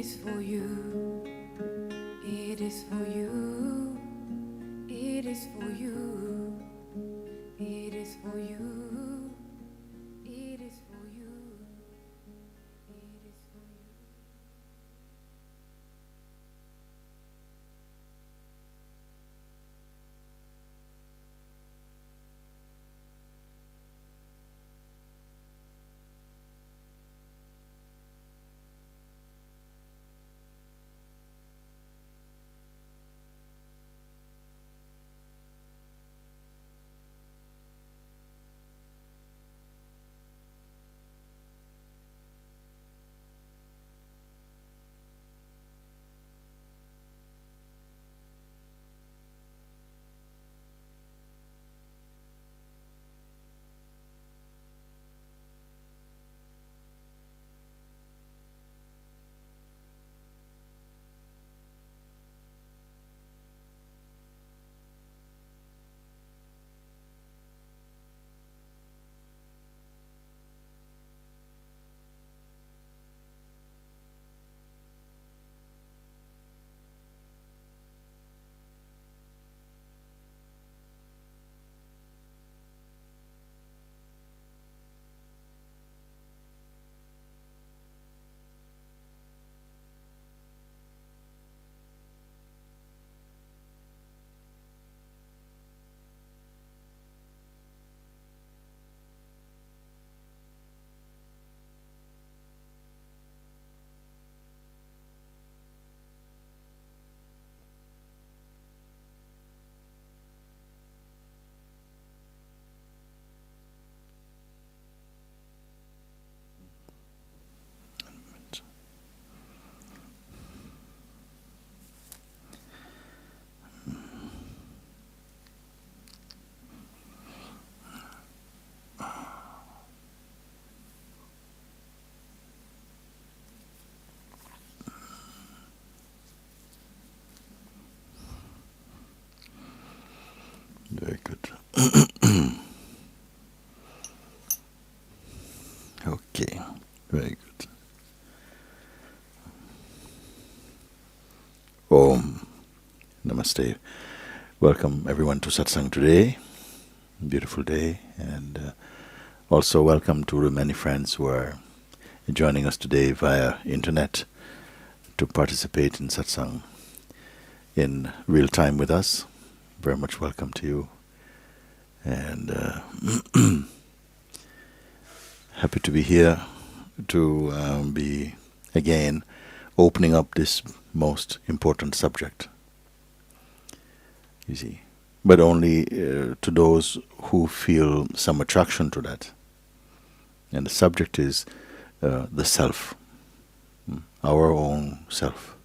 is for you. It is for you. It is for you. It is for you. It is for you. It is for you. Very good. Okay, very good. Om Namaste. Welcome everyone to Satsang today. Beautiful day. And also welcome to the many friends who are joining us today via internet to participate in Satsang in real time with us. Very much welcome to you. And happy to be here to be again opening up this most important subject, you see, but only to those who feel some attraction to that. And the subject is the self, our own self.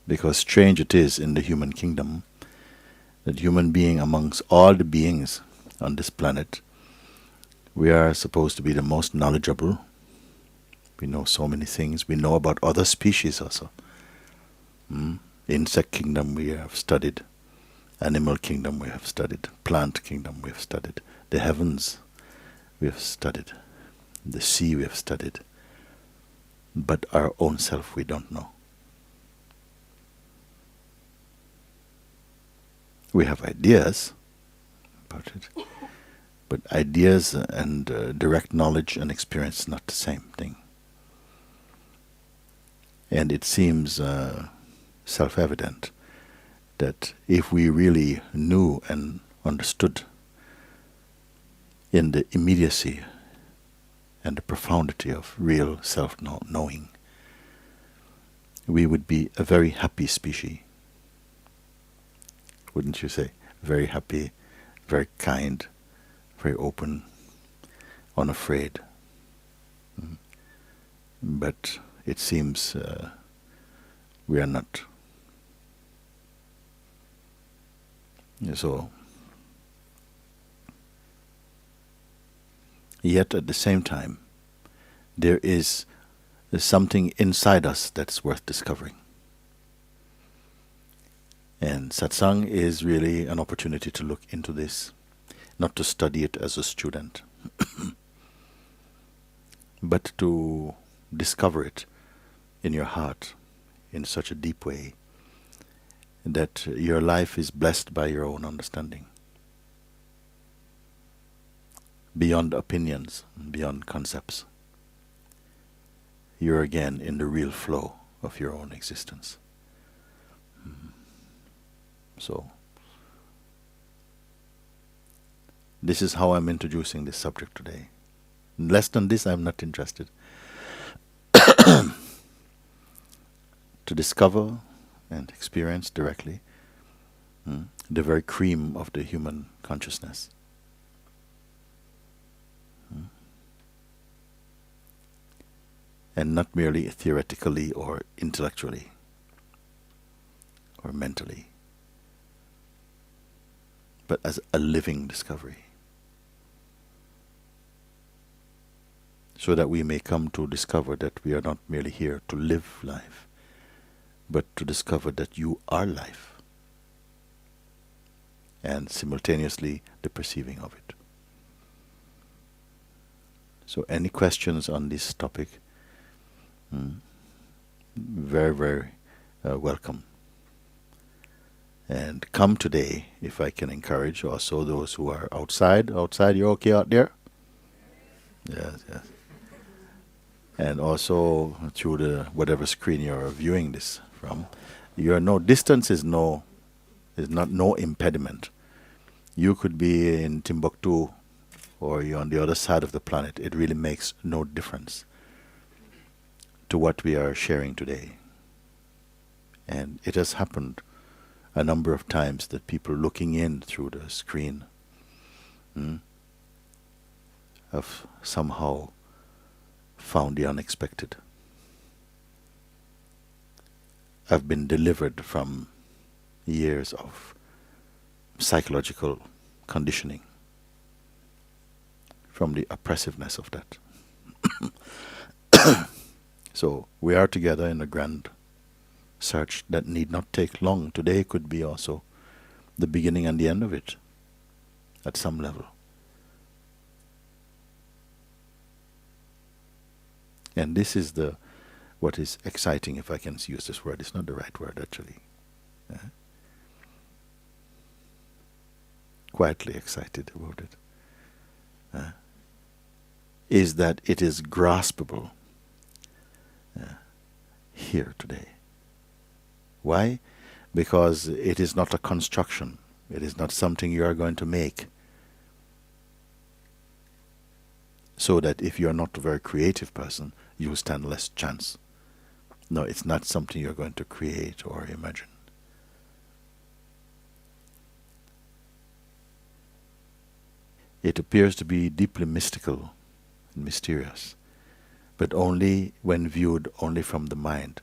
Because strange it is in the human kingdom that human being amongst all the beings on this planet, we are supposed to be the most knowledgeable. We know so many things. We know about other species also. Insect kingdom we have studied. Animal kingdom we have studied. Plant kingdom we have studied. The heavens we have studied. The sea we have studied. But our own self we don't know. We have ideas about it, but ideas and direct knowledge and experience is not the same thing. And it seems self-evident that if we really knew and understood in the immediacy and the profundity of real self-knowing, we would be a very happy species. Wouldn't you say? Very happy, very kind, very open, unafraid. But it seems we are not. So, yet at the same time, there is something inside us that's worth discovering. And satsang is really an opportunity to look into this, not to study it as a student, but to discover it in your heart in such a deep way that your life is blessed by your own understanding, beyond opinions, beyond concepts. You're again in the real flow of your own existence. So, this is how I'm introducing this subject today. Less than this, I'm not interested. To discover and experience directly the very cream of the human consciousness. And not merely theoretically or intellectually or mentally, but as a living discovery. So that we may come to discover that we are not merely here to live life, but to discover that you are life, and simultaneously the perceiving of it. So any questions on this topic, very, very welcome. And come today, if I can encourage also those who are outside. Outside, you're okay out there? Yes, yes. And also through the whatever screen you're viewing this from, distance is not no impediment. You could be in Timbuktu or you're on the other side of the planet. It really makes no difference to what we are sharing today. And it has happened a number of times that people looking in through the screen have somehow found the unexpected. I've been delivered from years of psychological conditioning, from the oppressiveness of that. So we are together in a grand search that need not take long. Today could be also the beginning and the end of it at some level. And this is what is exciting, if I can use this word. It's not the right word, actually. Quietly excited about it. Is that it is graspable here today. Why? Because it is not a construction. It is not something you are going to make. So that if you are not a very creative person, you stand less chance. No, it's not something you're going to create or imagine. It appears to be deeply mystical and mysterious, but only when viewed only from the mind.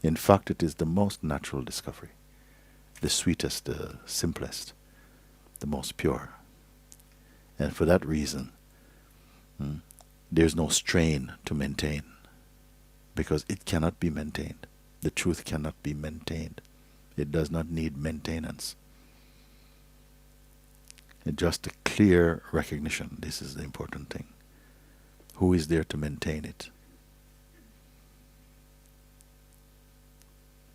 In fact, it is the most natural discovery, the sweetest, the simplest, the most pure. And for that reason, there's no strain to maintain, because it cannot be maintained. The truth cannot be maintained. It does not need maintenance. It's just a clear recognition. This is the important thing. Who is there to maintain it?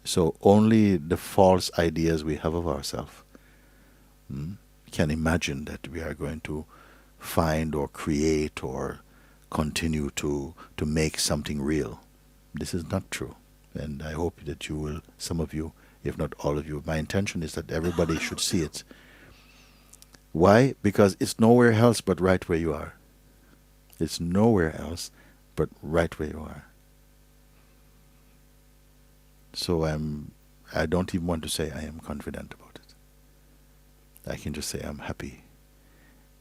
So only the false ideas we have of ourselves can imagine that we are going to find or create or continue to make something real. This is not true. And I hope that you will, some of you, if not all of you, my intention is that everybody should see it. Why? Because it's nowhere else but right where you are. It's nowhere else but right where you are. So I don't even want to say I am confident about it. I can just say I'm happy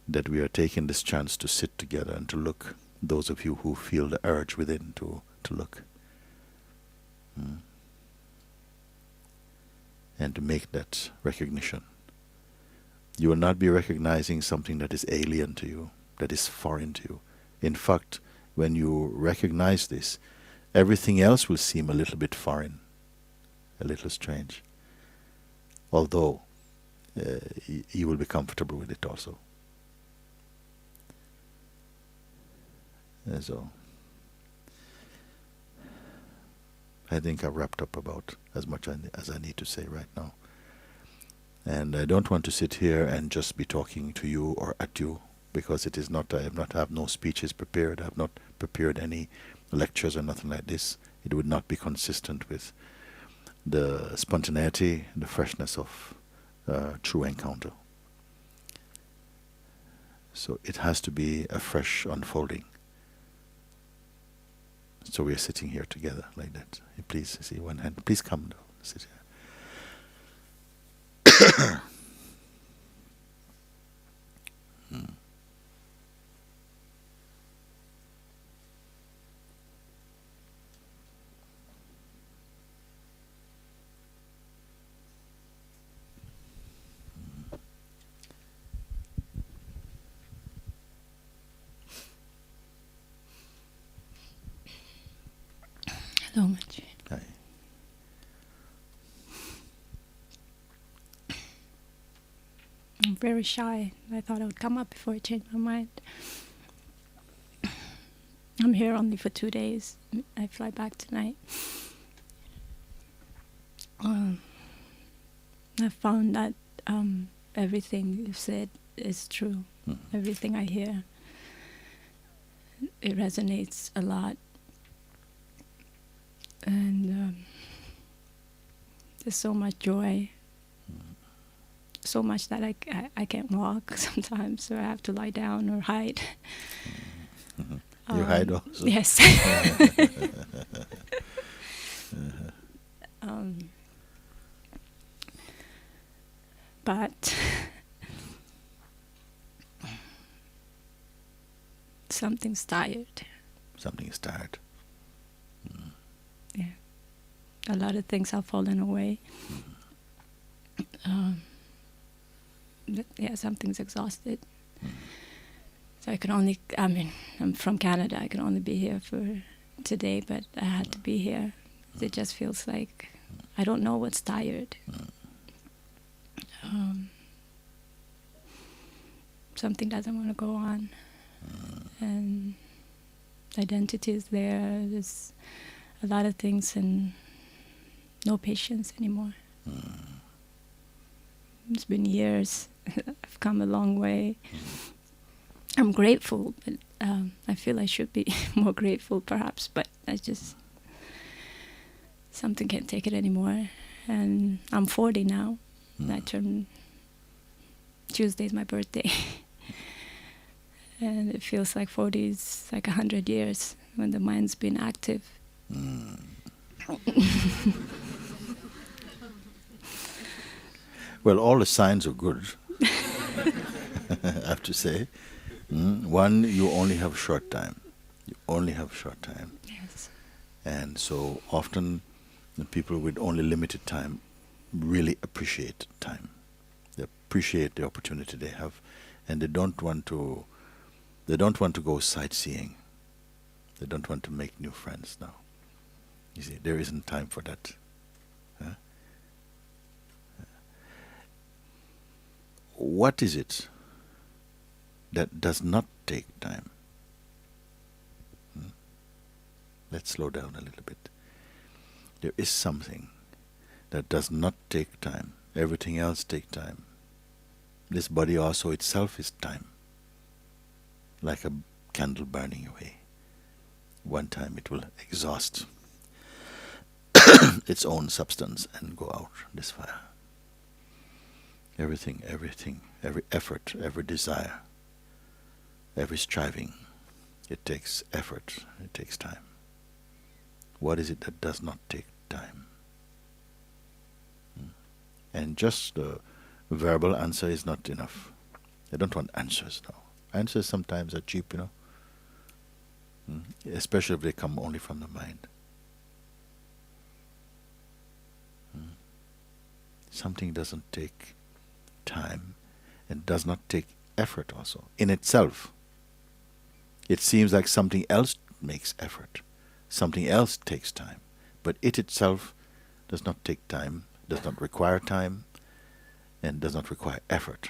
that we are taking this chance to sit together and to look, those of you who feel the urge within to look. And to make that recognition. You will not be recognizing something that is alien to you, that is foreign to you. In fact, when you recognize this, everything else will seem a little bit foreign, a little strange. Although you will be comfortable with it also. So I think I've wrapped up about as much as I need to say right now. And I don't want to sit here and just be talking to you or at you, because it is not, I have no speeches prepared. I have not prepared any lectures or nothing like this. It would not be consistent with the spontaneity, the freshness of true encounter. So it has to be a fresh unfolding. So we are sitting here together like that. Please see one hand. Please come down. Sit here. Hello, Monte. Hi. I'm very shy. I thought I would come up before I changed my mind. I'm here only for 2 days. I fly back tonight. I found that everything you've said is true. Everything I hear, it resonates a lot. And there's so much joy. So much that I can't walk sometimes, or I have to lie down or hide. You hide also? Yes. But something's tired. Something is tired. Yeah. A lot of things have fallen away. But yeah, something's exhausted. So I'm from Canada. I can only be here for today, but I had to be here. It just feels like I don't know what's tired. Something doesn't want to go on. And identity is there. There's a lot of things and no patience anymore. It's been years. I've come a long way. I'm grateful, but I feel I should be more grateful perhaps, but something can't take it anymore. And I'm 40 now. I turned, Tuesday's my birthday. And it feels like 40 is like 100 years when the mind's been active. Well, all the signs are good, I have to say. One, you only have short time. You only have short time. Yes. And so often the people with only limited time really appreciate time. They appreciate the opportunity they have, and they don't want to go sightseeing. They don't want to make new friends now. You see, there isn't time for that. Huh? What is it that does not take time? Let's slow down a little bit. There is something that does not take time. Everything else takes time. This body also itself is time. Like a candle burning away. One time it will exhaust its own substance and go out, this fire. Everything, every effort, every desire, every striving, it takes effort, it takes time. What is it that does not take time? And just the verbal answer is not enough. I don't want answers now. Answers sometimes are cheap, especially if they come only from the mind. Something doesn't take time and does not take effort also. In itself, it seems like something else makes effort. Something else takes time. But it itself does not take time, does not require time, and does not require effort.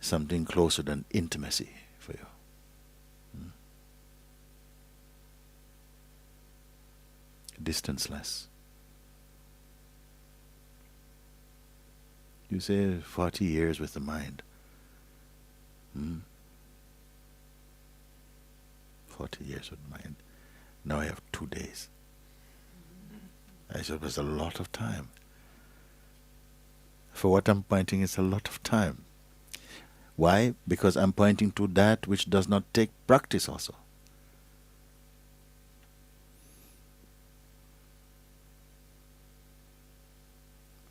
something closer than intimacy for you. Distance-less. You say 40 years with the mind. 40 years with the mind. Now I have 2 days. I said it was a lot of time. For what I'm pointing, it's a lot of time. Why? Because I'm pointing to that which does not take practice also.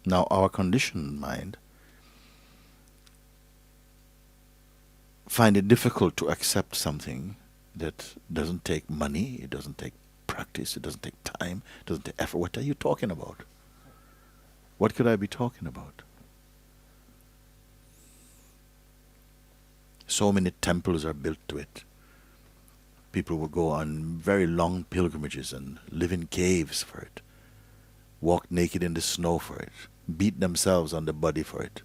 Now our conditioned mind find it difficult to accept something that doesn't take money, it doesn't take practice, it doesn't take time, it doesn't take effort. What are you talking about? What could I be talking about? So many temples are built to it. People will go on very long pilgrimages and live in caves for it. Walk naked in the snow for it. Beat themselves on the body for it.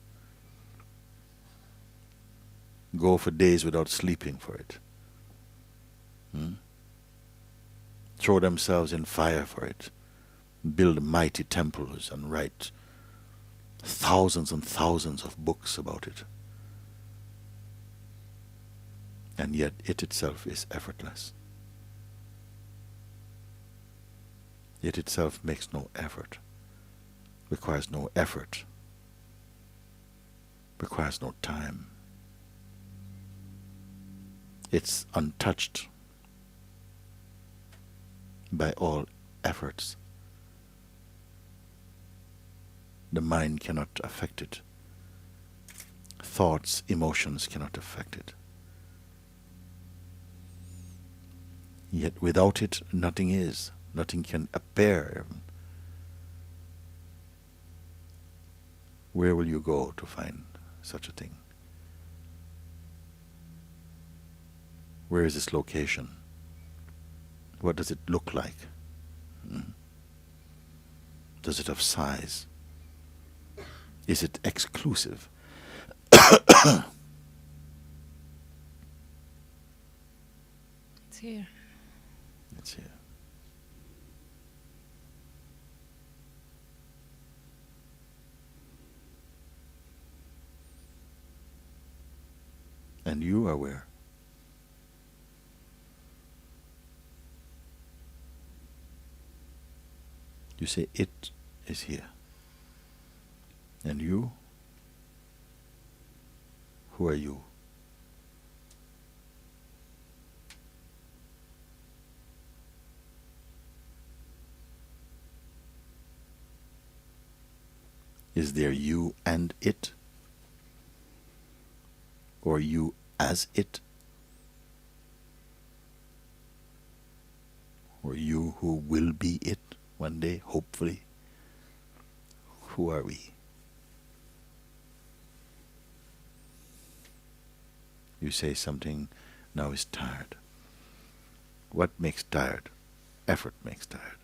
Go for days without sleeping for it. Throw themselves in fire for it. Build mighty temples and write thousands and thousands of books about it. And yet it itself is effortless. It itself makes no effort, requires no effort, requires no time. It's untouched by all efforts. The mind cannot affect it. Thoughts, emotions cannot affect it. Yet without it, nothing is. Nothing can appear. Where will you go to find such a thing? Where is its location? What does it look like? Does it have size? Is it exclusive? It's here. It's here. And you are where? You say it is here. And you? Who are you? Is there you and it? Or you as it? Or you who will be it one day, hopefully? Who are we? You say something now is tired. What makes tired? Effort makes tired.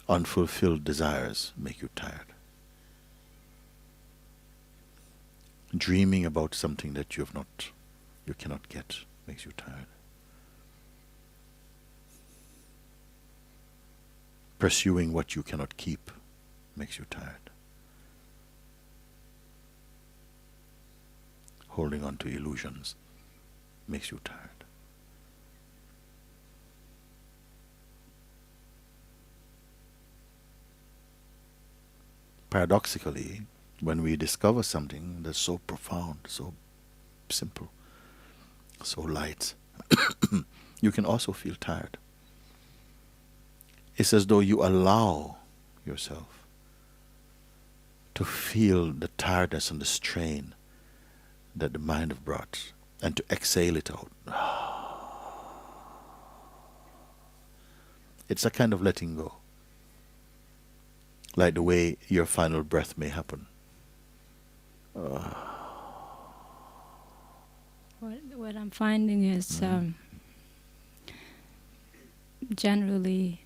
Unfulfilled desires make you tired. Dreaming about something that you cannot get makes you tired. Pursuing what you cannot keep makes you tired. Holding on to illusions makes you tired. Paradoxically, when we discover something that's so profound, so simple, so light, you can also feel tired. It's as though you allow yourself to feel the tiredness and the strain that the mind have brought, and to exhale it out. It's a kind of letting go, like the way your final breath may happen. What I'm finding is generally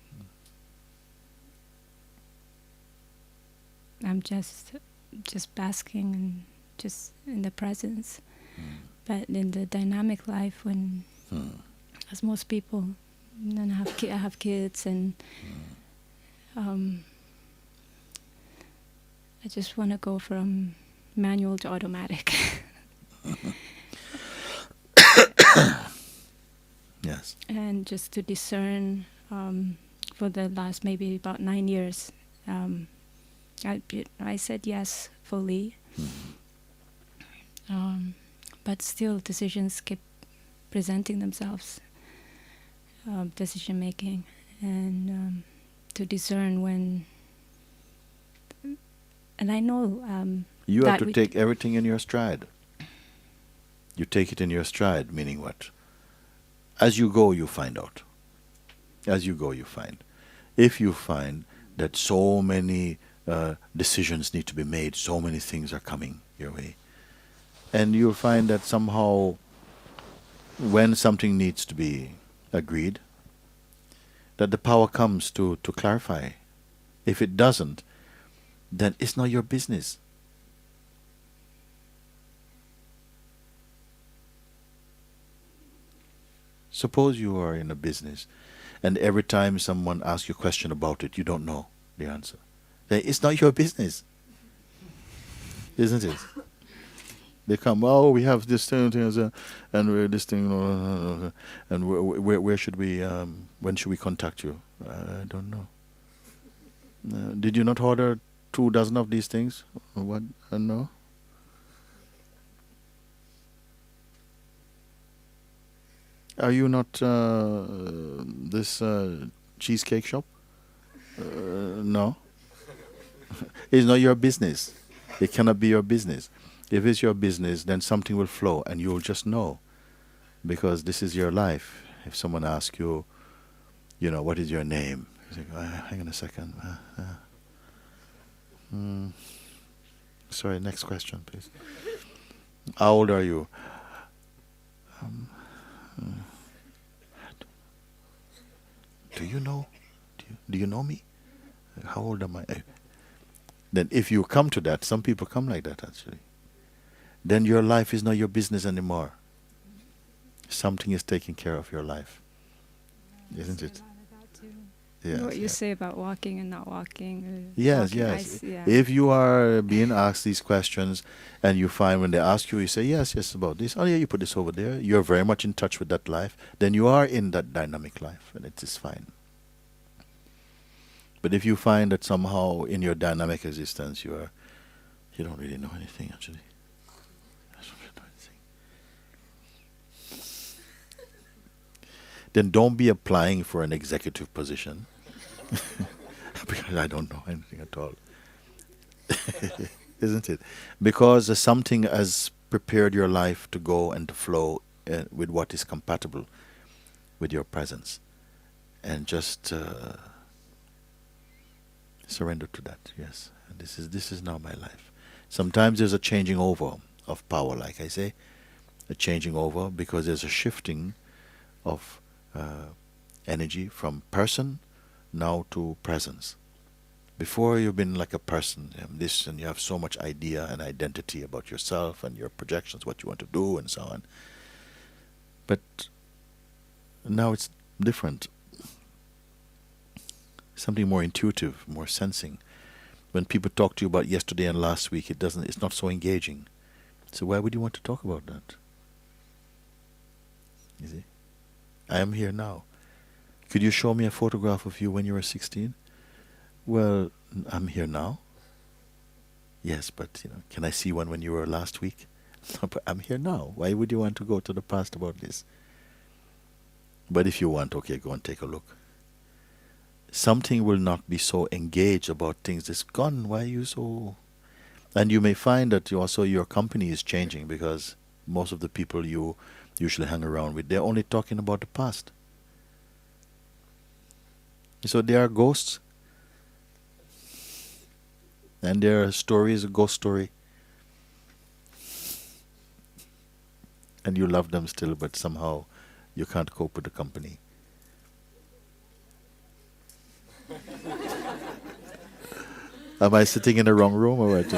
I'm just basking just in the presence. But in the dynamic life, when, as most people, then I have kids, and I just want to go from manual to automatic. Yes. And just to discern, for the last maybe about 9 years, I said yes fully. But still decisions keep presenting themselves, decision making, and to discern when. And I know You have that to take everything in your stride. You take it in your stride, meaning what? As you go, you find out. As you go, you find. If you find that so many decisions need to be made, so many things are coming your way, and you'll find that somehow when something needs to be agreed, that the power comes to clarify. If it doesn't, then it's not your business. Suppose you are in a business and every time someone asks you a question about it, you don't know the answer. Then it's not your business. Isn't it? They come, oh, we have this thing, and we're this thing, and where should we, when should we contact you? I don't know. Did you not order 2 dozen of these things? What? No. Are you not this cheesecake shop? No. It's not your business. It cannot be your business. If it's your business, then something will flow and you'll just know. Because this is your life. If someone asks you, what is your name? You say, hang on a second. Sorry, next question, please. How old are you? Do you know? Do you know me? How old am I? Then if you come to that, some people come like that actually. Then your life is not your business anymore. Something is taking care of your life. Isn't it? Yes, what you say about walking and not walking. Yes, walking, yes. Yeah. If you are being asked these questions and you find when they ask you, you say, yes, about this. Oh, yeah, you put this over there. You're very much in touch with that life. Then you are in that dynamic life and it is fine. But if you find that somehow in your dynamic existence you don't really know anything actually. Then don't be applying for an executive position. Because I don't know anything at all. Isn't it? Because something has prepared your life to go and to flow with what is compatible with your presence. And just surrender to that, yes. And this is now my life. Sometimes there's a changing over of power, like I say. A changing over because there's a shifting of energy from person now to presence. Before you've been like a person, and you have so much idea and identity about yourself and your projections, what you want to do and so on. But now it's different. Something more intuitive, more sensing. When people talk to you about yesterday and last week, it's not so engaging. So why would you want to talk about that? You see? I am here now. Could you show me a photograph of you when you were 16? Well, I'm here now. Yes, but can I see one when you were last week? No, but I'm here now. Why would you want to go to the past about this? But if you want, okay, go and take a look. Something will not be so engaged about things that's gone. Why are you so... And you may find that your company is changing because most of the people you usually hang around with, they're only talking about the past. So they are ghosts. And their story is a ghost story. And you love them still, but somehow you can't cope with the company. Am I sitting in the wrong room or what?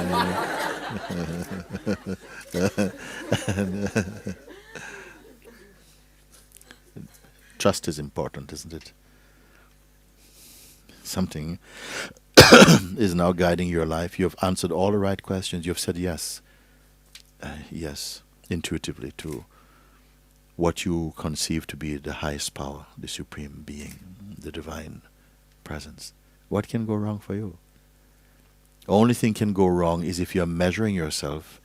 Trust is important, isn't it? Something is now guiding your life. You have answered all the right questions. You have said yes, yes, intuitively to what you conceive to be the highest power, the supreme being, the divine presence. What can go wrong for you? Only thing can go wrong is if you are measuring yourself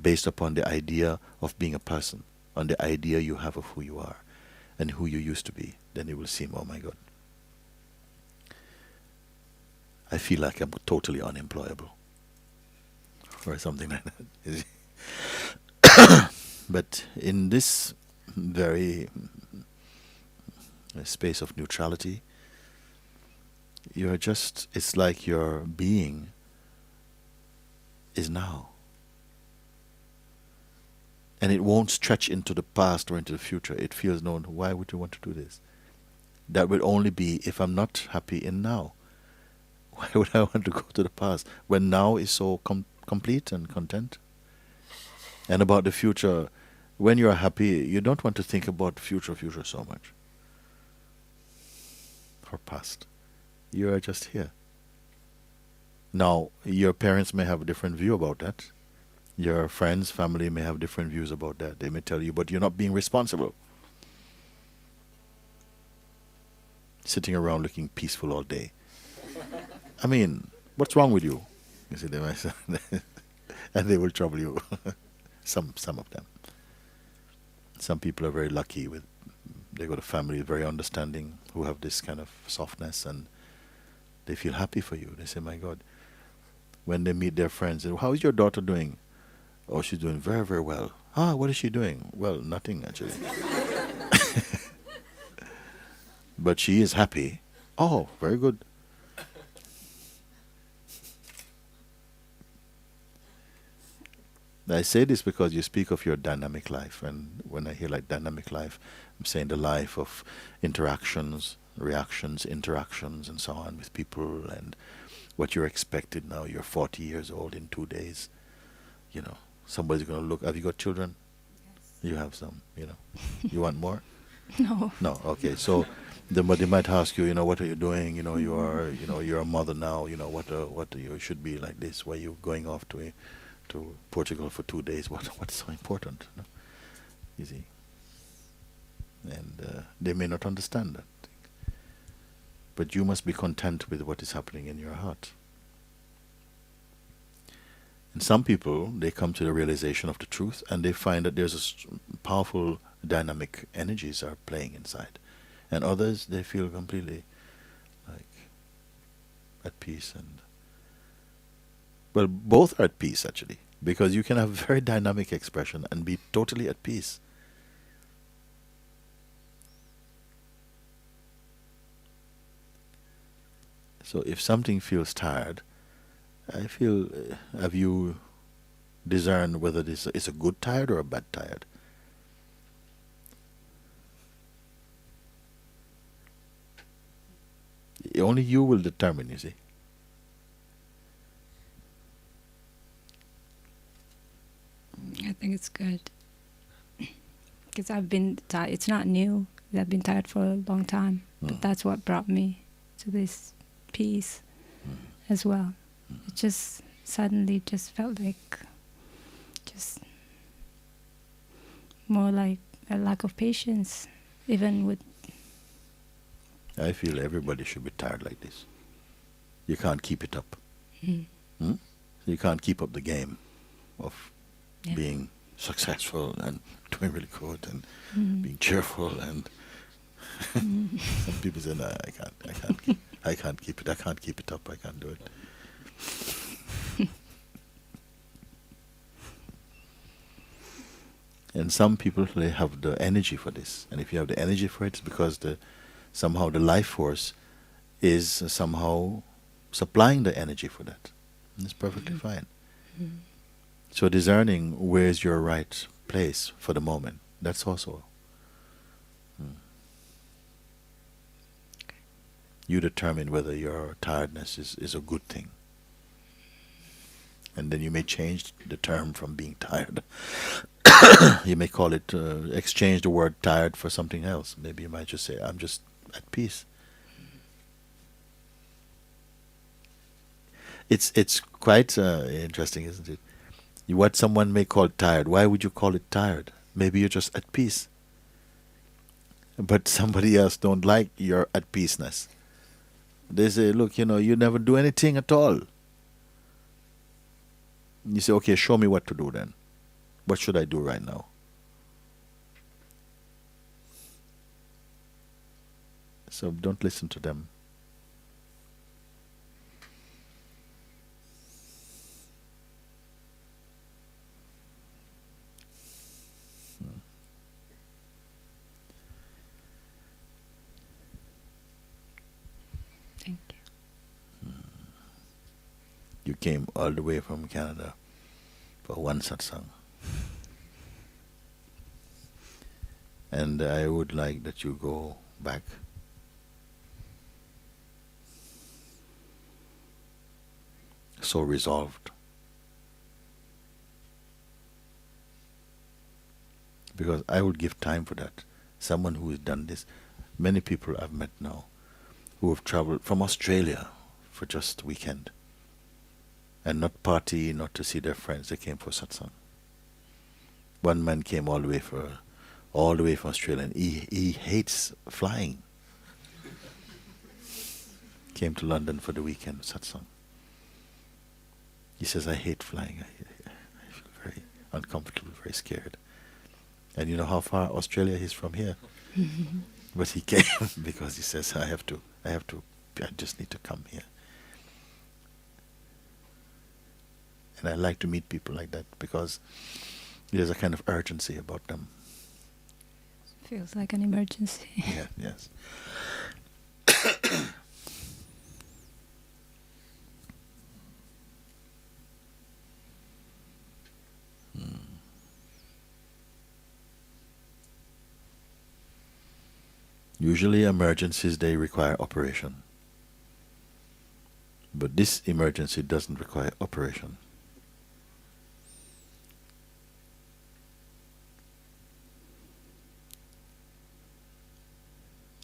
based upon the idea of being a person, on the idea you have of who you are and who you used to be. Then it will seem, oh my God, I feel like I'm totally unemployable or something like that. But in this very space of neutrality, you're just, it's like your being is now. And it won't stretch into the past or into the future. It feels, no, why would you want to do this? That would only be if I'm not happy in now. Why would I want to go to the past when now is so complete and content? And about the future, when you're happy, you don't want to think about future so much. Or past. You are just here. Now, your parents may have a different view about that. Your friends, family may have different views about that. They may tell you, but you're not being responsible. Sitting around looking peaceful all day. I mean, what's wrong with you? You see, they might say, and they will trouble you. Some of them. Some people are very lucky with, they got a family very understanding who have this kind of softness and they feel happy for you. They say, my God, when they meet their friends, how is your daughter doing? Oh, she's doing very, very well. Ah, what is she doing? Well, nothing actually. But she is happy. Oh, very good. I say this because you speak of your dynamic life, and when I hear like dynamic life, I'm saying the life of interactions, reactions, interactions, and so on with people, and what you're expected now. You're 40 years old in 2 days. You know, somebody's going to look. Have you got children? Yes. You have some. You know, you want more? No. No. Okay. So, they might ask you. You know, what are you doing? You know, you're a mother now. You know, what you should be like this. Why are you going off to Portugal for 2 days? What's so important? No? You see, and they may not understand that. But you must be content with what is happening in your heart. And some people, they come to the realization of the truth and they find that there's powerful dynamic energies are playing inside. And others, they feel completely like at peace. And well, both are at peace actually, because you can have very dynamic expression and be totally at peace. So if something feels tired, I feel, have you discerned whether this is a good tired or a bad tired? Only you will determine, you see. I think it's good. Because I've been tired. It's not new. I've been tired for a long time. But that's what brought me to this peace as well. It just suddenly just felt like just more like a lack of patience, even with... I feel everybody should be tired like this. You can't keep it up. You can't keep up the game of being successful and doing really good and being cheerful and some people say, no, I can't keep it. I can't keep it up. I can't do it. And some people, they have the energy for this. And if you have the energy for it, it's because somehow the life force is somehow supplying the energy for that. And it's perfectly fine. So discerning where's your right place for the moment, that's also. You determine whether your tiredness is a good thing. And then you may change the term from being tired. You may call it, exchange the word tired for something else. Maybe you might just say, I'm just at peace. It's quite interesting, isn't it? What someone may call tired, why would you call it tired? Maybe you're just at peace. But somebody else don't like your at peaceness. They say, look, you never do anything at all. You say, okay, show me what to do then. What should I do right now? So don't listen to them. Thank you. You came all the way from Canada for one satsang. And I would like that you go back. So resolved. Because I would give time for that. Someone who has done this. Many people I've met now who have traveled from Australia for just weekend. And not party, not to see their friends. They came for satsang. One man came all the way from Australia, and he hates flying. Came to London for the weekend satsang. He says, I hate flying. I feel very uncomfortable, very scared. And you know how far Australia is from here? But he came because he says, I just need to come here. And I like to meet people like that because there's a kind of urgency about them. Feels like an emergency. Yeah, yes. Usually emergencies, they require operation. But this emergency doesn't require operation.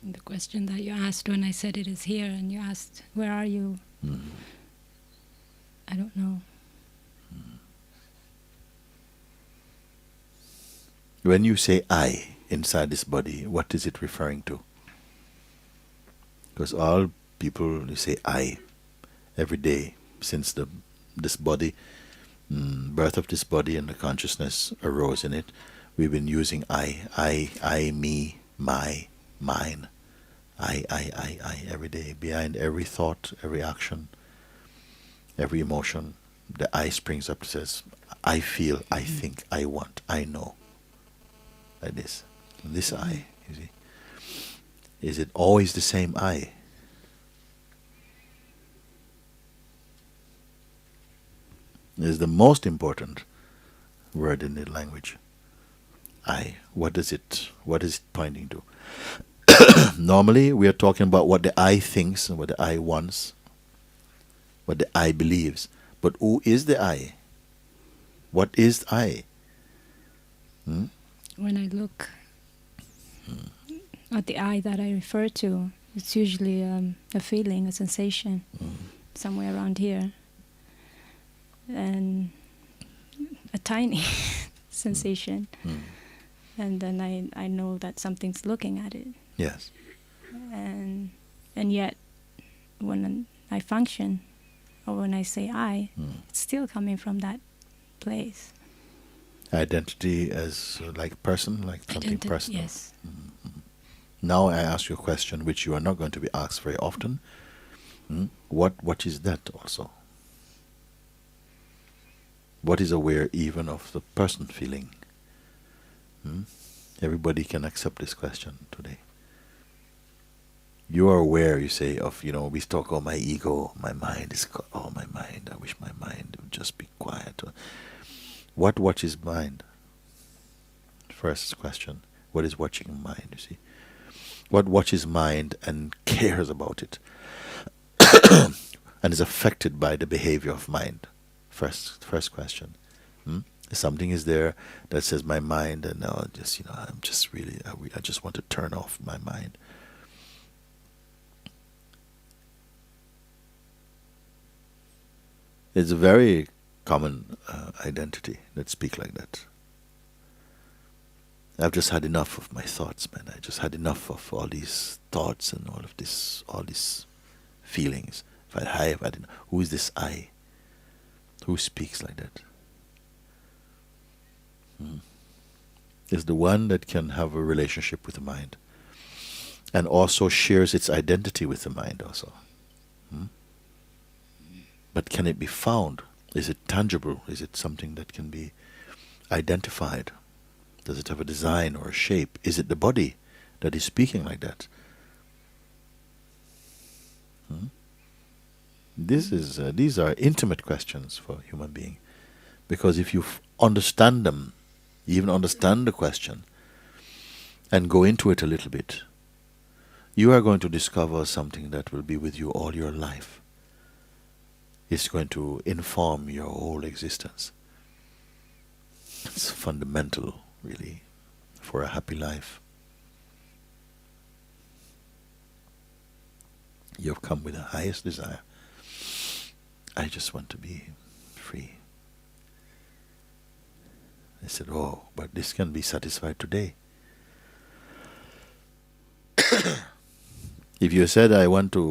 The question that you asked when I said it is here, and you asked, where are you? I don't know. When you say I inside this body, what is it referring to? Because all people, you say I every day since this body, birth of this body and the consciousness arose in it. We've been using I, me, my, mine. I every day. Behind every thought, every action, every emotion, the I springs up and says, I feel, I think, I want, I know. Like this. This I, you see. Is it always the same I? It is the most important word in the language. I. What is it pointing to? Normally we are talking about what the I thinks and what the I wants, what the I believes. But who is the I? What is I? When I look at the I that I refer to, it's usually a feeling, a sensation, somewhere around here. And a tiny sensation. And then I know that something's looking at it. Yes. And yet, when I function, or when I say I, it's still coming from that place. Identity as like person, like something personal. Yes. Now I ask you a question which you are not going to be asked very often. What is that also? What is aware even of the person feeling? Everybody can accept this question today. You are aware, you say, of, we talk about my ego, my mind is, my mind, I wish my mind would just be quiet. What watches mind? First question, what is watching mind, you see? What watches mind and cares about it and is affected by the behavior of mind? first question. Something is there that says my mind, and now just I'm just really I just want to turn off my mind. It's a very common identity that speak like that. I've just had enough of my thoughts, man. I just had enough of all these thoughts and all these feelings. I've had enough. Who is this I? Who speaks like that? Is the one that can have a relationship with the mind and also shares its identity with the mind also. But can it be found? Is it tangible? Is it something that can be identified? Does it have a design or a shape? Is it the body that is speaking like that? These are intimate questions for a human being, because if you understand them, you even understand the question, and go into it a little bit, you are going to discover something that will be with you all your life. It's going to inform your whole existence. It's fundamental, really, for a happy life. You have come with the highest desire. I just want to be free. I said, oh, but this can be satisfied today. If you said, I want to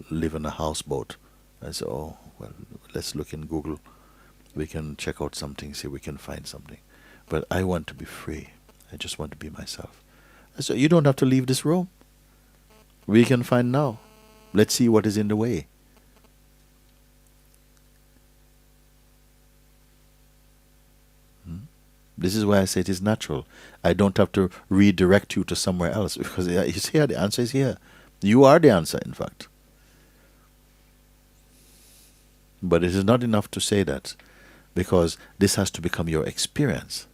live in a houseboat, I said, oh, well, let's look in Google. We can check out something, see if we can find something. But I want to be free. I just want to be myself. I said, you don't have to leave this room. We can find now. Let's see what is in the way. This is why I say it is natural. I don't have to redirect you to somewhere else, because it's here, the answer is here. You are the answer, in fact. But it is not enough to say that, because this has to become your experience.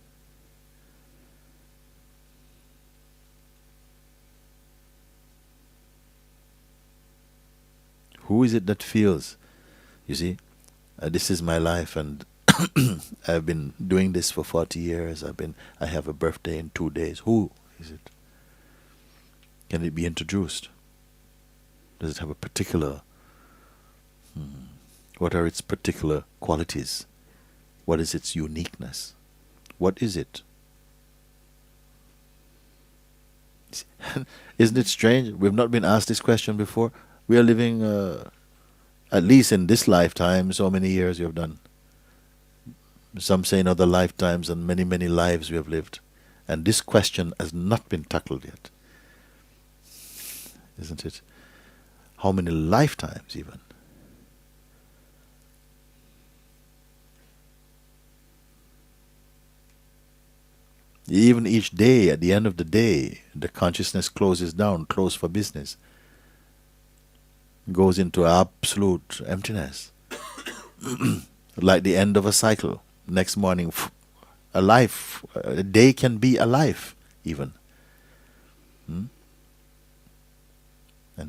Who is it that feels? You see, this is my life, and I've been doing this for 40 years. I have a birthday in 2 days. Who is it? Can it be introduced? Does it have a particular... What are its particular qualities? What is its uniqueness? What is it? Isn't it strange? We've not been asked this question before. We are living, at least in this lifetime, so many years you have done. Some say in other lifetimes, and many, many lives we have lived. And this question has not been tackled yet. Isn't it? How many lifetimes even? Even each day, at the end of the day, the consciousness closes down, closed for business. Goes into absolute emptiness. Like the end of a cycle. Next morning, a life, a day can be a life, even. And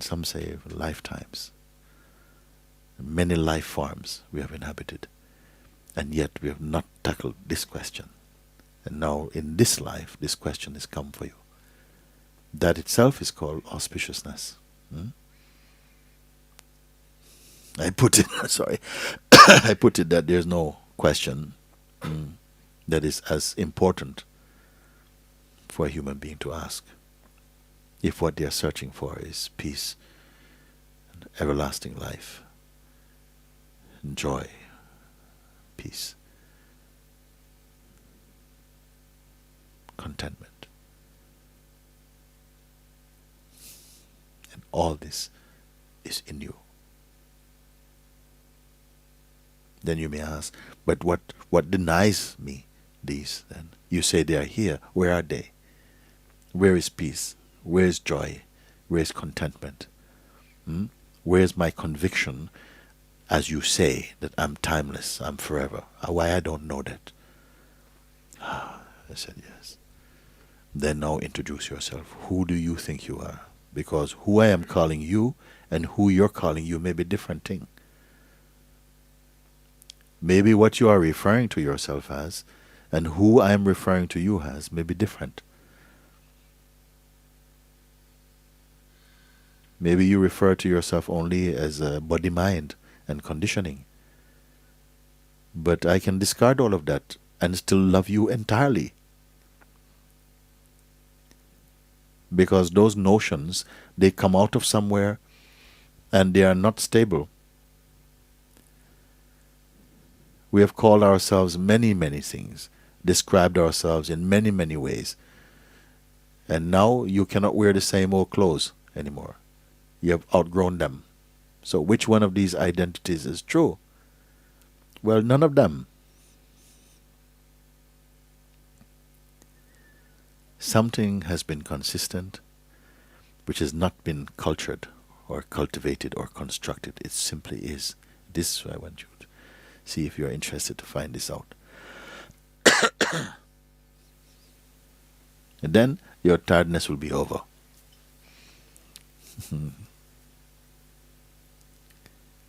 some say lifetimes. Many life forms we have inhabited. And yet we have not tackled this question. And now in this life, this question has come for you. That itself is called auspiciousness. I put it, sorry, I put it that there's no question that is as important for a human being to ask, if what they are searching for is peace, and everlasting life, and joy, peace, contentment. And all this is in you. Then you may ask, but what denies me these then? You say they are here. Where are they? Where is peace? Where is joy? Where is contentment? Where is my conviction, as you say, that I'm timeless, I'm forever? Why I don't know that? I said yes. Then now introduce yourself. Who do you think you are? Because who I am calling you and who you're calling you may be different thing. Maybe what you are referring to yourself as and who I am referring to you as may be different. Maybe you refer to yourself only as a body, mind, and conditioning. But I can discard all of that and still love you entirely. Because those notions, they come out of somewhere and they are not stable. We have called ourselves many, many things, described ourselves in many, many ways. And now you cannot wear the same old clothes anymore. You have outgrown them. So which one of these identities is true? Well, none of them. Something has been consistent, which has not been cultured or cultivated or constructed. It simply is. This is what I want you to see if you're interested to find this out. And then your tiredness will be over.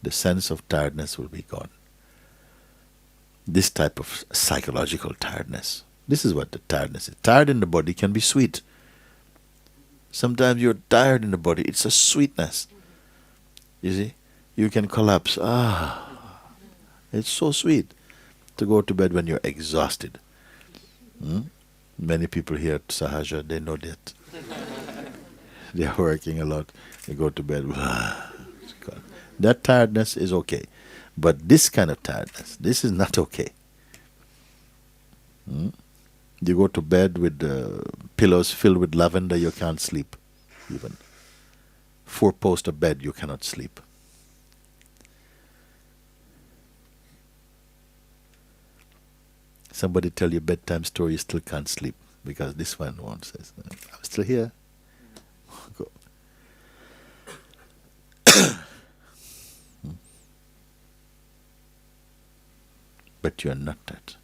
The sense of tiredness will be gone. This type of psychological tiredness. This is what the tiredness is. Tired in the body can be sweet. Sometimes you're tired in the body. It's a sweetness. You see? You can collapse. It's so sweet to go to bed when you're exhausted. Many people here at Sahaja, they know that. They are working a lot. They go to bed. That tiredness is okay. But this kind of tiredness, this is not okay. You go to bed with pillows filled with lavender, you can't sleep. Even 4-poster bed, you cannot sleep. Somebody tell you bedtime story, you still can't sleep because this one says, "I'm still here." Go. But you're not that.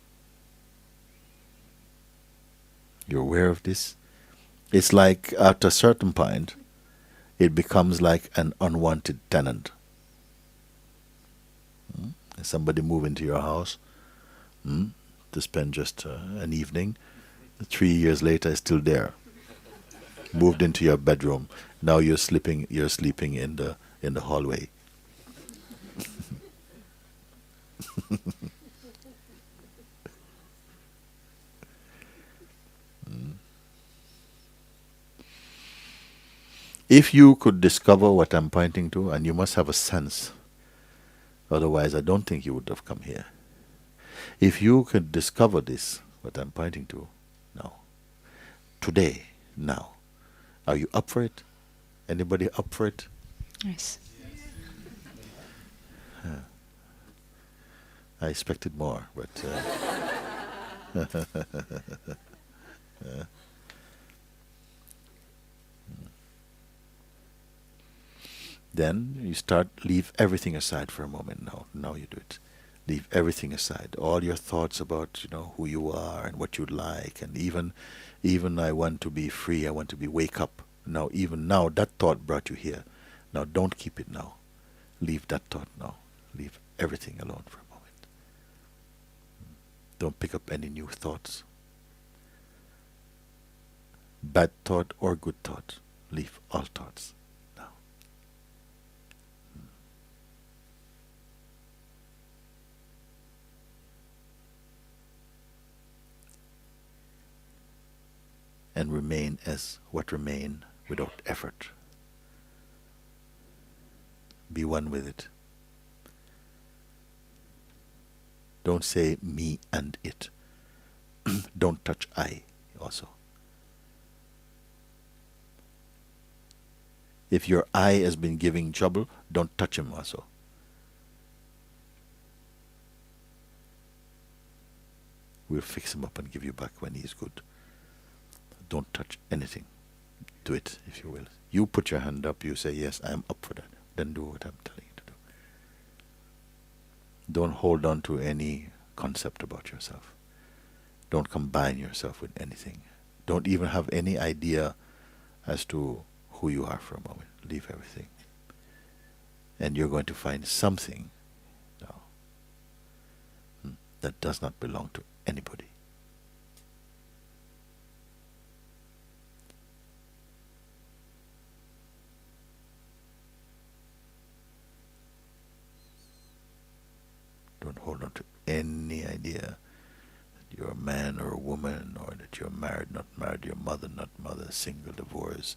You're aware of this. It's like at a certain point, it becomes like an unwanted tenant. Somebody move into your house to spend just an evening. 3 years later, is still there. Moved into your bedroom. Now you're sleeping in the hallway. If you could discover what I'm pointing to, and you must have a sense, otherwise I don't think you would have come here. If you could discover this, what I'm pointing to now, today, now, are you up for it? Anybody up for it? Yes. I expected more, but then you leave everything aside for a moment now. Now you do it. Leave everything aside. All your thoughts about, who you are and what you'd like, and even I want to be free, I want to wake up. Now, even now, that thought brought you here. Now, don't keep it now. Leave that thought now. Leave everything alone for a moment. Don't pick up any new thoughts. Bad thought or good thought. Leave all thoughts now. And remain as what remain without effort. Be one with it. Don't say me and it. Don't touch I also. If your I has been giving trouble, don't touch him also. We'll fix him up and give you back when he's good. Don't touch anything. Do it, if you will. You put your hand up, you say, yes, I'm up for that. Then do what I'm telling you to do. Don't hold on to any concept about yourself. Don't combine yourself with anything. Don't even have any idea as to who you are for a moment. Leave everything. And you're going to find something now that does not belong to anybody. Don't hold on to any idea that you're a man or a woman, or that you're married, not married, you're mother, not mother, single, divorce,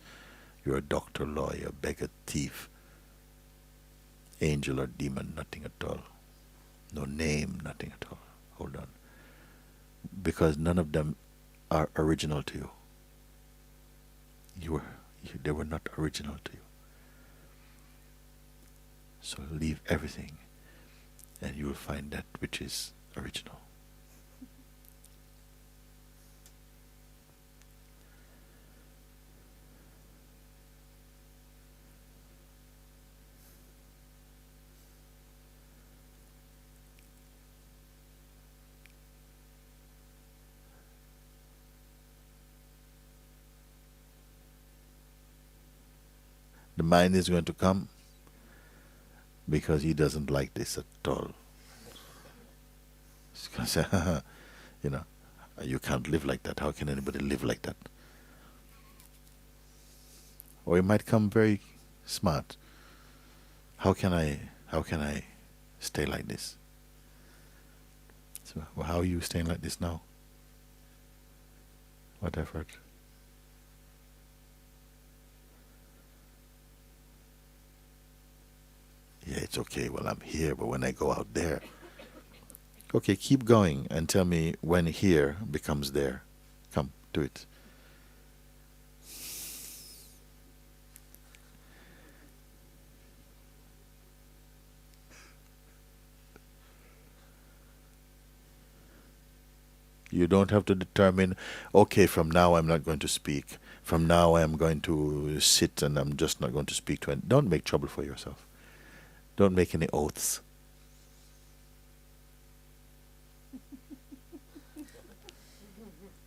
you're a doctor, lawyer, beggar, thief, angel or demon, nothing at all. No name, nothing at all. Hold on. Because none of them are original to you. They were not original to you. So leave everything, and you will find that which is original. The mind is going to come because he doesn't like this at all. He's going to say, you know, you can't live like that. How can anybody live like that? Or he might come very smart. How can I stay like this? So, well, how are you staying like this now? What effort? Yeah, it's okay. Well, I'm here, but when I go out there. Okay, keep going and tell me when here becomes there. Come, do it. You don't have to determine, okay, from now I'm not going to speak. From now I am going to sit and I'm just not going to speak to anyone. Don't make trouble for yourself. Don't make any oaths.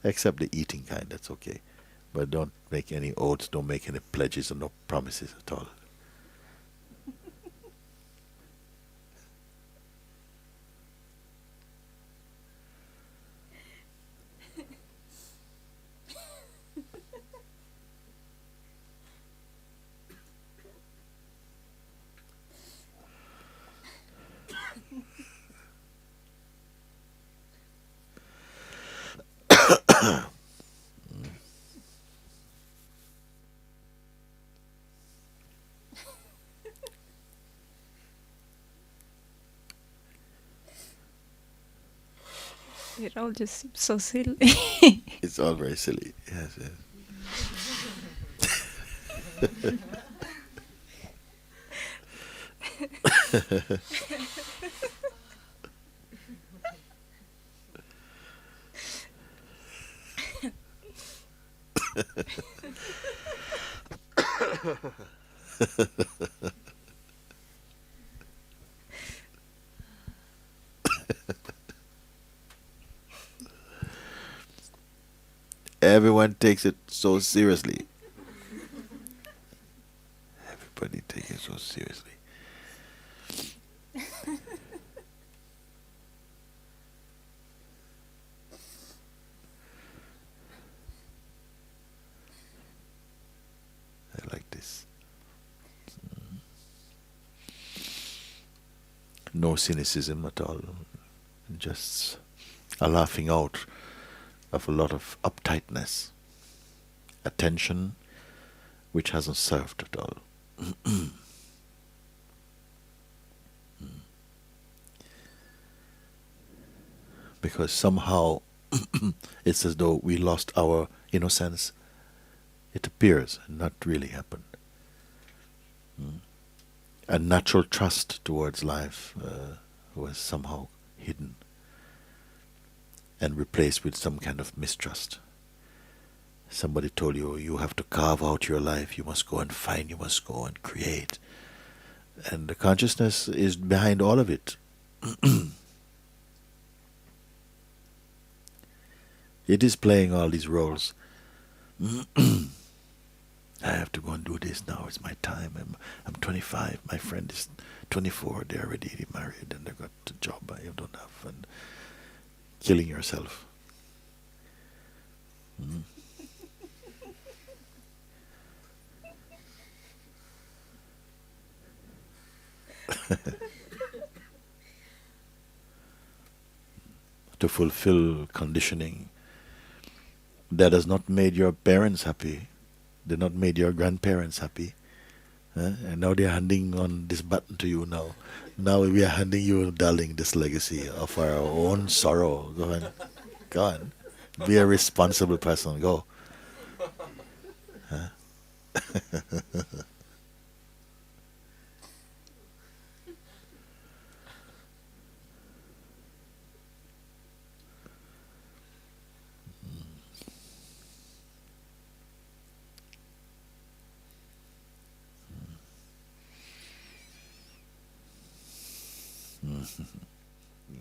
Except the eating kind, that's okay. But don't make any oaths, don't make any pledges or no promises at all. It all just seems so silly. It's all very silly. Yes, yes. Everyone takes it so seriously. Everybody takes it so seriously. I like this. No cynicism at all. Just a laughing out of a lot of uptightness, attention which hasn't served at all. Because somehow it's as though we lost our innocence. It appears not really happened. A natural trust towards life was somehow hidden and replaced with some kind of mistrust. Somebody told you, you have to carve out your life, you must go and find, you must go and create. And the consciousness is behind all of it. It is playing all these roles. I have to go and do this now, it's my time. I'm 25, my friend is 24, they're already married and they got a job I don't have. And killing yourself. Mm. To fulfill conditioning that has not made your parents happy, they've not made your grandparents happy. And now they're handing on this button to you now. Now we are handing you, darling, this legacy of our own sorrow. Go on. Be a responsible person. Go. Huh?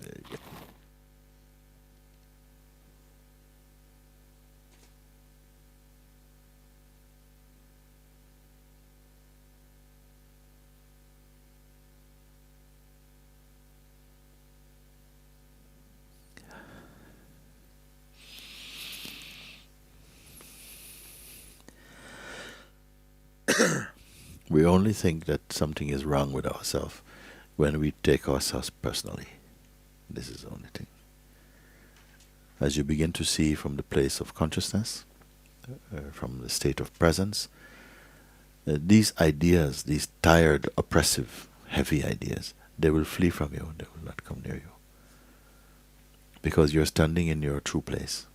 There you go. We only think that something is wrong with ourselves when we take ourselves personally. This is the only thing. As you begin to see from the place of consciousness, from the state of presence, these ideas, these tired, oppressive, heavy ideas, they will flee from you, they will not come near you. Because you're standing in your true place.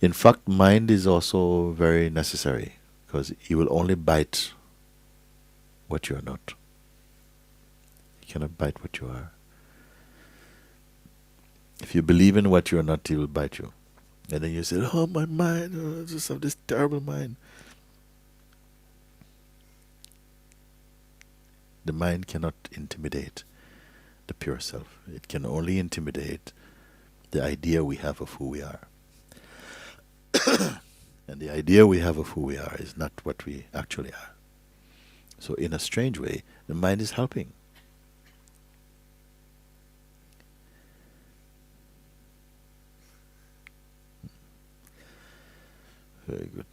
In fact, mind is also very necessary, because you will only bite what you are not. You cannot bite what you are. If you believe in what you are not, he will bite you. And then you say, oh, my mind, I just have this terrible mind. The mind cannot intimidate the pure self. It can only intimidate the idea we have of who we are. And the idea we have of who we are is not what we actually are. So in a strange way, the mind is helping. Very good.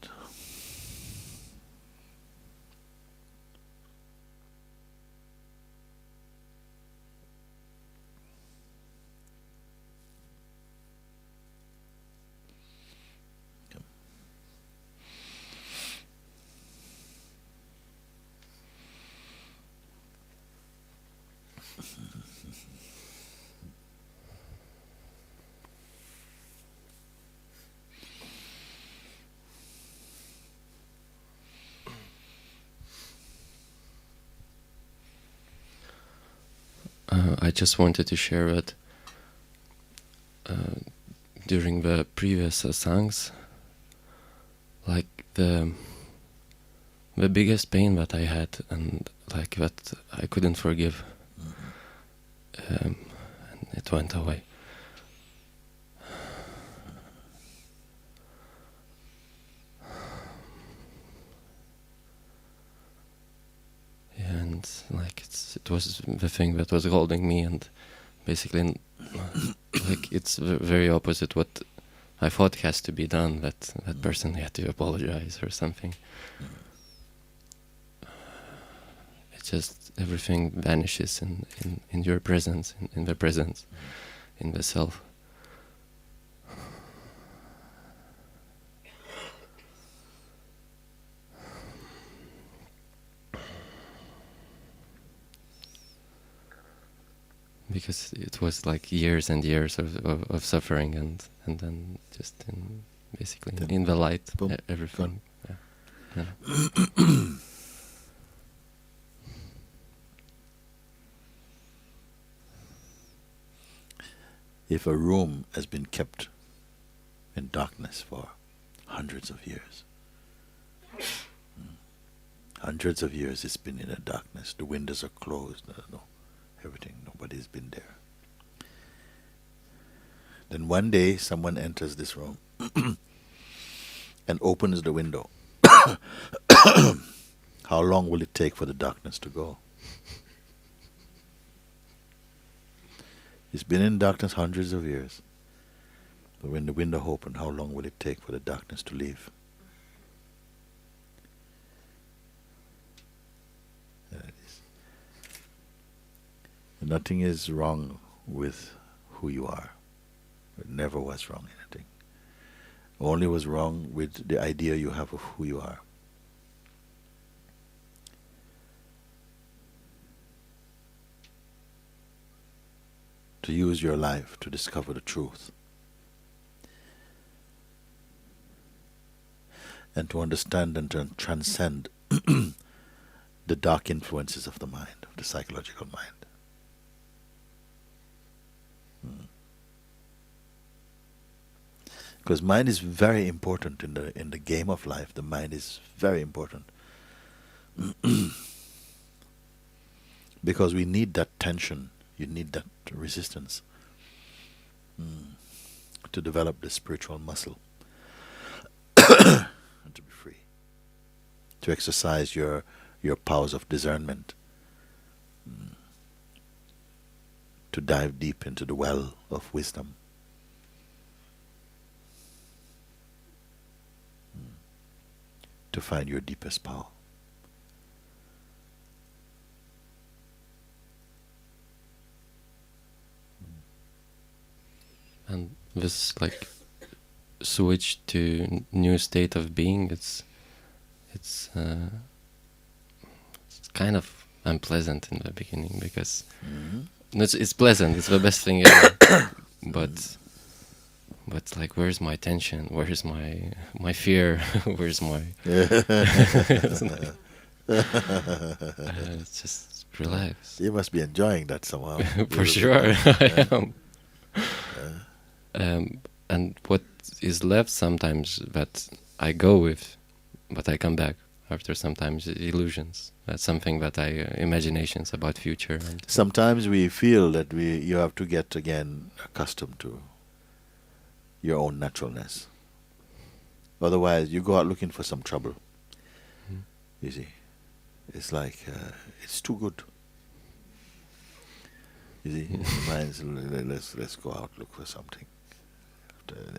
I just wanted to share that during the previous Satsangs, like the biggest pain that I had and like that I couldn't forgive, and it went away. And like it was the thing that was holding me, and basically like it's very opposite what I thought has to be done, that person had to apologize or something. It's just everything vanishes in your presence, in the presence, in the self. Because it was like years and years of suffering, and then just basically in the light, everything. Yeah. If a room has been kept in darkness for hundreds of years, hundreds of years it's been in a darkness, the windows are closed, everything, nobody's been there. Then one day someone enters this room and opens the window. How long will it take for the darkness to go? It's been in darkness hundreds of years. But when the window opened, how long will it take for the darkness to leave? There it is. And nothing is wrong with who you are. It never was wrong anything. Only was wrong with the idea you have of who you are. To use your life to discover the truth. And to understand and to transcend the dark influences of the mind, of the psychological mind. Because mind is very important in the game of life. The mind is very important. Because we need that tension, you need that resistance to develop the spiritual muscle and to be free, to exercise your powers of discernment, to dive deep into the well of wisdom, to find your deepest power. And this like switch to new state of being, it's kind of unpleasant in the beginning because it's pleasant, it's the best thing ever. but like, where's my tension? Where's my fear? Where's my just relax. You must be enjoying that somehow. For sure, I am. And what is left sometimes that I go with, but I come back after sometimes illusions. That's something that imaginations about future. And sometimes we feel that you have to get again accustomed to your own naturalness. Otherwise, you go out looking for some trouble. You see, it's like it's too good. You see, the mind's, let's go out, look for something.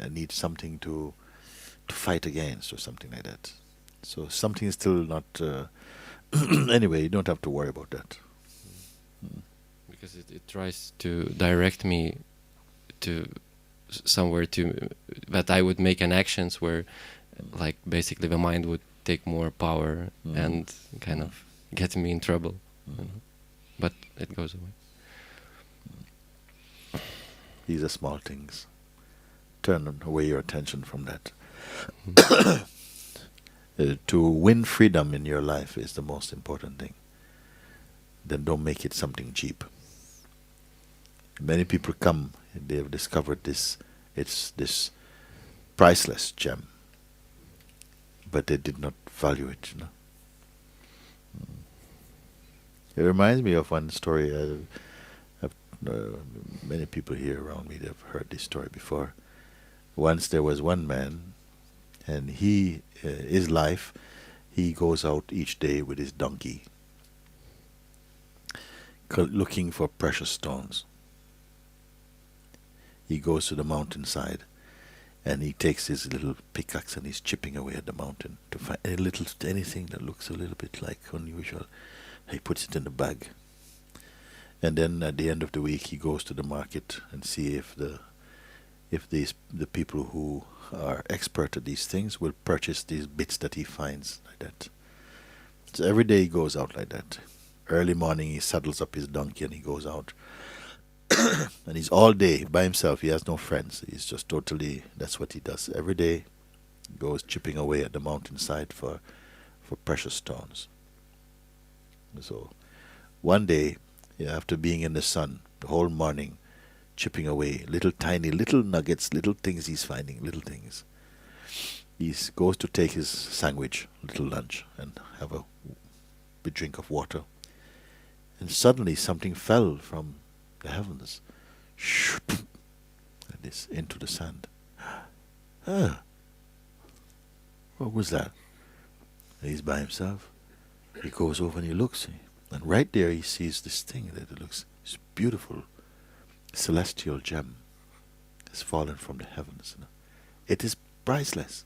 I need something to fight against or something like that. So something is still not... anyway, you don't have to worry about that. Because it tries to direct me to somewhere that I would make an actions where like basically the mind would take more power and kind of get me in trouble. You know? But it goes away. These are small things. Turn away your attention from that. To win freedom in your life is the most important thing. Then don't make it something cheap. Many people come, they have discovered this priceless gem, but they did not value it. You know? It reminds me of one story. Many people here around me have heard this story before. Once there was one man, and his life, he goes out each day with his donkey, looking for precious stones. He goes to the mountainside, and he takes his little pickaxe and he's chipping away at the mountain to find anything that looks a little bit like unusual. He puts it in the bag. And then at the end of the week, he goes to the market and see if the people who are expert at these things will purchase these bits that he finds like that. So every day he goes out like that. Early morning he saddles up his donkey and he goes out. And he's all day by himself. He has no friends. He's just totally, that's what he does. Every day he goes chipping away at the mountainside for precious stones. So one day, after being in the sun the whole morning, chipping away little nuggets, little things he's finding, little things. He goes to take his sandwich, little lunch, and have a big drink of water. And suddenly something fell from the heavens, like this, into the sand. What was that? And he's by himself. He goes over and he looks, and right there he sees this thing that looks beautiful. celestial gem has fallen from the heavens. It is priceless.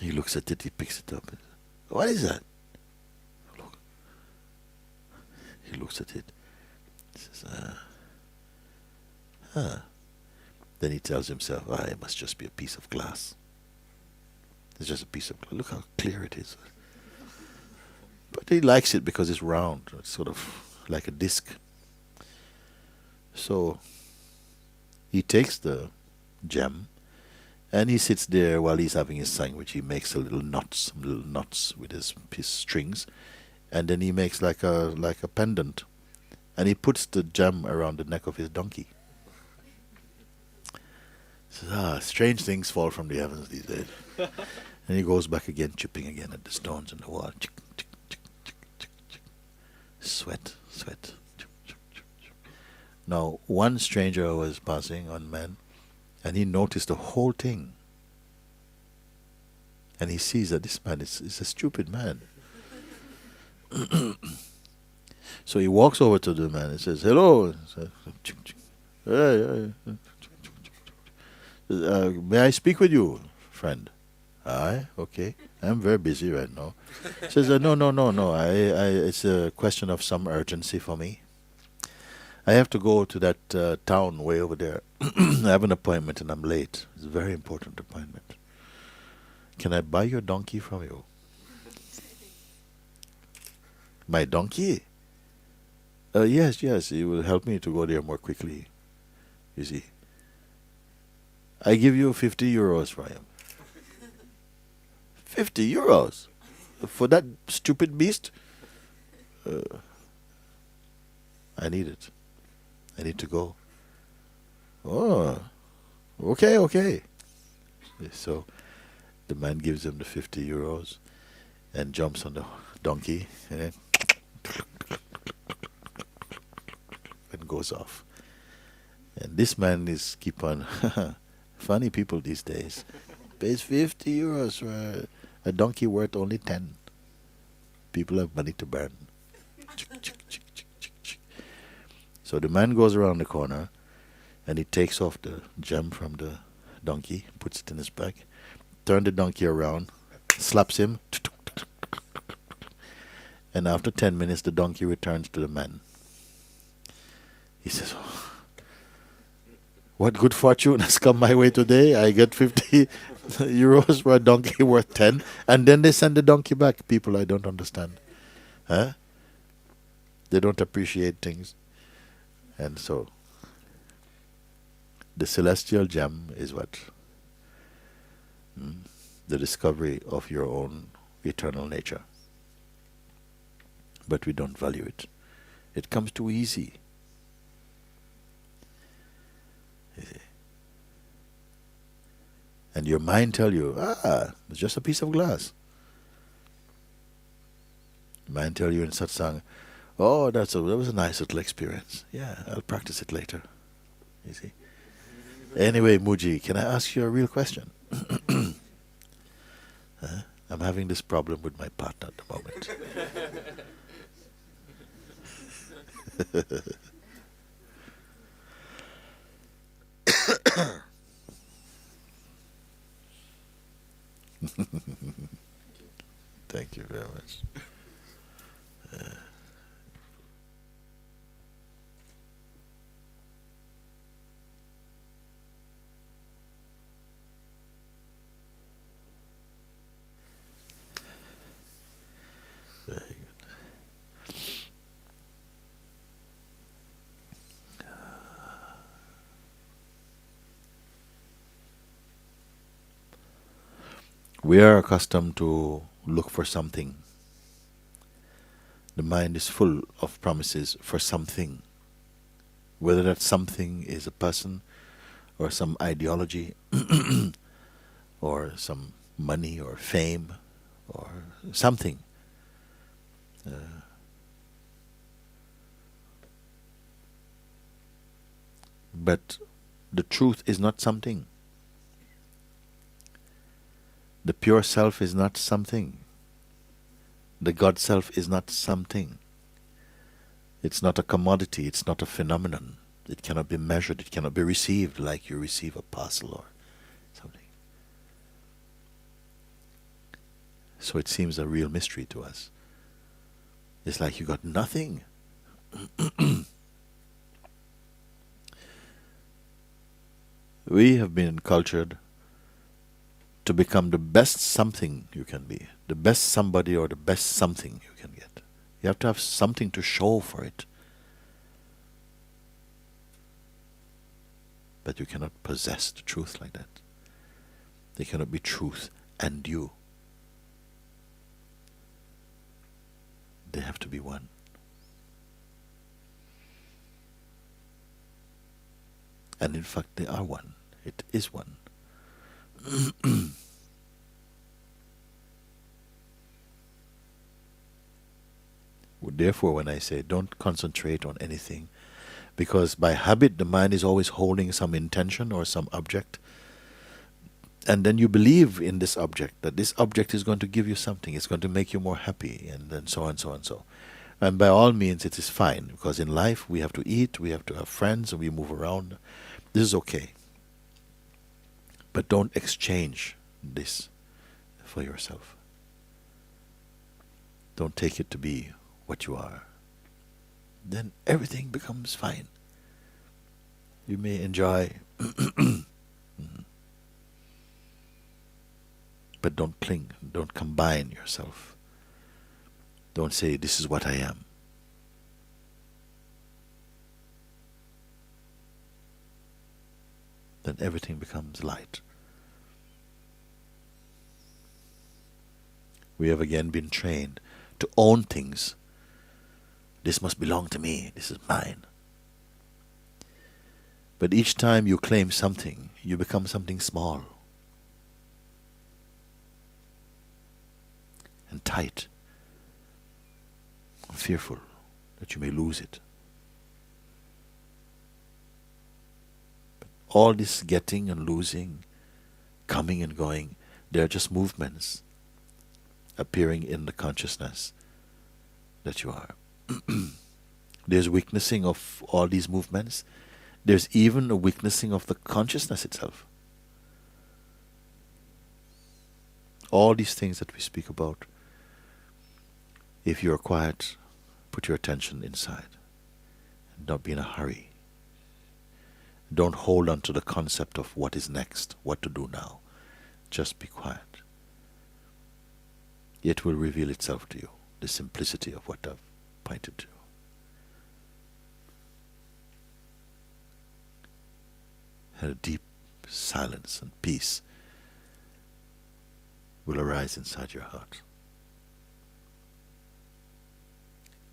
He looks at it, he picks it up. What is that? Look. He looks at it. He says, Then he tells himself, it must just be a piece of glass. It's just a piece of glass. Look how clear it is. But he likes it because it's round. It's sort of like a disc. So he takes the gem and he sits there while he's having his sandwich. He makes some little knots with his strings, and then he makes like a pendant, and he puts the gem around the neck of his donkey. He says, strange things fall from the heavens these days. And he goes back again, chipping again at the stones in the wall. Sweat. Now, one stranger was passing on man, and he noticed the whole thing. And he sees that this man is a stupid man. So he walks over to the man and says, hello. May I speak with you, friend? Aye, okay. I'm very busy right now. Says, no. It's a question of some urgency for me. I have to go to that town way over there. I have an appointment and I'm late. It's a very important appointment. Can I buy your donkey from you? My donkey? Yes. It will help me to go there more quickly. You see. I give you 50 euros for him. 50 euros? For that stupid beast? I need it. I need to go. Oh, okay. So the man gives him the 50 euros and jumps on the donkey and then and goes off. And this man is keep on funny people these days. Pays 50 euros for a donkey worth only 10. People have money to burn. So the man goes around the corner and he takes off the gem from the donkey, puts it in his bag, turns the donkey around, slaps him, and after 10 minutes the donkey returns to the man. He says, what good fortune has come my way today? I get 50 euros for a donkey worth 10, and then they send the donkey back. People I don't understand. Huh? They don't appreciate things. And so, the celestial gem is what? The discovery of your own eternal nature. But we don't value it. It comes too easy. And your mind tell you, it's just a piece of glass. Mind tell you in satsang, that was a nice little experience. Yeah, I'll practice it later. You see. Anyway, Muji, can I ask you a real question? I'm having this problem with my partner at the moment. Thank you very much. Very good. We are accustomed to look for something. The mind is full of promises for something. Whether that something is a person or some ideology or some money or fame or something. But the truth is not something. The pure self is not something. The God self is not something. It's not a commodity, it's not a phenomenon. It cannot be measured. It cannot be received like you receive a parcel or something. So it seems a real mystery to us. It's like you got nothing. We have been cultured to become the best something you can be, the best somebody or the best something you can get. You have to have something to show for it. But you cannot possess the truth like that. There cannot be truth and you. They have to be one. And in fact, they are one. It is one. Therefore, when I say don't concentrate on anything, because by habit the mind is always holding some intention or some object, and then you believe in this object, that this object is going to give you something, it's going to make you more happy, and then so on, so on, so. And by all means it is fine, because in life we have to eat, we have to have friends, and we move around. This is okay. But don't exchange this for yourself. Don't take it to be what you are. Then everything becomes fine. You may enjoy, but don't cling, don't combine yourself. Don't say, this is what I am. Then everything becomes light. We have again been trained to own things. This must belong to me, this is mine. But each time you claim something, you become something small and tight, fearful that you may lose it. But all this getting and losing, coming and going, they are just movements appearing in the consciousness that you are. There's witnessing of all these movements. There's even a witnessing of the consciousness itself. All these things that we speak about, if you are quiet, put your attention inside. And don't be in a hurry. Don't hold on to the concept of what is next, what to do now. Just be quiet. It will reveal itself to you, the simplicity of what I've pointed to. And a deep silence and peace will arise inside your heart.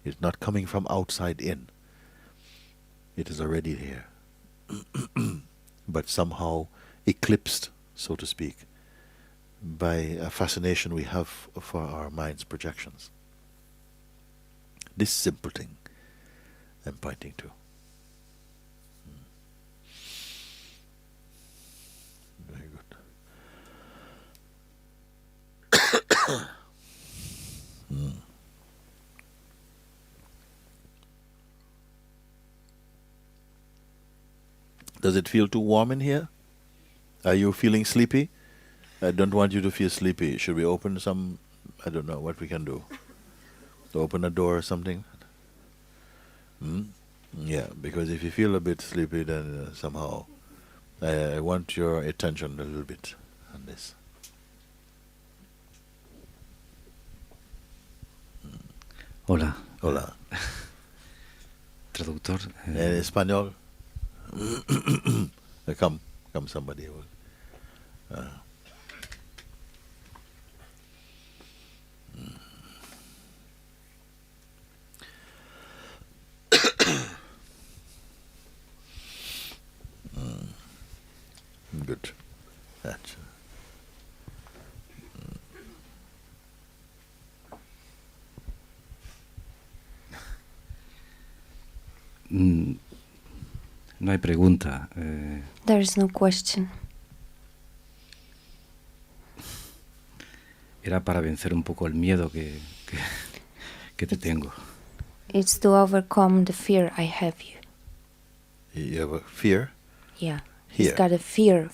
It's not coming from outside in. It is already here. But somehow eclipsed, so to speak, by a fascination we have for our mind's projections. This simple thing I'm pointing to. Very good. Does it feel too warm in here? Are you feeling sleepy? I don't want you to feel sleepy. Should we open some, I don't know what we can do. Open a door or something? Yeah, because if you feel a bit sleepy, then somehow I want your attention a little bit on this. Hola. Hola. Traductor. En español. Come somebody. Good. That's No hay pregunta. There is no question. Era para vencer un poco el miedo que te tengo. It's to overcome the fear I have you. You have a fear? Yeah. Here. He's got a fear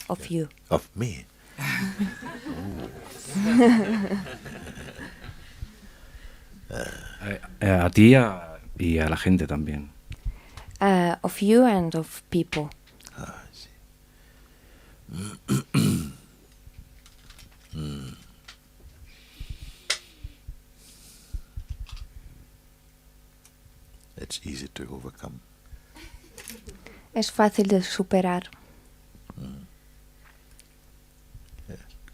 of you. Of me? A ti y a la gente también. Of you and of people. Ah, I see. It's easy to overcome. Es fácil de superar.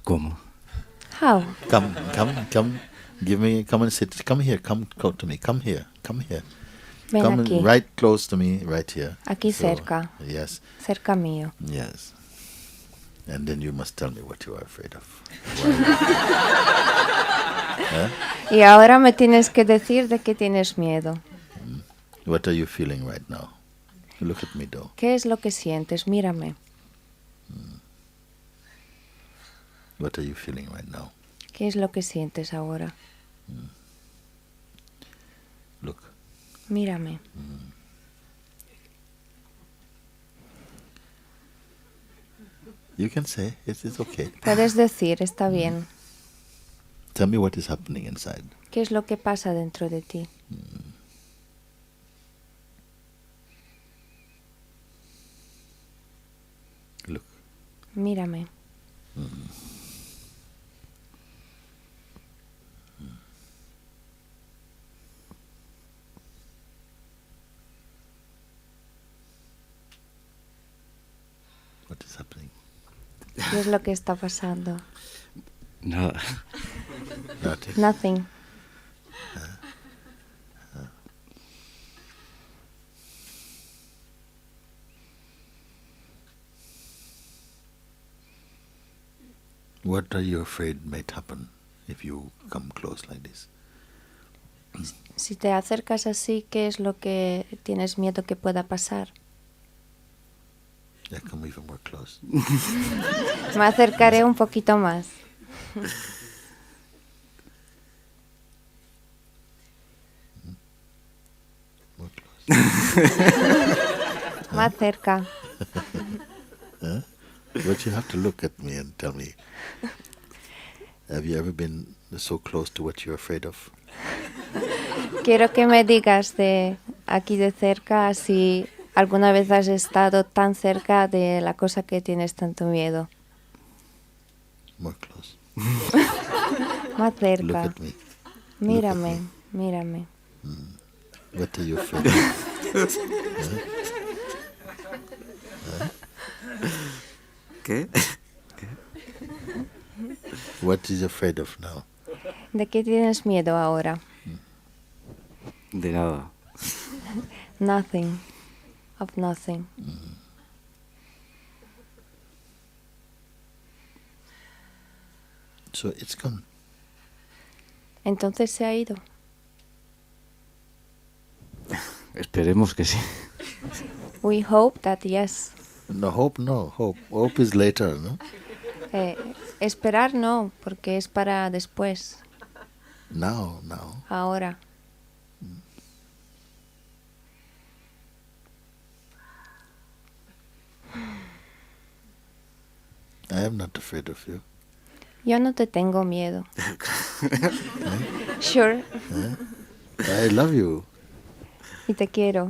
¿Cómo? How? Come. Come and sit. Come here. Come to me. Come here. Ven Come aquí. right close to me, right here. Aquí cerca. Yes. Cerca mío. Yes. And then you must tell me what you are afraid of. Y ahora me tienes que decir de qué tienes miedo. What are you feeling right now? Look at me, though. ¿Qué es lo que sientes? Mírame. What are you feeling right now? ¿Qué es lo que sientes ahora? Look. Mírame. You can say it's okay. Puedes decir, está bien. Tell me what is happening inside. ¿Qué es lo que pasa dentro de ti? Look. Mírame. What is happening? ¿Qué es lo que está pasando? Nada. Nothing. Nothing. What are you afraid might happen if you come close like this? Si te acercas así, ¿qué es lo que tienes miedo que pueda pasar? Yeah, come even more close. Me acercaré un poquito más. More close. Más cerca. But you have to look at me and tell me, have you ever been so close to what you're afraid of? Quiero que me digas de aquí de cerca si alguna vez has estado tan cerca de la cosa que tienes tanto miedo. More close. Más Look cerca. at me. Mírame, mírame. What are you afraid of? ¿Qué? What is afraid of now? ¿De qué tienes miedo ahora? De nada. Nothing. Of nothing. So it's gone. Entonces se ha ido. Esperemos que sí. We hope that yes. No hope, no hope. Hope is later, no? Esperar no, porque es para después. Now. Ahora. I am not afraid of you. Yo no te tengo miedo. Sure. I love you. Y te quiero.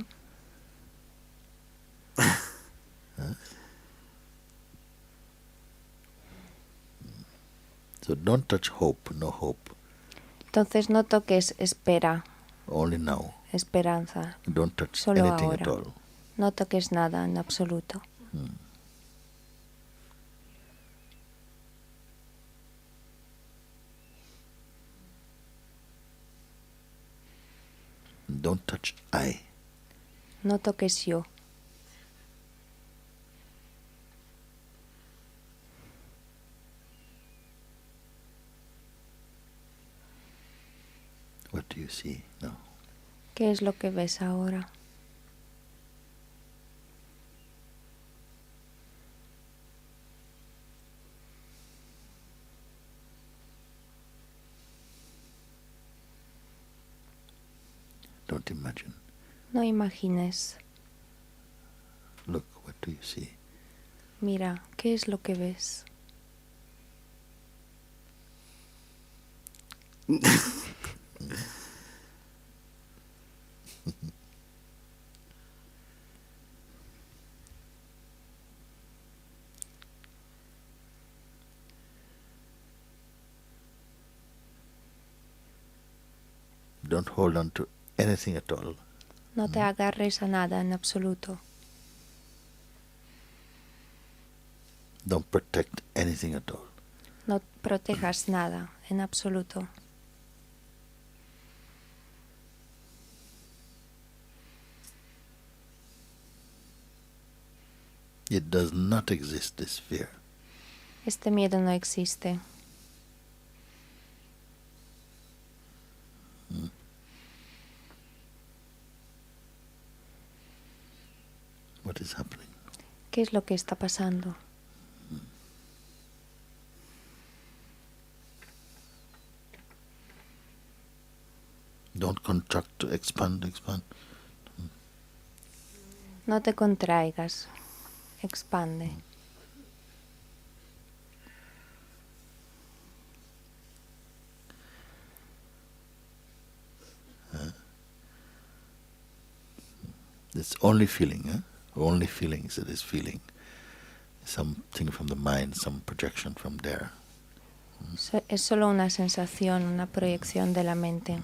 So don't touch hope, no hope. Entonces no toques espera, Only now. esperanza. Don't touch Solo anything ahora. at all. No toques nada en absoluto. Don't touch I. No toques yo. What do you see now? ¿Qué es lo que ves ahora? Don't imagine. No imagines. Look, what do you see? Mira, ¿qué es lo que ves? Don't hold on to anything at all. No te agarres a nada en absoluto. Don't protect anything at all. No protejas nada en absoluto. It does not exist, this fear. Este miedo no existe. What is happening? ¿Qué es lo que está pasando? Don't contract, expand. No te contraigas. Expande. It's only feeling, only feelings. It is feeling. Something from the mind, some projection from there. Es solo una sensación, una proyección de la mente.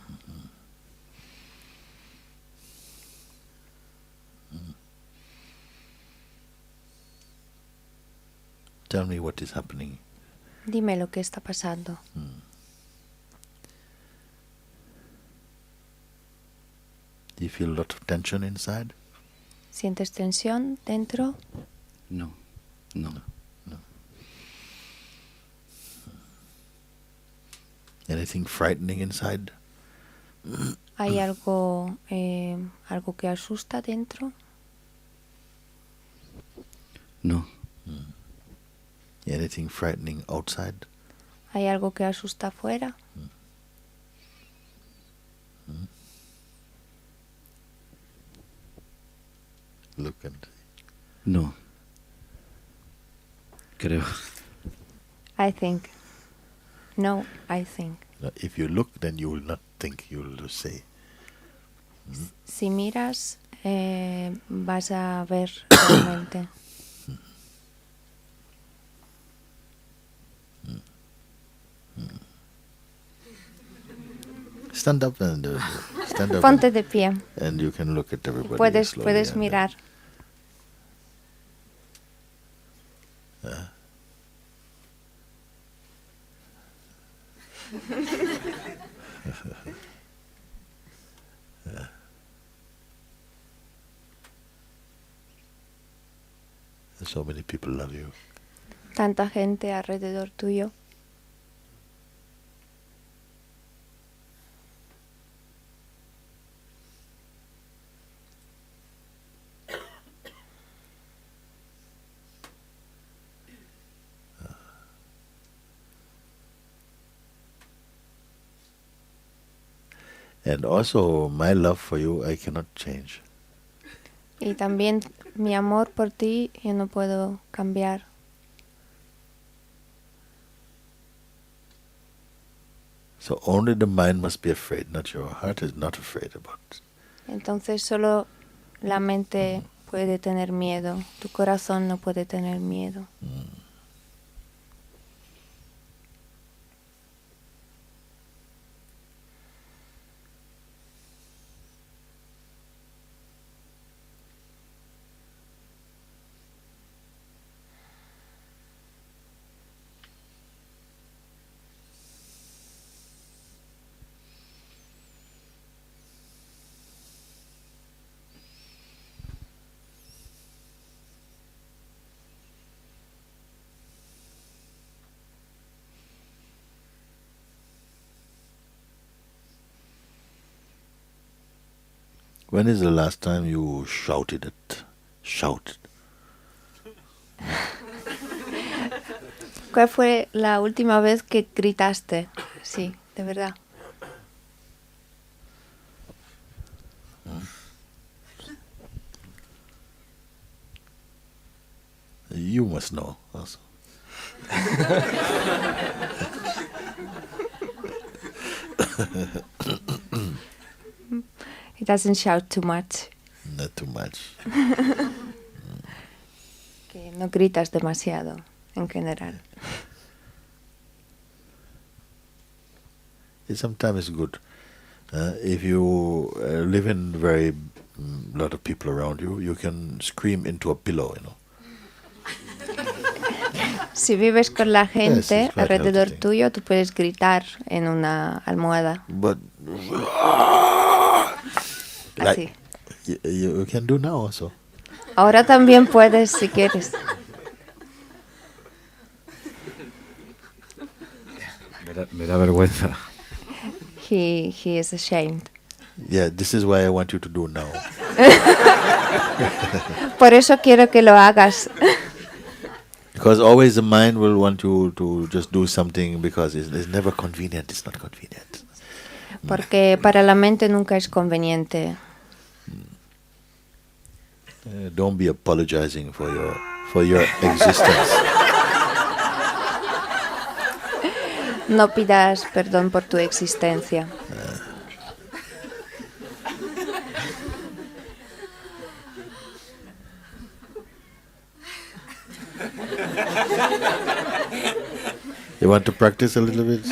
Tell me what is happening. Dime lo que está pasando. Do you feel a lot of tension inside? ¿Sientes tensión dentro? No. Anything frightening inside? ¿Hay algo que asusta dentro? No. Anything frightening outside? ¿Hay algo que asusta afuera? Look and see. No. Creo. I think. No, I think. If you look, then you will not think, you will just say. Si miras, vas a ver realmente. Stand up and stand up. Ponte de pie. And you can look at everybody. Puedes slowly and, mirar. So many people love you. Tanta gente alrededor tuyo. And also, my love for you, I cannot change. Y también mi amor por ti, yo no puedo cambiar. So only the mind must be afraid, not your heart is not afraid about it. Entonces solo la mente puede tener miedo. Tu corazón no puede tener miedo. When is the last time you shouted? ¿Cuál fue la última vez que gritaste? Sí, de verdad. You must know also. He doesn't shout too much. Not too much. Que no gritas demasiado, en general. Sometimes it's good. If you live in very lot of people around you, you can scream into a pillow, you know. Si vives con la Yes, gente it's quite alrededor healthy. tuyo, tú puedes gritar en una almohada. But Así. you can do now also. Ahora también puedes si quieres. Me da vergüenza. He is ashamed. Yeah, this is why I want you to do now. Por eso quiero que lo hagas. Because always the mind will want you to just do something because it's never convenient. It's not convenient. Porque para la mente nunca es conveniente. Don't be apologizing for your existence. No pidas perdón por tu existencia. You want to practice a little bit?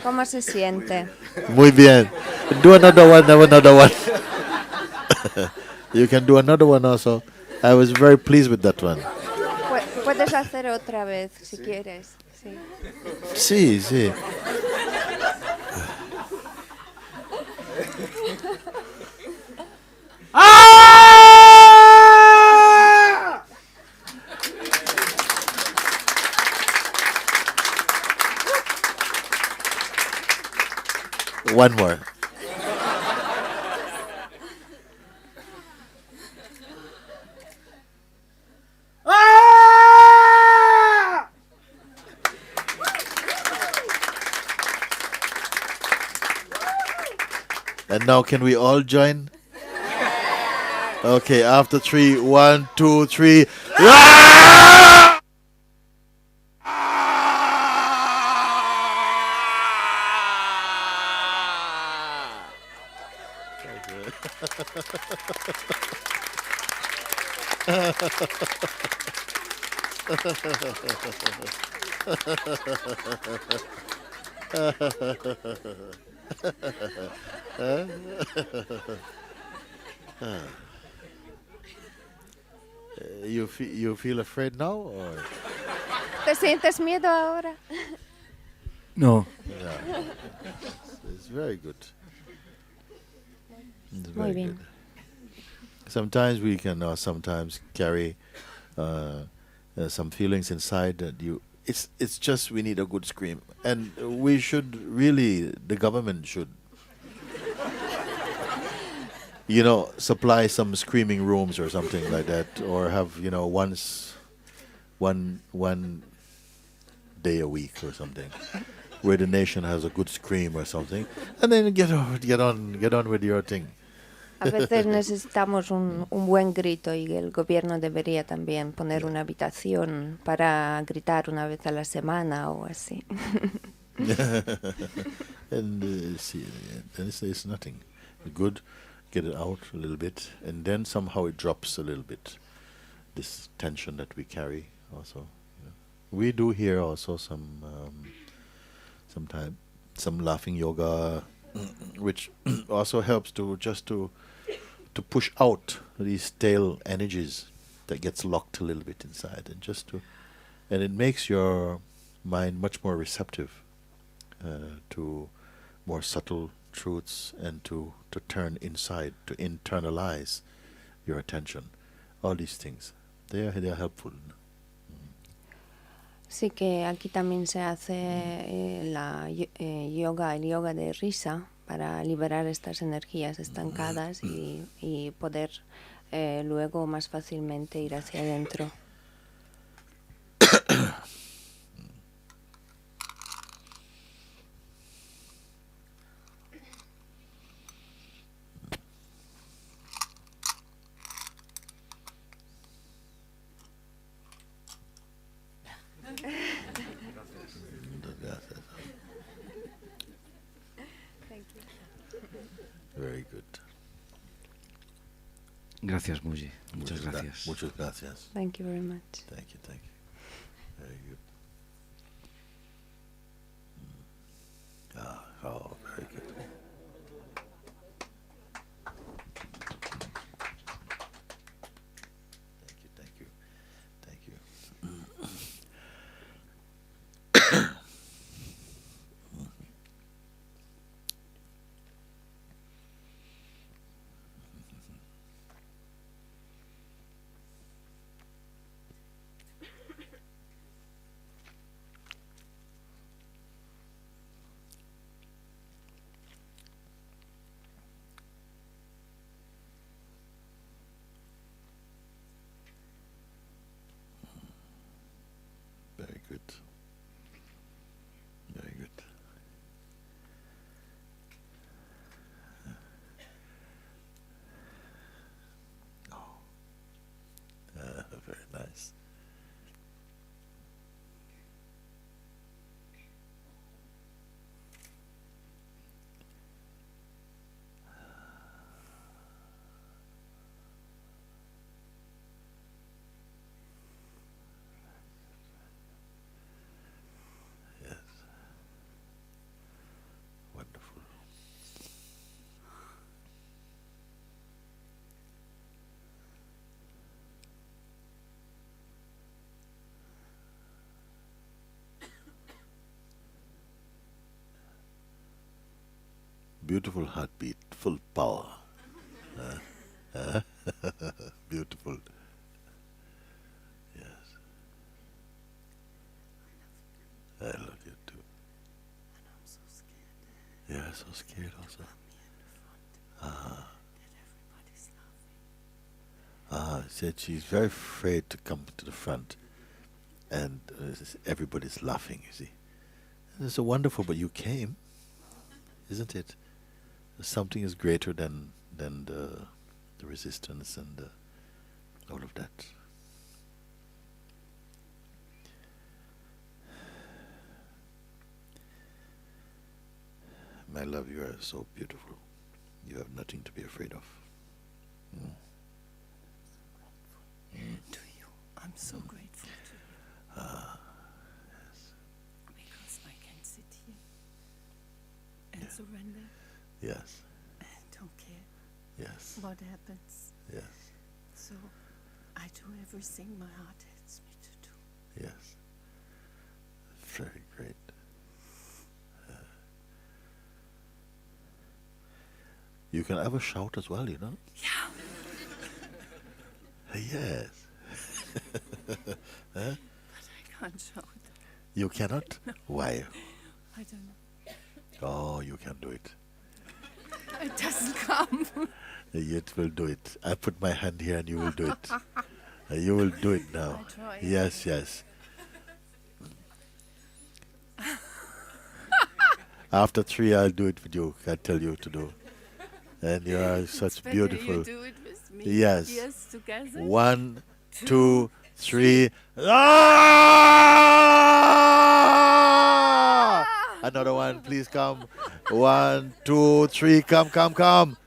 ¿Cómo se siente? Muy bien. Do another one. You can do another one also. I was very pleased with that one. Puedes hacer otra vez si quieres. Sí. Sí, sí. One more. And now can we all join? Okay, after 3, 1, 2, 3. You feel afraid now, or ¿Te sientes miedo ahora? No. yeah. It's very good. It's Muy very bien. good. Sometimes we can sometimes carry some feelings inside that it's just we need a good scream, and we should really, the government should supply some screaming rooms or something like that, or have one day a week or something where the nation has a good scream or something, and then get on with your thing. A veces necesitamos un buen grito y el gobierno debería también poner una habitación para gritar una vez a la semana o así. And see, then it's nothing. Good, get it out a little bit, and then somehow it drops a little bit. This tension that we carry also. We do here also sometimes some laughing yoga, which also helps to push out these stale energies that gets locked a little bit inside, and it makes your mind much more receptive to more subtle truths, and to turn inside, to internalize your attention. All these things, they are helpful. Sí, que aquí también se hace el yoga de risa, para liberar estas energías estancadas y poder luego más fácilmente ir hacia adentro. Very good. Gracias, Muji. Muchas gracias. Muchas gracias. Thank you very much. Thank you, thank you. Very good. Oh, very good. Thank you, thank you, thank you. Very good. Very good. Oh, very nice. Yes. Wonderful. Beautiful heartbeat, full power. Beautiful. Yes. I love you too. And I'm so scared. Yeah, so scared also. Everybody's laughing. Said she's very afraid to come to the front, and everybody's laughing. You see, and it's so wonderful. But you came, isn't it? Something is greater than the resistance and all of that. My love, you are so beautiful. You have nothing to be afraid of. To you. I'm so grateful to you. Yes. Because I can sit here and Yeah. surrender Yes. and don't care Yes. what happens. Yes. So I do everything my heart tells me to do. Yes. Very great. You can have a shout as well, you know? Yeah. Yes. Huh? But I can't shout. You cannot? Why? I don't know. Oh, you can do it. It doesn't come. It will do it. I put my hand here and you will do it. You will do it now. I try. Yes, yes. After 3, I'll do it with you. I tell you to do. And you are such Better beautiful. you do it with me. Yes. Yes, together. 1, 2, 3. Ah! Another one, please come. 1, 2, 3. Come, come, come.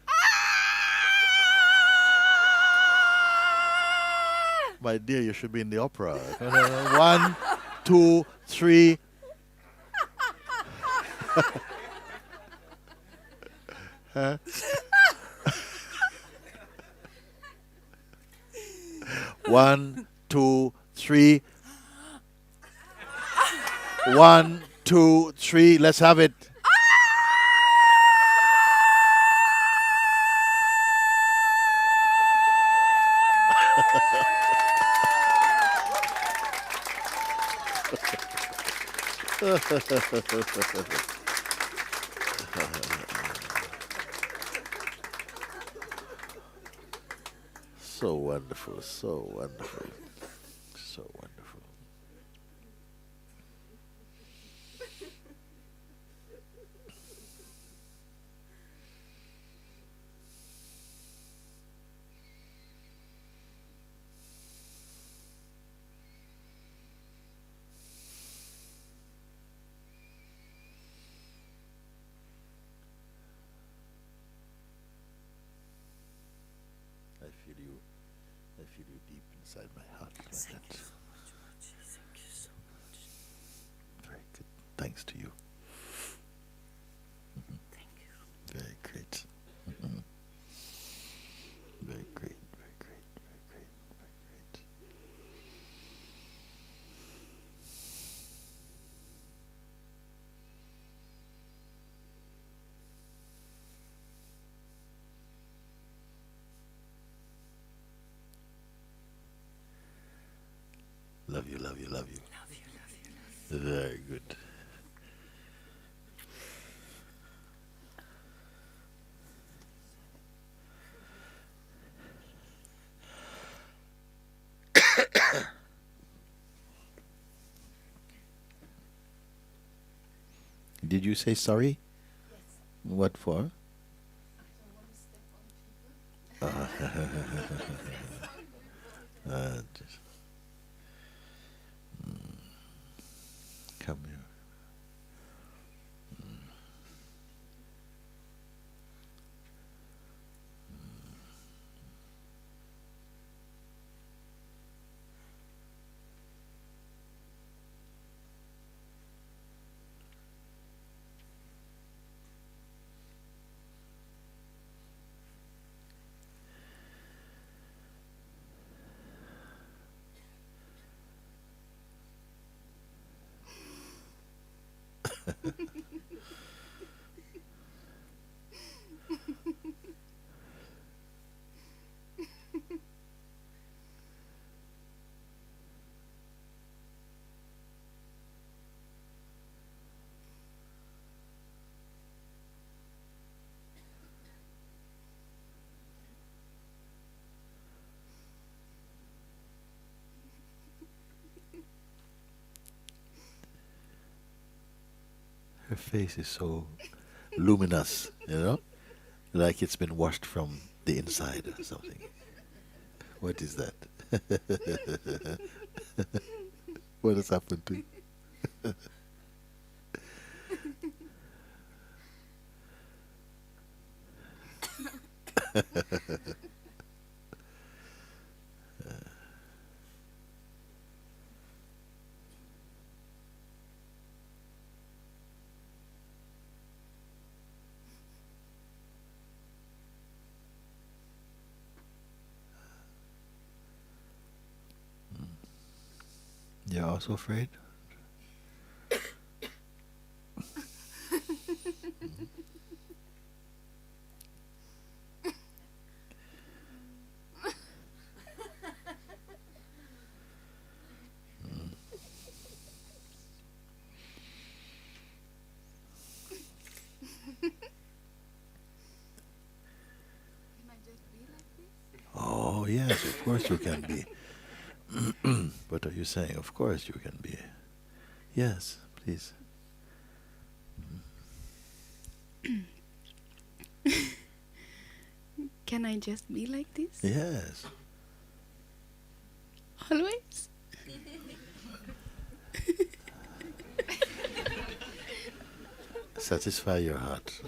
My dear, you should be in the opera. 1, 2, 3. Huh? 1, 2, 3. 1, 2, 3. Let's have it. So wonderful, so wonderful, so wonderful. I feel you deep inside my heart like that. Very good. Thanks to you. Thank you. Very great. Very great, very great, very great, very great. Love you, love you, love you. Love you, love you, love you. Very good. Did you say sorry? Yes. What for? I don't want to step on people. Just, come here. Her face is so luminous, like it's been washed from the inside or something. What is that? What has happened to you? You're also afraid? Can I just be like this? Oh, yes, of course you can be. What are you saying? Of course you can be. Yes, please. Can I just be like this? Yes. Always? Satisfy your heart.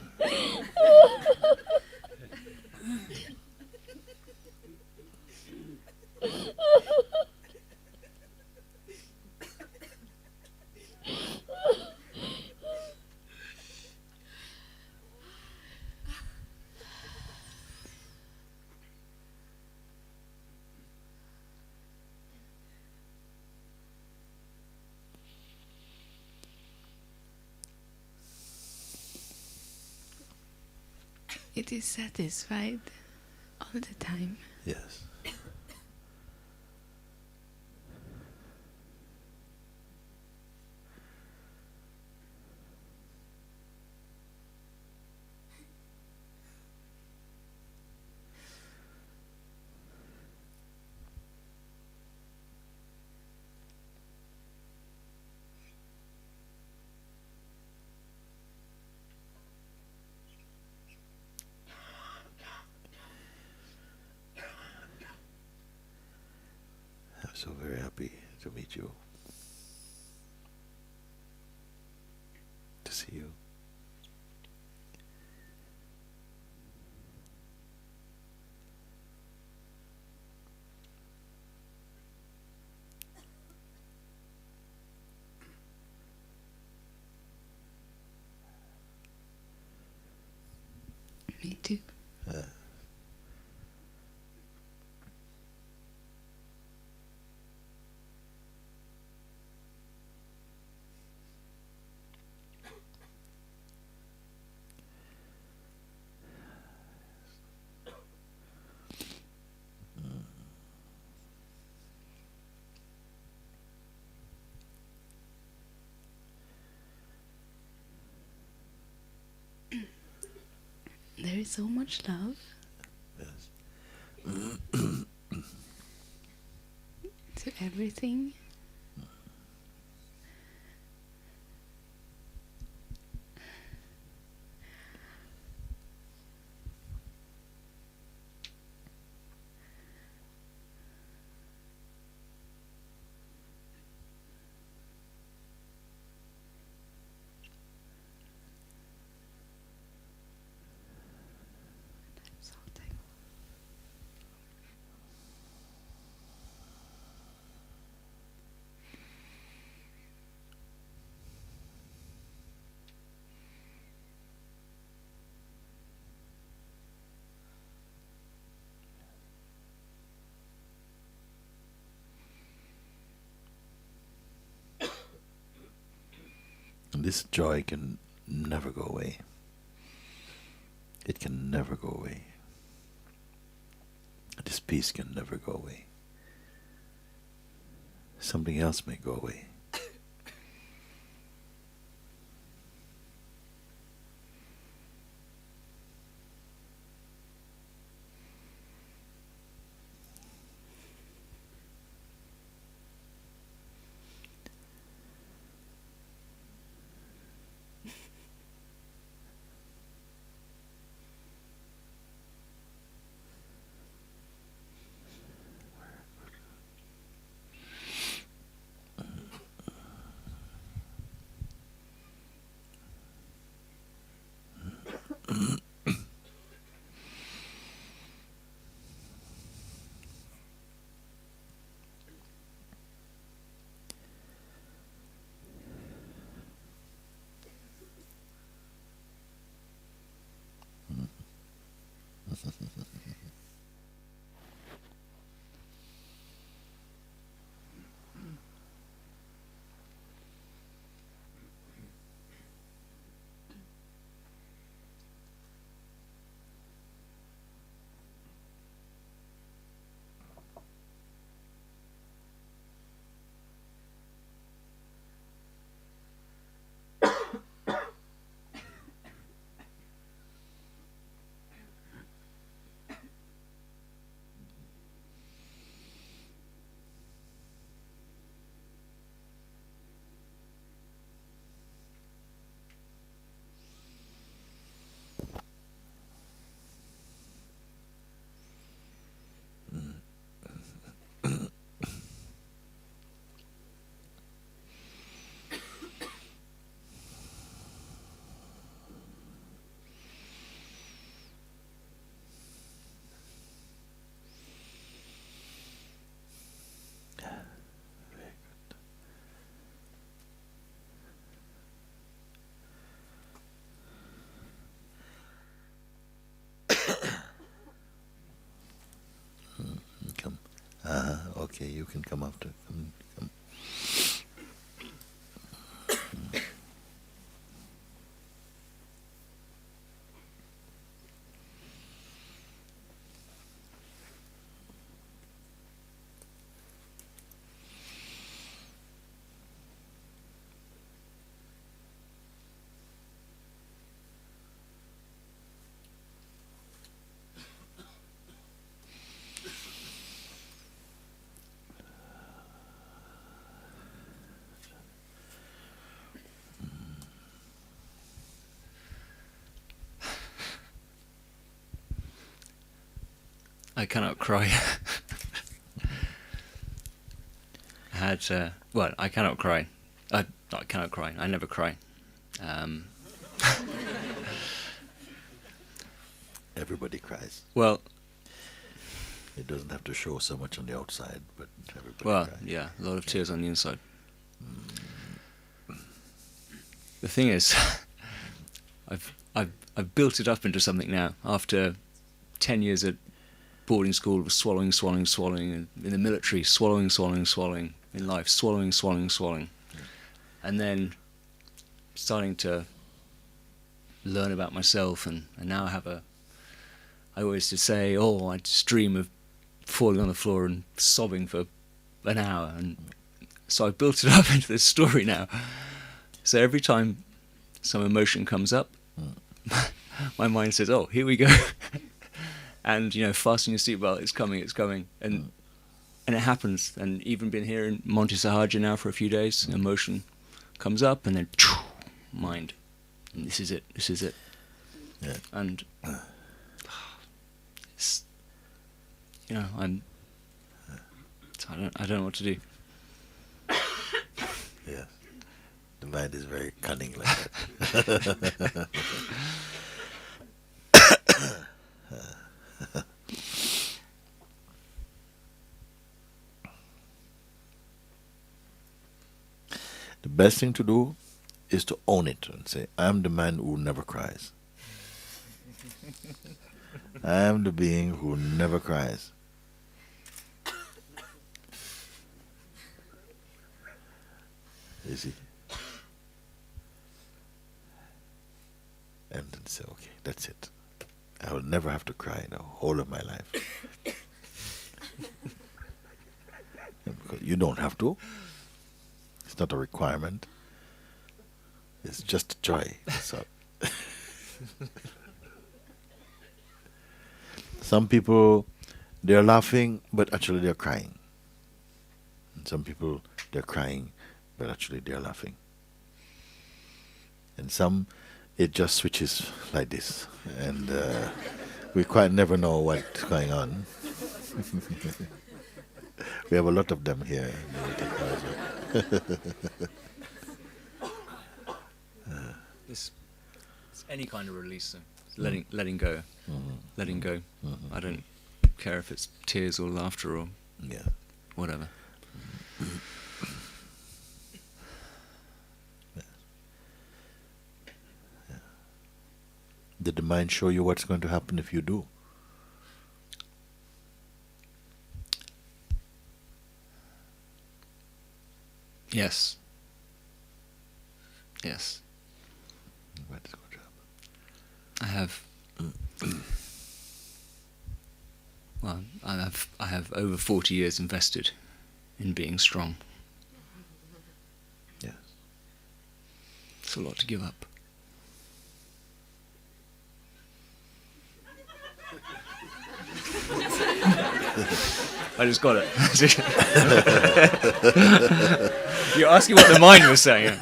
It is satisfied all the time. Yes. So very happy to meet you, to see you. Me too. There is so much love Yes. to everything. So thankful. And this joy can never go away. It can never go away. This peace can never go away. Something else may go away. Come. Okay, you can come after. Come. I cannot cry. had, well, I cannot cry. I cannot cry. I never cry. Everybody cries. Well, it doesn't have to show so much on the outside, but everybody cries. Yeah, a lot of tears on the inside. The thing is, I've built it up into something now. After 10 years at boarding school, was swallowing, and in the military, swallowing, in life, swallowing, and then starting to learn about myself, and now I always just say, I just dream of falling on the floor and sobbing for an hour, and so I built it up into this story now. So every time some emotion comes up, my mind says, here we go. And, fasten your seatbelt, it's coming. And it happens. And even been here in Monte Sahaja now for a few days, emotion comes up, and then, mind. And this is it. Yeah. And, it's, I don't know what to do. Yeah. The mind is very cunning like that. The best thing to do is to own it and say, I'm the man who never cries. I am the being who never cries. You see? And then say, okay, that's it. I will never have to cry the whole of my life. Because you don't have to. It's not a requirement. It's just a joy. So some people, they're laughing, but actually they're crying. And some people, they're crying, but actually they're laughing. And some, it just switches like this. And we quite never know what's going on. We have a lot of them here. It's any kind of release, letting go. Letting go. I don't care if it's tears or laughter or whatever. Did the mind show you what's going to happen if you do? Yes. What is going to happen? I have over 40 years invested in being strong. Yes. It's a lot to give up. I just got it. You're asking what the mind was saying.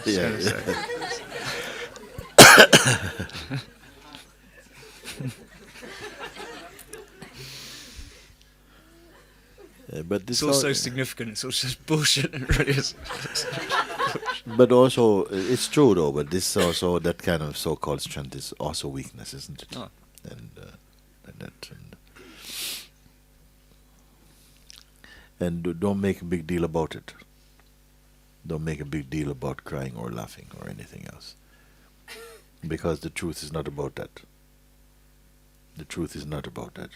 But this it's all so significant. It's all just bullshit. It really is. But also, it's true though. But this also, that kind of so-called strength is also weakness, isn't it? Oh. And don't make a big deal about it. Don't make a big deal about crying or laughing or anything else. Because the truth is not about that. The truth is not about that.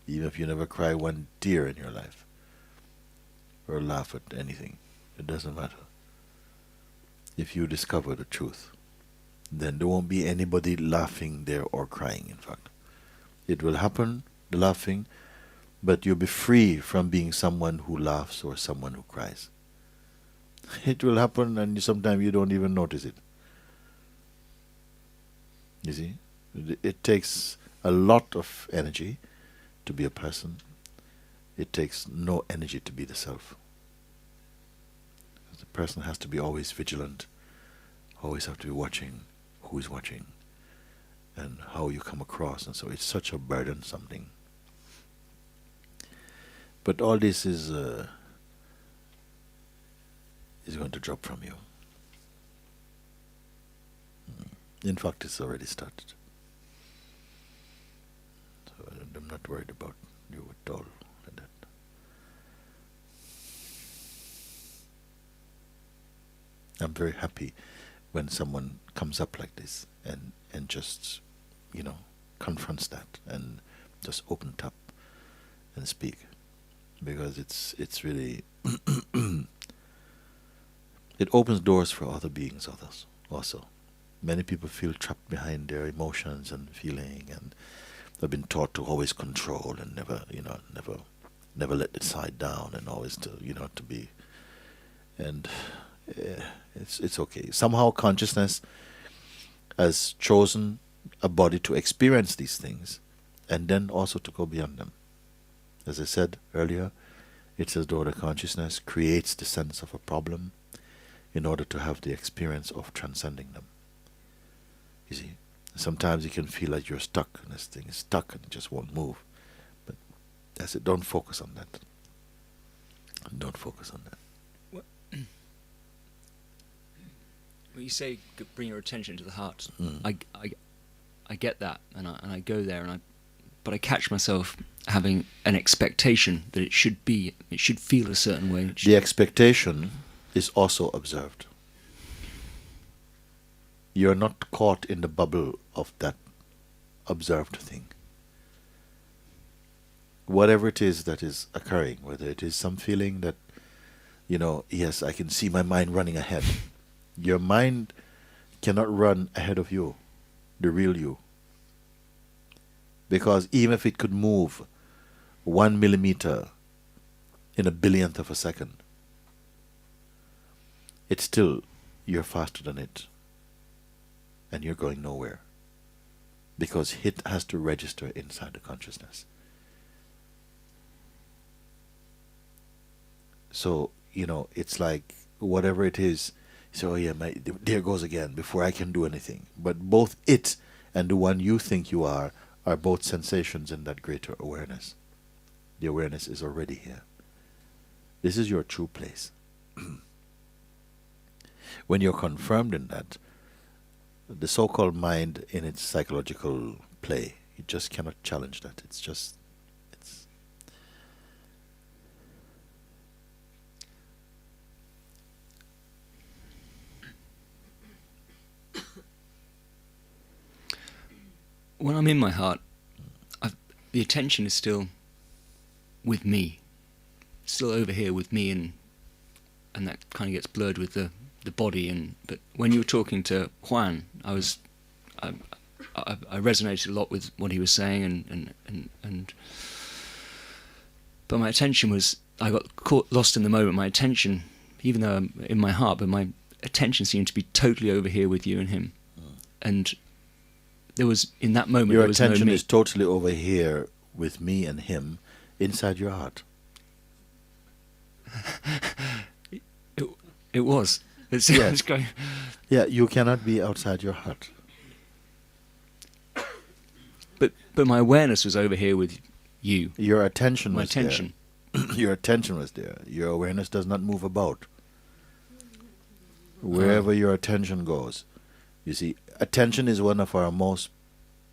Even if you never cry one tear in your life, or laugh at anything, it doesn't matter. If you discover the truth, then there won't be anybody laughing there or crying, in fact. It will happen, the laughing, but you'll be free from being someone who laughs or someone who cries. It will happen and sometimes you don't even notice it. You see? It takes a lot of energy to be a person. It takes no energy to be the self. The person has to be always vigilant, always have to be watching who is watching and how you come across, and so it's such a burdensome thing. But all this is is going to drop from you. In fact, it's already started. So I'm not worried about you at all like that. I'm very happy when someone comes up like this and just, confronts that and just opens up and speak, because it's really it opens doors for other beings, others also. Many people feel trapped behind their emotions and feeling, and they've been taught to always control and never let the side down, and always to be. And it's okay. Somehow consciousness has chosen a body to experience these things, and then also to go beyond them. As I said earlier, it's as though the consciousness creates the sense of a problem in order to have the experience of transcending them. You see, sometimes you can feel like you're stuck, and this thing is stuck and it just won't move. But that's it. Don't focus on that. Don't focus on that. When you say bring your attention to the heart, I get that, and I go there, but I catch myself having an expectation that it should feel a certain way. The expectation is also observed. You're not caught in the bubble of that observed thing. Whatever it is that is occurring, whether it is some feeling that, yes, I can see my mind running ahead. Your mind cannot run ahead of you, the real you. Because even if it could move 1 millimeter in a billionth of a second, it's still, you're faster than it. And you're going nowhere. Because it has to register inside the consciousness. So, it's like whatever it is, so there goes again before I can do anything. But both it and the one you think you are both sensations in that greater awareness. The awareness is already here. This is your true place. When you're confirmed in that, the so-called mind in its psychological play, you just cannot challenge that. It's when I'm in my heart, the attention is still with me, still over here with me, and that kind of gets blurred with the body. But when you were talking to Juan, I resonated a lot with what he was saying, but my attention I got lost in the moment. My attention, even though I'm in my heart, but my attention seemed to be totally over here with you and him, and there was, in that moment, your there was no attention me. is totally over here with me and him inside your heart. It was. It's going. Yeah, you cannot be outside your heart. But my awareness was over here with you. Your attention My was attention. there. Your attention was there. Your awareness does not move about. Wherever your attention goes. You see, attention is one of our most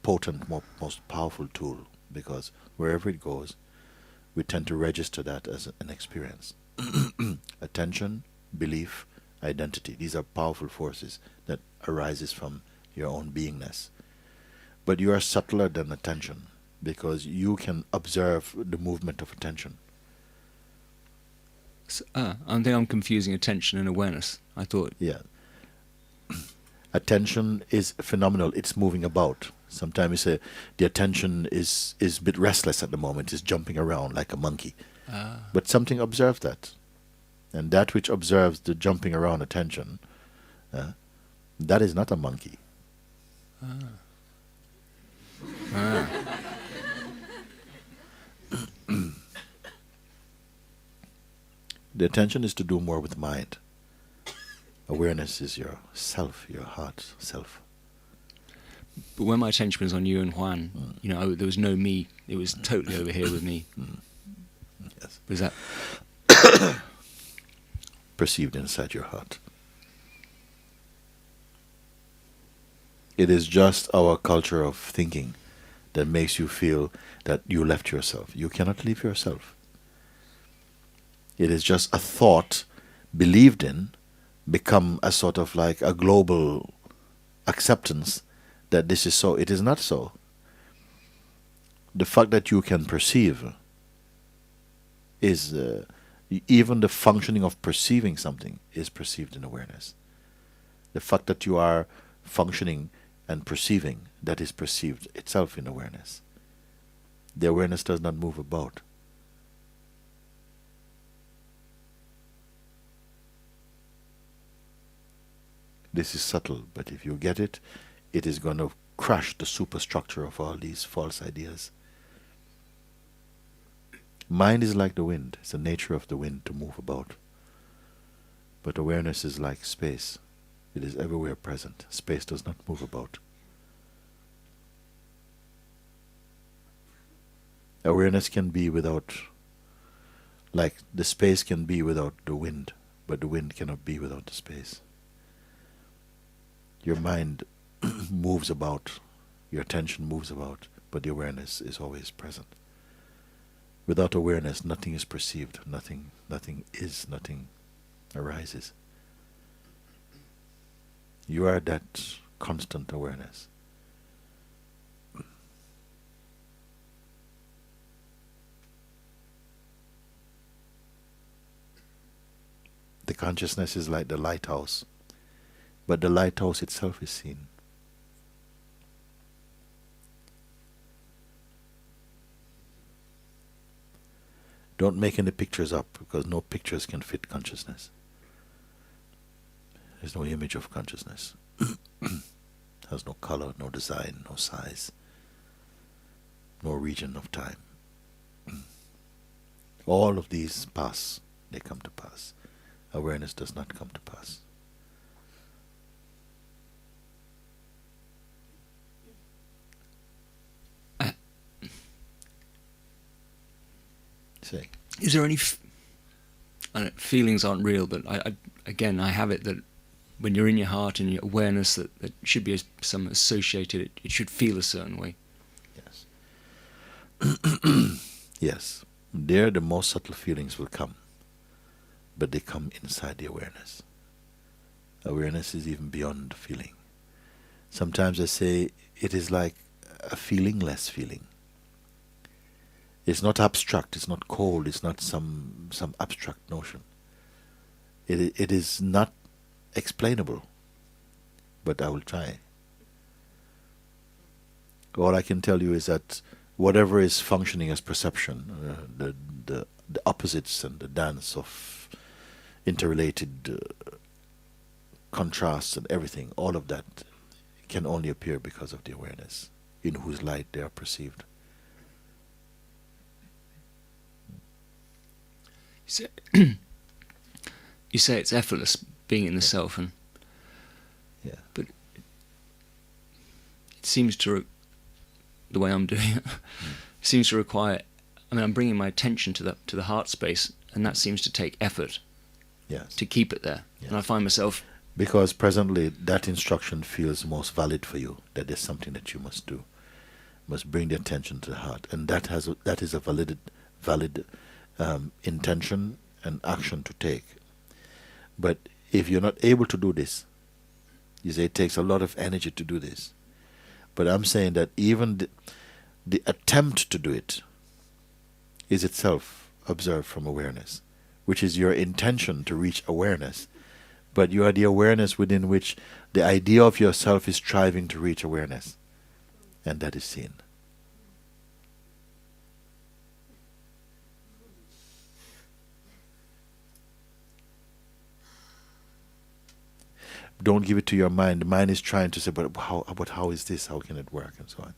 potent, most powerful tool, because wherever it goes, we tend to register that as an experience. Attention, belief, identity. These are powerful forces that arises from your own beingness. But you are subtler than attention, because you can observe the movement of attention. I think I'm confusing attention and awareness. I thought. Yeah. Attention is phenomenal. It's moving about. Sometimes you say the attention is a bit restless at the moment. It's jumping around like a monkey. But something observes that. And that which observes the jumping around attention, that is not a monkey. The attention is to do more with mind. Awareness is your self, your heart self. But when my attention was on you and Juan, there was no me. It was totally over here with me. Yes. Was that? perceived inside your heart. It is just our culture of thinking that makes you feel that you left yourself. You cannot leave yourself. It is just a thought believed in, become a sort of like a global acceptance that this is so. It is not so. The fact that you can perceive is, even the functioning of perceiving something is perceived in awareness. The fact that you are functioning and perceiving, that is perceived itself in awareness. The awareness does not move about. This is subtle, but if you get it, it is going to crush the superstructure of all these false ideas. Mind is like the wind. It's the nature of the wind to move about. But awareness is like space. It is everywhere present. Space does not move about. Awareness can be without, like the space can be without the wind, but the wind cannot be without the space. Your mind moves about, your attention moves about, but the awareness is always present. Without awareness, nothing is perceived, nothing arises. You are that constant awareness. The consciousness is like the lighthouse, but the lighthouse itself is seen. Don't make any pictures up, because no pictures can fit consciousness. There's no image of consciousness. Has no color, no design, no size, no region of time. All of these pass, they come to pass. Awareness does not come to pass. Say. Is there any I don't, feelings aren't real, but I have it that when you're in your heart and your awareness that should be some associated, it should feel a certain way. Yes. Yes. There the most subtle feelings will come, but they come inside the awareness. Awareness is even beyond the feeling. Sometimes I say it is like a feelingless feeling. It's not abstract, it's not cold, it's not some abstract notion. It is not explainable, but I will try. All I can tell you is that whatever is functioning as perception, the opposites and the dance of interrelated contrasts and everything, all of that can only appear because of the awareness in whose light they are perceived. You say it's effortless being in the self, and but it seems to, the way I'm doing it, seems to require. I mean, I'm bringing my attention to the heart space, and that seems to take effort. Yes. To keep it there, and I find myself because presently that instruction feels most valid for you. That is something that you must do. You must bring the attention to the heart, and that is a valid intention and action to take. But if you're not able to do this, you say it takes a lot of energy to do this. But I'm saying that even the attempt to do it is itself observed from awareness, which is your intention to reach awareness. But you are the awareness within which the idea of yourself is striving to reach awareness. And that is seen. Don't give it to your mind. The mind is trying to say, but how is this? How can it work? And so on.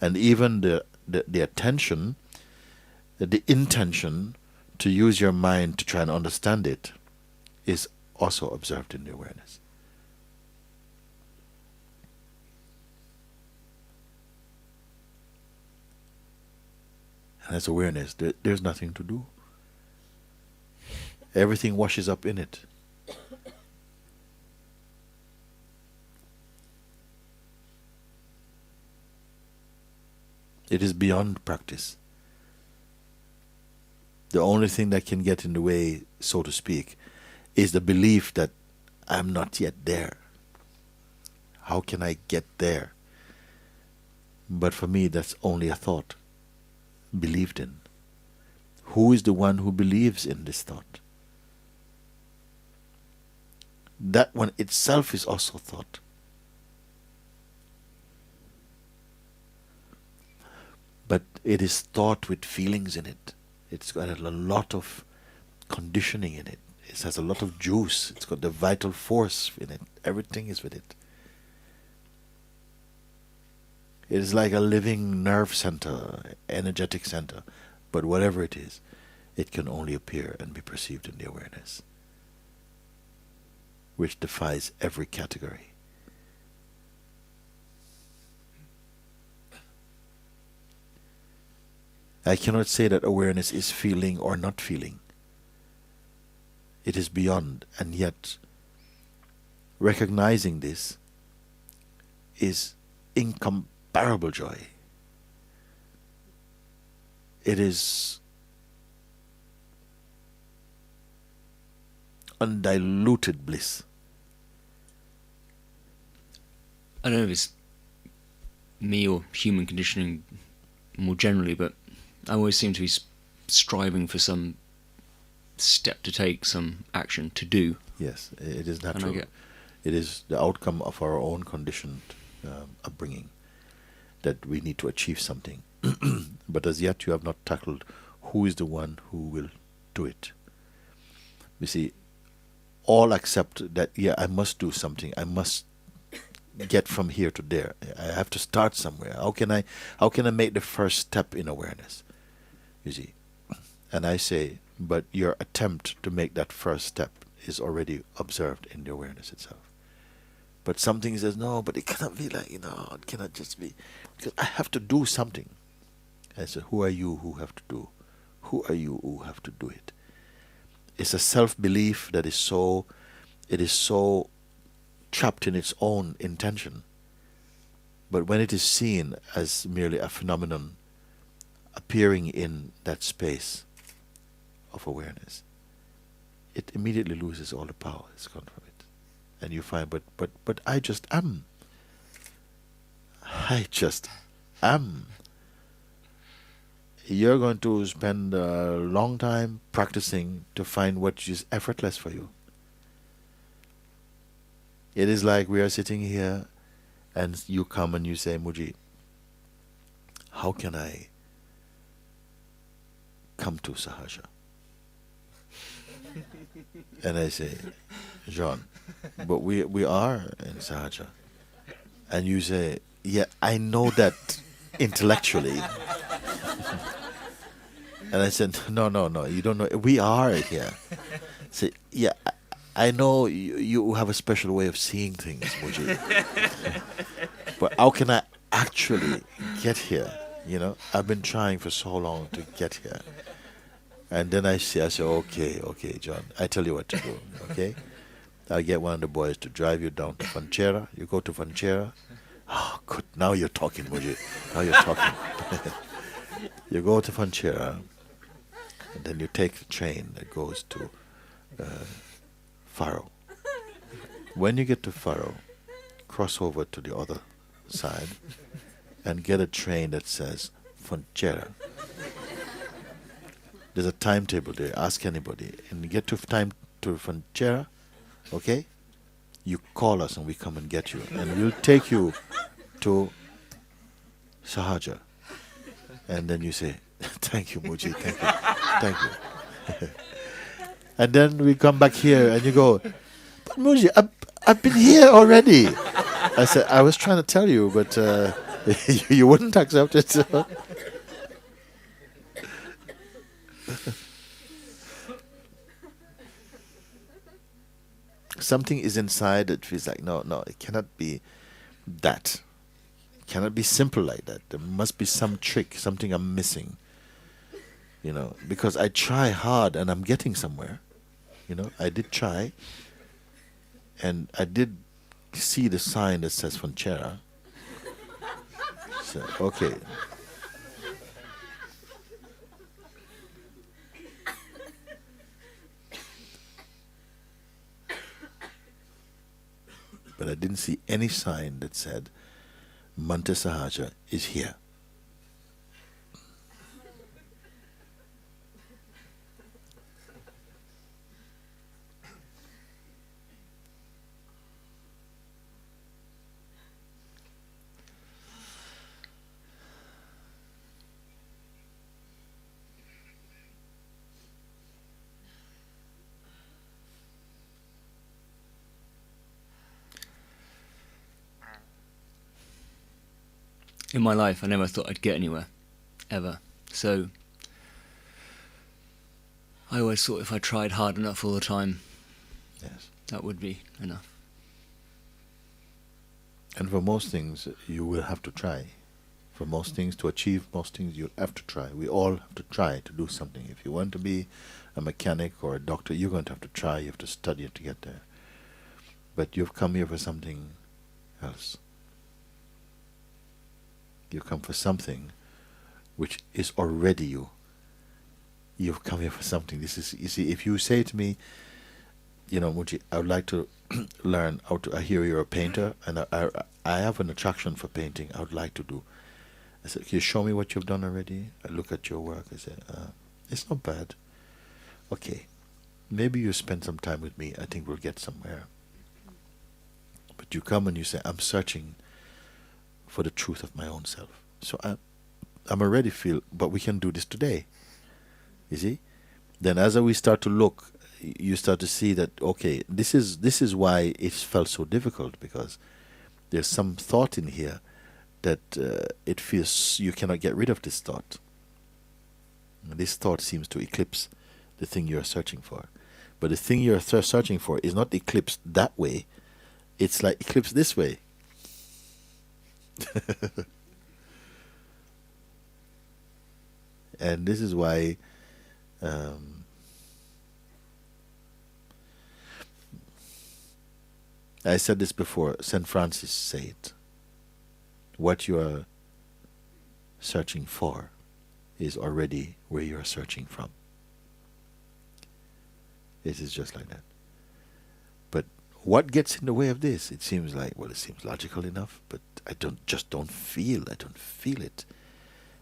And even the attention, the intention to use your mind to try and understand it is also observed in the awareness. And as awareness, there's nothing to do. Everything washes up in it. It is beyond practice. The only thing that can get in the way, so to speak, is the belief that I'm not yet there. How can I get there? But for me, that's only a thought, believed in. Who is the one who believes in this thought? That one itself is also thought. But it is thought with feelings in it. It's got a lot of conditioning in it. It has a lot of juice. It's got the vital force in it. Everything is with it. It is like a living nerve center, energetic center. But whatever it is, it can only appear and be perceived in the awareness, which defies every category. I cannot say that awareness is feeling or not feeling. It is beyond, and yet recognizing this is incomparable joy. It is undiluted bliss. I don't know if it's me or human conditioning more generally, but I always seem to be striving for some step to take, some action to do. Yes, it is natural. It is the outcome of our own conditioned upbringing that we need to achieve something. But as yet you have not tackled who is the one who will do it. You see, all accept that, yeah, I must do something. I must get from here to there. I have to start somewhere. How can I make the first step in awareness? You see. And I say, but your attempt to make that first step is already observed in the awareness itself. But something says, no, but it cannot be like, it cannot just be, because I have to do something. I say, who are you who have to do? Who are you who have to do it? It's a self-belief that is so trapped in its own intention. But when it is seen as merely a phenomenon appearing in that space of awareness, it immediately loses all the power that's gone from it. And you find, but I just am. I just am. You're going to spend a long time practicing to find what is effortless for you. It is like we are sitting here and you come and you say, Muji, how can I come to Sahaja? And I say, John, but we are in Sahaja. And you say, yeah, I know that intellectually. And I said, no, you don't know. We are here. Say, yeah, I know you have a special way of seeing things, Muji. But how can I actually get here? I've been trying for so long to get here. And then I say, okay, John, I tell you what to do, okay? I'll get one of the boys to drive you down to Fanchera. You go to Fanchera. Oh, good. Now you're talking, Muji. Now you're talking. You go to Fanchera, and then you take the train that goes to Faro. When you get to Faro, cross over to the other side and get a train that says Fanchera. There's a timetable there. Ask anybody. And you get to Fanchera, okay? You call us and we come and get you. And we'll take you to Sahaja. And then you say, thank you, Muji, thank you. And then we come back here and you go, but Muji, I've been here already. I said, I was trying to tell you, but you wouldn't accept it. Something is inside that feels like, no, it cannot be that. It cannot be simple like that. There must be some trick, something I'm missing. Because I try hard and I'm getting somewhere. I did try. And I did see the sign that says Fanchera. So, okay. but I didn't see any sign that said Monte Sahaja is here. In my life, I never thought I'd get anywhere, ever. So I always thought if I tried hard enough all the time, Yes. that would be enough. And for most things, you will have to try. For most things, to achieve most things, you'll have to try. We all have to try to do something. If you want to be a mechanic or a doctor, you're going to have to try. You have to study it to get there. But you've come here for something else. You come for something which is already you. You've come here for something. This is, you see, if you say to me, you know, Muji, I would like to learn how to, I hear you're a painter, and I have an attraction for painting. I would like to do. I said, can you show me what you've done already? I look at your work. I said, it's not bad. Okay, maybe you spend some time with me. I think we'll get somewhere. But you come and you say, I'm searching for the truth of my own self. So I'm already feel, but we can do this today. You see? Then as we start to look, you start to see that, okay, this is why it felt so difficult, because there's some thought in here that it feels you cannot get rid of this thought. And this thought seems to eclipse the thing you're searching for. But the thing you're searching for is not eclipsed that way. It's like eclipsed this way. And this is why I said this before, St. Francis said, what you are searching for is already where you are searching from. It is just like that. But what gets in the way of this? It seems like, well, it seems logical enough, but I don't feel it.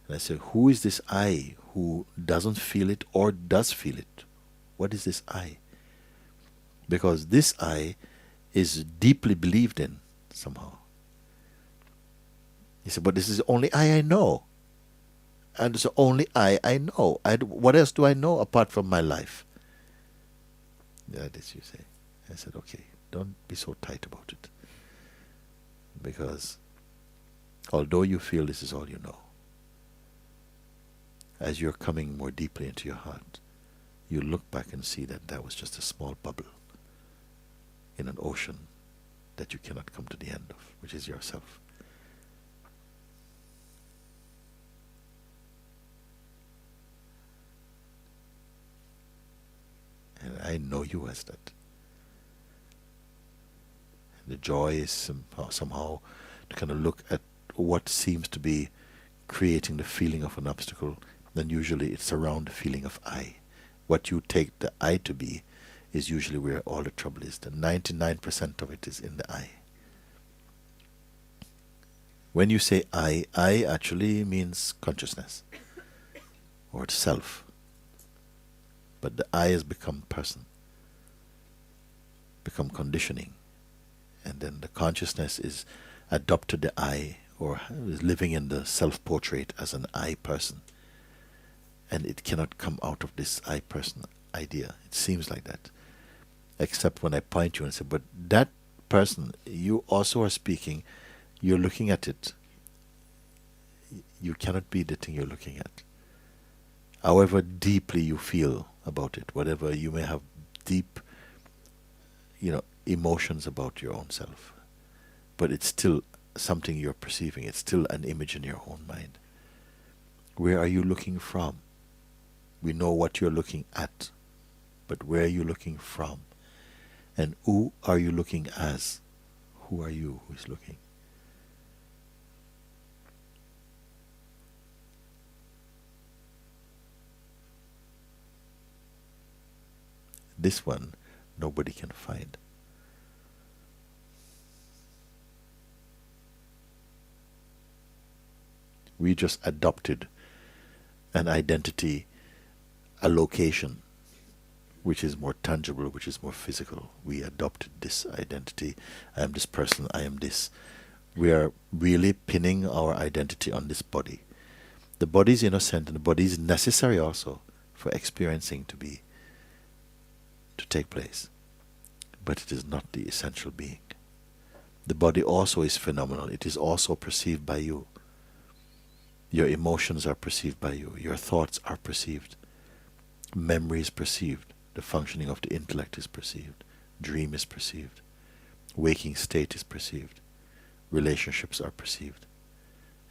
And I say, who is this I who doesn't feel it or does feel it? What is this I? Because this I is deeply believed in somehow. He said, but this is the only I know. And it's the only I know. What else do I know apart from my life? That is, you say. I said, okay, don't be so tight about it. Because although you feel this is all you know, as you're coming more deeply into your heart, you look back and see that that was just a small bubble in an ocean that you cannot come to the end of, which is yourself. And I know you as that. And the joy is somehow to kind of look at what seems to be creating the feeling of an obstacle. Then usually it's around the feeling of I. What you take the I to be is usually where all the trouble is. The 99% of it is in the I. When you say I actually means consciousness or the self. But the I has become person, become conditioning. And then the consciousness is adopted the I, or is living in the self-portrait as an I person. And it cannot come out of this I person idea. It seems like that. Except when I point you and say, but that person, you also are speaking, you're looking at it. You cannot be the thing you're looking at. However deeply you feel about it, whatever you may have deep, emotions about your own self. But it's still something you're perceiving. It's still an image in your own mind. Where are you looking from? We know what you're looking at, but where are you looking from? And who are you looking as? Who are you who is looking? This one, nobody can find. We just adopted an identity, a location, which is more tangible, which is more physical. We adopted this identity. I am this person, I am this. We are really pinning our identity on this body. The body is innocent, and the body is necessary also for experiencing to take place. But it is not the essential being. The body also is phenomenal. It is also perceived by you. Your emotions are perceived by you. Your thoughts are perceived. Memory is perceived. The functioning of the intellect is perceived. Dream is perceived. Waking state is perceived. Relationships are perceived.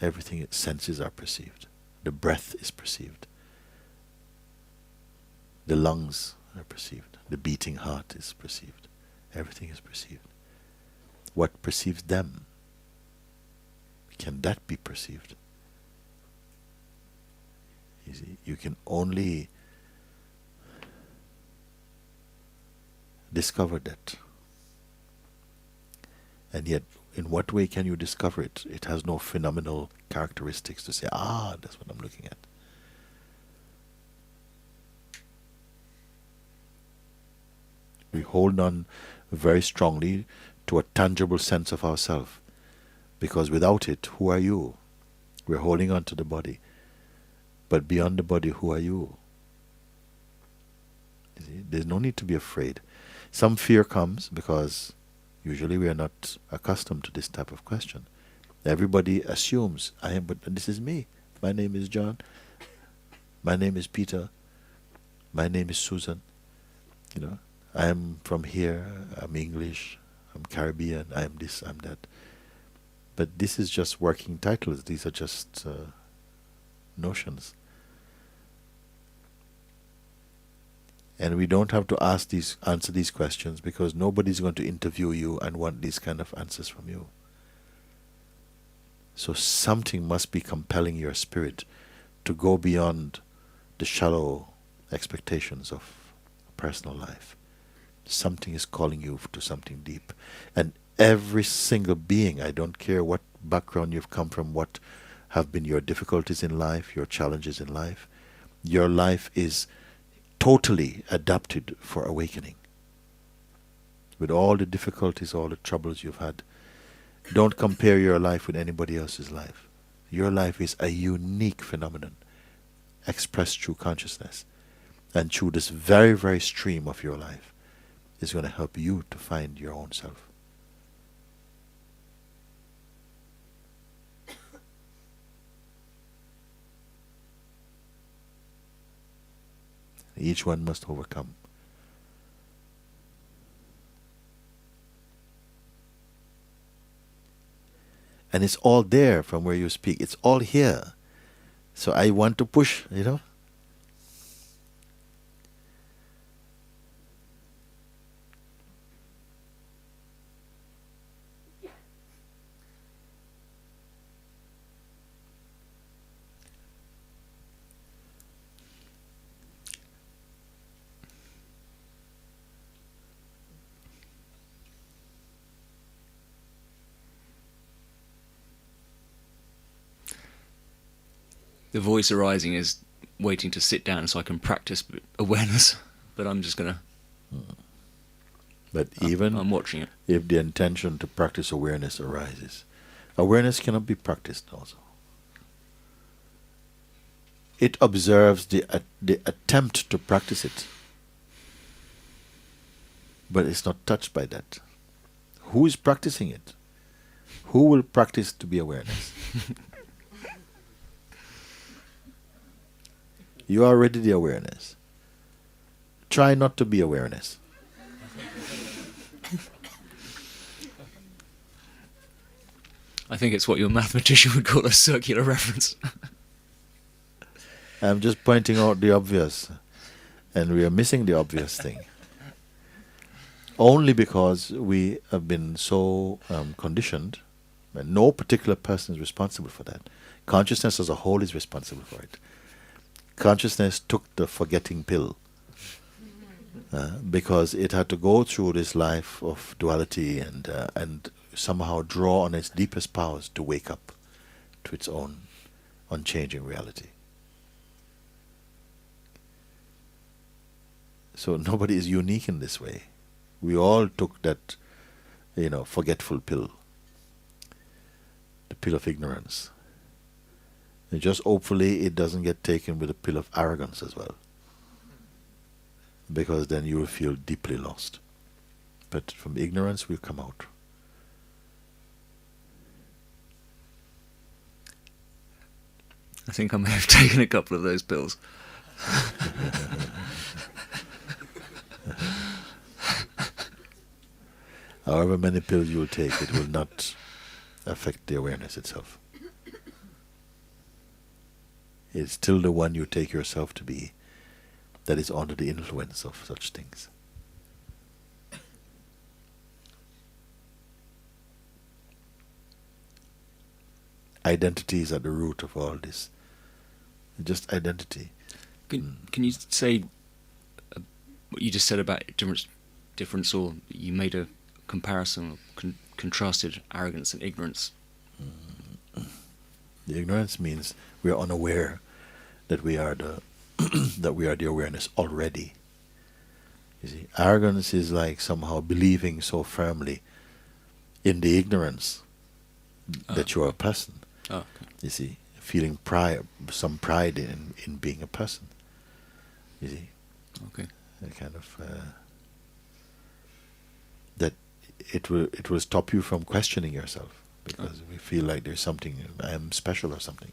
Everything, senses are perceived. The breath is perceived. The lungs are perceived. The beating heart is perceived. Everything is perceived. What perceives them? Can that be perceived? You see, you can only discover that. And yet, in what way can you discover it? It has no phenomenal characteristics to say, that's what I'm looking at. We hold on very strongly to a tangible sense of ourself, because without it, who are you? We're holding on to the body. But beyond the body, who are you? You see, there's no need to be afraid. Some fear comes because usually we are not accustomed to this type of question. Everybody assumes, but this is me. My name is John. My name is Peter. My name is Susan. I am from here. I'm English. I'm Caribbean. I am this. I'm that. But this is just working titles. These are just notions. And we don't have to answer these questions, because nobody's going to interview you and want these kind of answers from you. So something must be compelling your spirit to go beyond the shallow expectations of personal life. Something is calling you to something deep. And every single being, I don't care what background you've come from, what have been your difficulties in life, your challenges in life, your life is totally adapted for awakening. With all the difficulties, all the troubles you've had, don't compare your life with anybody else's life. Your life is a unique phenomenon, expressed through consciousness. And through this very, very stream of your life is going to help you to find your own self. Each one must overcome. And it's all there from where you speak. It's all here. So I want to push, The voice arising is waiting to sit down so I can practice awareness, but I'm just going to... But even I'm watching it. If the intention to practice awareness arises, awareness cannot be practiced also. It observes the attempt to practice it, but it's not touched by that. Who is practicing it? Who will practice to be awareness? You are already the awareness. Try not to be awareness. I think it's what your mathematician would call a circular reference. I'm just pointing out the obvious, and we are missing the obvious thing. Only because we have been so conditioned, and no particular person is responsible for that. Consciousness as a whole is responsible for it. Consciousness took the forgetting pill because it had to go through this life of duality and somehow draw on its deepest powers to wake up to its own unchanging reality. So nobody is unique in this way. We all took that, forgetful pill, the pill of ignorance. And just hopefully it doesn't get taken with a pill of arrogance as well, because then you will feel deeply lost. But from ignorance we'll come out. I think I may have taken a couple of those pills. However many pills you will take, it will not affect the awareness itself. It's still the one you take yourself to be that is under the influence of such things. Identity is at the root of all this. Just identity. Can you say what you just said about difference, or you made a comparison, contrasted arrogance and ignorance? The ignorance means we are unaware that we are the that we are the awareness already. You see, arrogance is like somehow believing so firmly in the ignorance that you are a person. Oh, okay. You see, feeling some pride in being a person. You see, Okay. a kind of that it will stop you from questioning yourself, because we feel like there's something, I am special or something.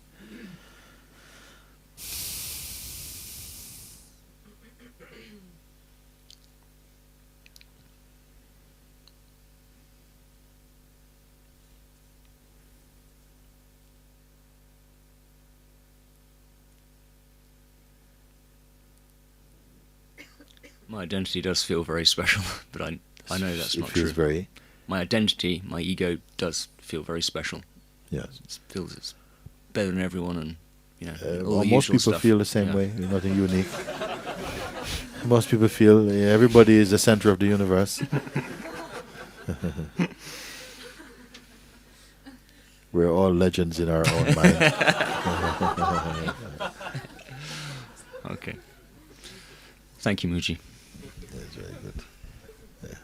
My identity does feel very special, but I know that's not It feels true. very, My identity, my ego, does feel very special. yes. It feels it's better than everyone, and all Well, the most usual people stuff. feel the same Yeah. way. Nothing unique. Most people feel everybody is the center of the universe. We're all legends in our own mind. Okay. Thank you, Muji. That's very good. Yeah.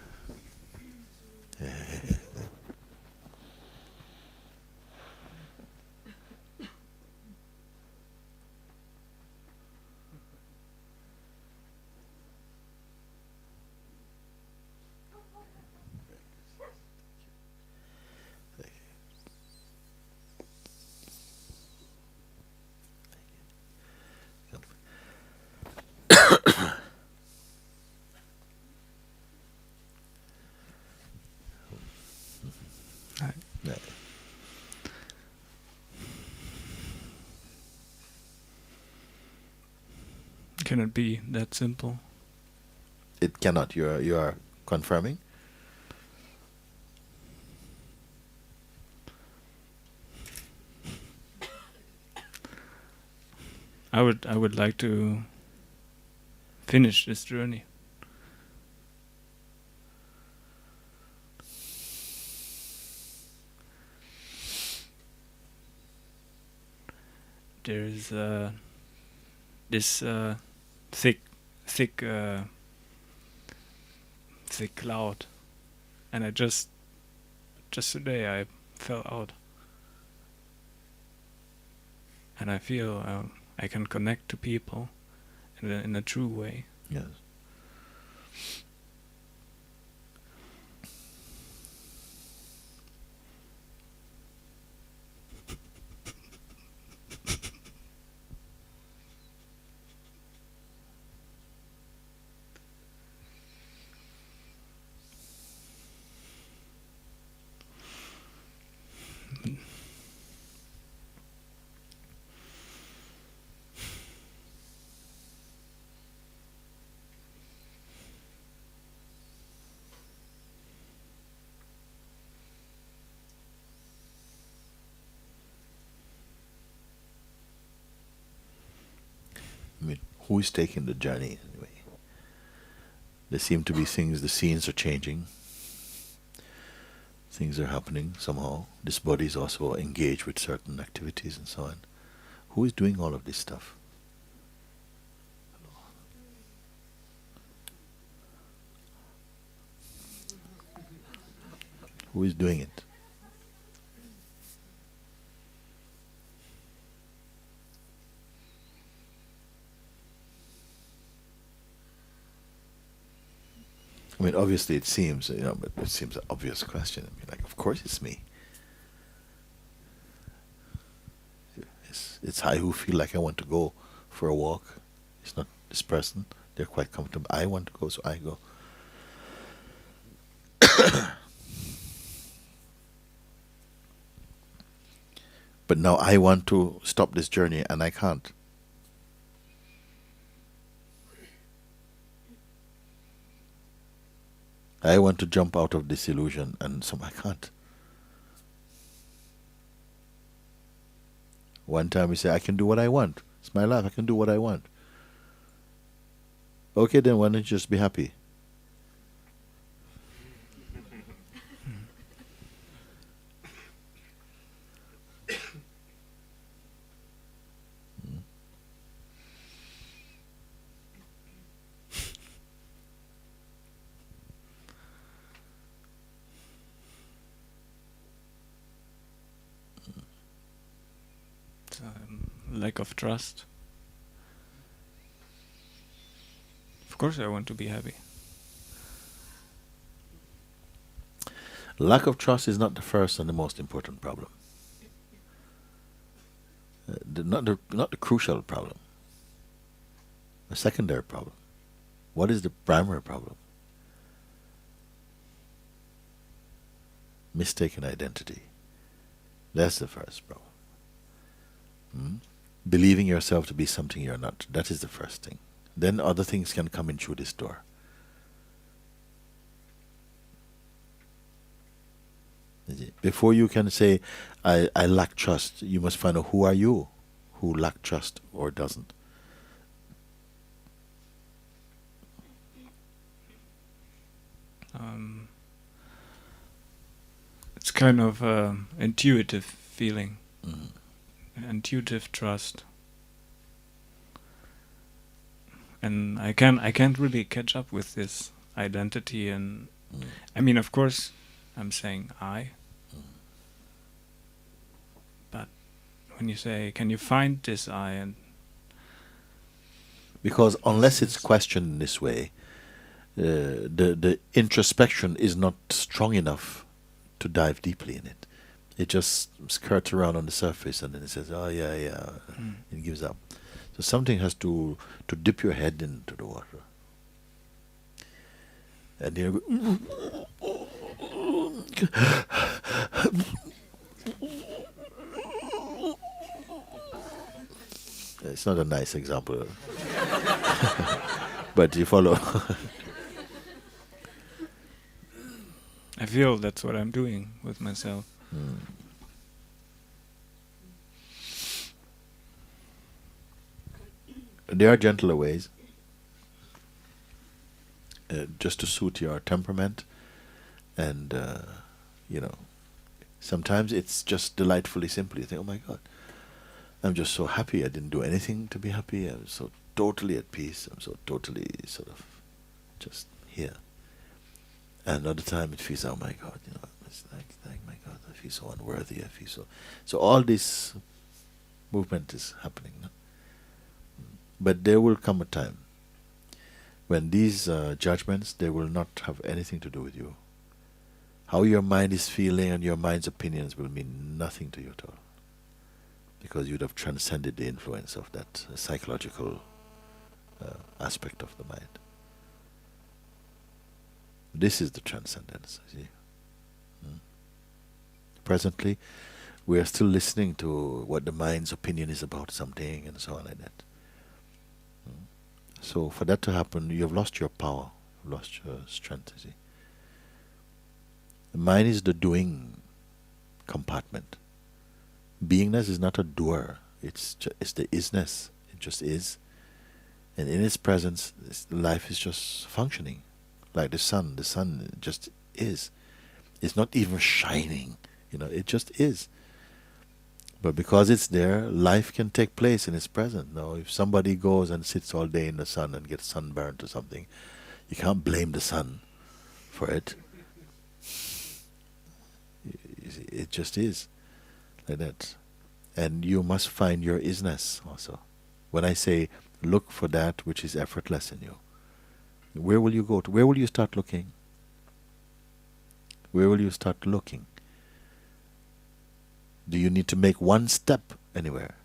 Can it be that simple? It cannot. You are confirming. I would like to finish this journey. There is this thick cloud, and I just today I fell out, and I feel I can connect to people in a true way. Yes. I mean, who is taking the journey anyway? There seem to be things, the scenes are changing. Things are happening somehow. This body is also engaged with certain activities and so on. Who is doing all of this stuff? Who is doing it? I mean, obviously it seems, but it seems an obvious question. I mean, like, of course it's me. It's I who feel like I want to go for a walk. It's not this person. They're quite comfortable. I want to go, so I go. But now I want to stop this journey and I can't. I want to jump out of this illusion and so I can't. One time we say, I can do what I want. It's my life, I can do what I want. Okay, then why don't you just be happy? Lack of trust. Of course I want to be happy. Lack of trust is not the first and the most important problem. Not the crucial problem. The secondary problem. What is the primary problem? Mistaken identity. That's the first problem. Believing yourself to be something you're not. That is the first thing. Then other things can come in through this door. Before you can say, I lack trust, you must find out who are you who lack trust or doesn't. It's kind of intuitive feeling. Intuitive trust, and I can't really catch up with this identity. And I mean, of course I'm saying I, but when you say, can you find this I? And because unless it's questioned in this way, the introspection is not strong enough to dive deeply in it. It just skirts around on the surface and then it says, oh yeah, it gives up. So something has to dip your head into the water. And you it's not a nice example. But you follow. I feel that's what I'm doing with myself. There are gentler ways, just to suit your temperament, and sometimes it's just delightfully simple. You think, oh my God, I'm just so happy. I didn't do anything to be happy. I'm so totally at peace. I'm so totally sort of just here. And another time it feels, oh my God, it's like my God, I feel so unworthy. I feel so all this movement is happening. No? But there will come a time when these judgments, they will not have anything to do with you. How your mind is feeling and your mind's opinions will mean nothing to you at all, because you'd have transcended the influence of that psychological aspect of the mind. This is the transcendence, see. Presently, we are still listening to what the mind's opinion is about something and so on like that. So for that to happen, you have lost your power, lost your strength, you see. The mind is the doing compartment. Beingness is not a doer, it's the isness. It just is. And in its presence, life is just functioning. Like the sun just is. It's not even shining, it just is. But because it's there, life can take place in its present. Now, if somebody goes and sits all day in the sun and gets sunburned or something, you can't blame the sun for it. It just is like that. And you must find your isness also. When I say look for that which is effortless in you, where will you go to? Where will you start looking? Where will you start looking? Do you need to make one step anywhere?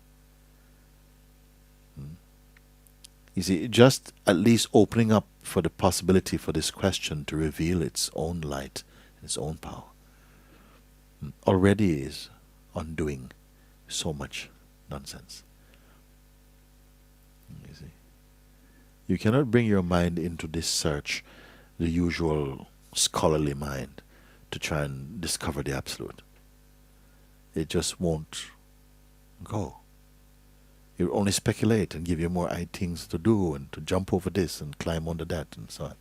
You see, just at least opening up for the possibility for this question to reveal its own light, its own power, already is undoing so much nonsense. You see, you cannot bring your mind into this search, the usual scholarly mind, to try and discover the absolute. It just won't go. It will only speculate and give you more things to do and to jump over this and climb under that and so on.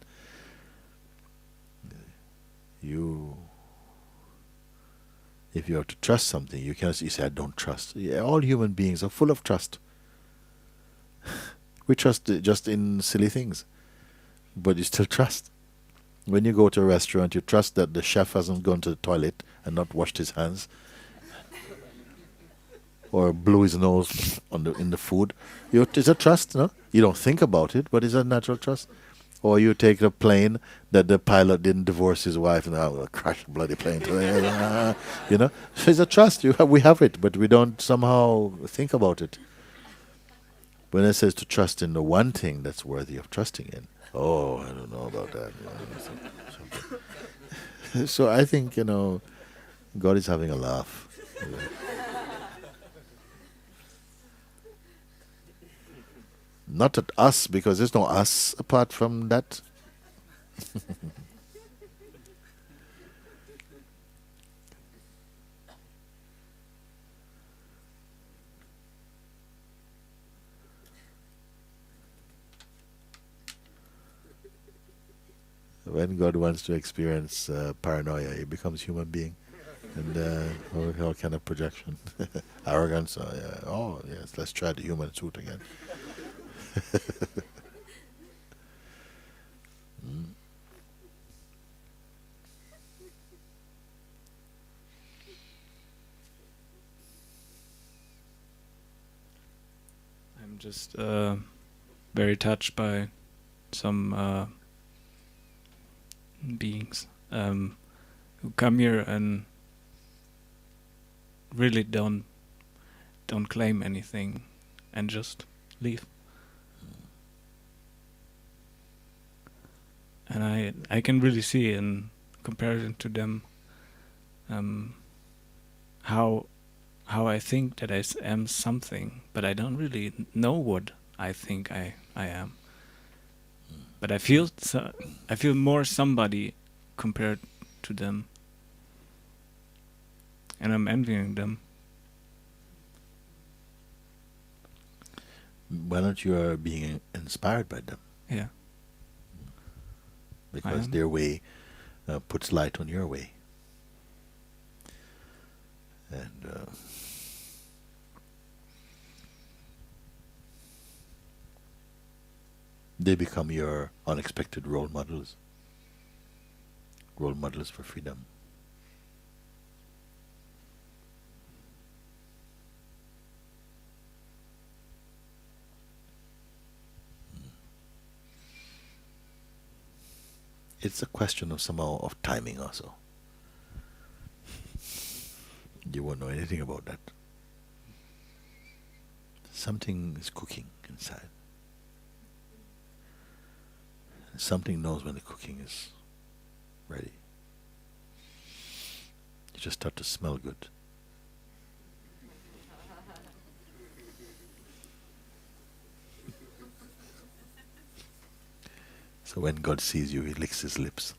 If you have to trust something, you cannot say, I don't trust. Yeah, all human beings are full of trust. We trust just in silly things, but you still trust. When you go to a restaurant, you trust that the chef hasn't gone to the toilet and not washed his hands, or blew his nose in the food. It's a trust, no? You don't think about it, but it's a natural trust. Or you take a plane that the pilot didn't divorce his wife and will crash the bloody plane. You know, so it's a trust. We have it, but we don't somehow think about it. When it says to trust in the one thing that's worthy of trusting in, oh, I don't know about that. So I think, God is having a laugh. Not at us, because there's no us apart from that. When God wants to experience paranoia, he becomes human being. And all kind of projection. Arrogance. Oh, yes, let's try the human suit again. I'm just very touched by some beings who come here and really don't claim anything and just leave. And I can really see in comparison to them how I think that I am something, but I don't really know what I think I am. But I feel more somebody compared to them, and I'm envying them. Why not you are being inspired by them? Yeah. Because their way puts light on your way. And they become your unexpected role models for freedom. It's a question of somehow of timing also. You won't know anything about that. Something is cooking inside. Something knows when the cooking is ready. You just start to smell good. So when God sees you, he licks his lips.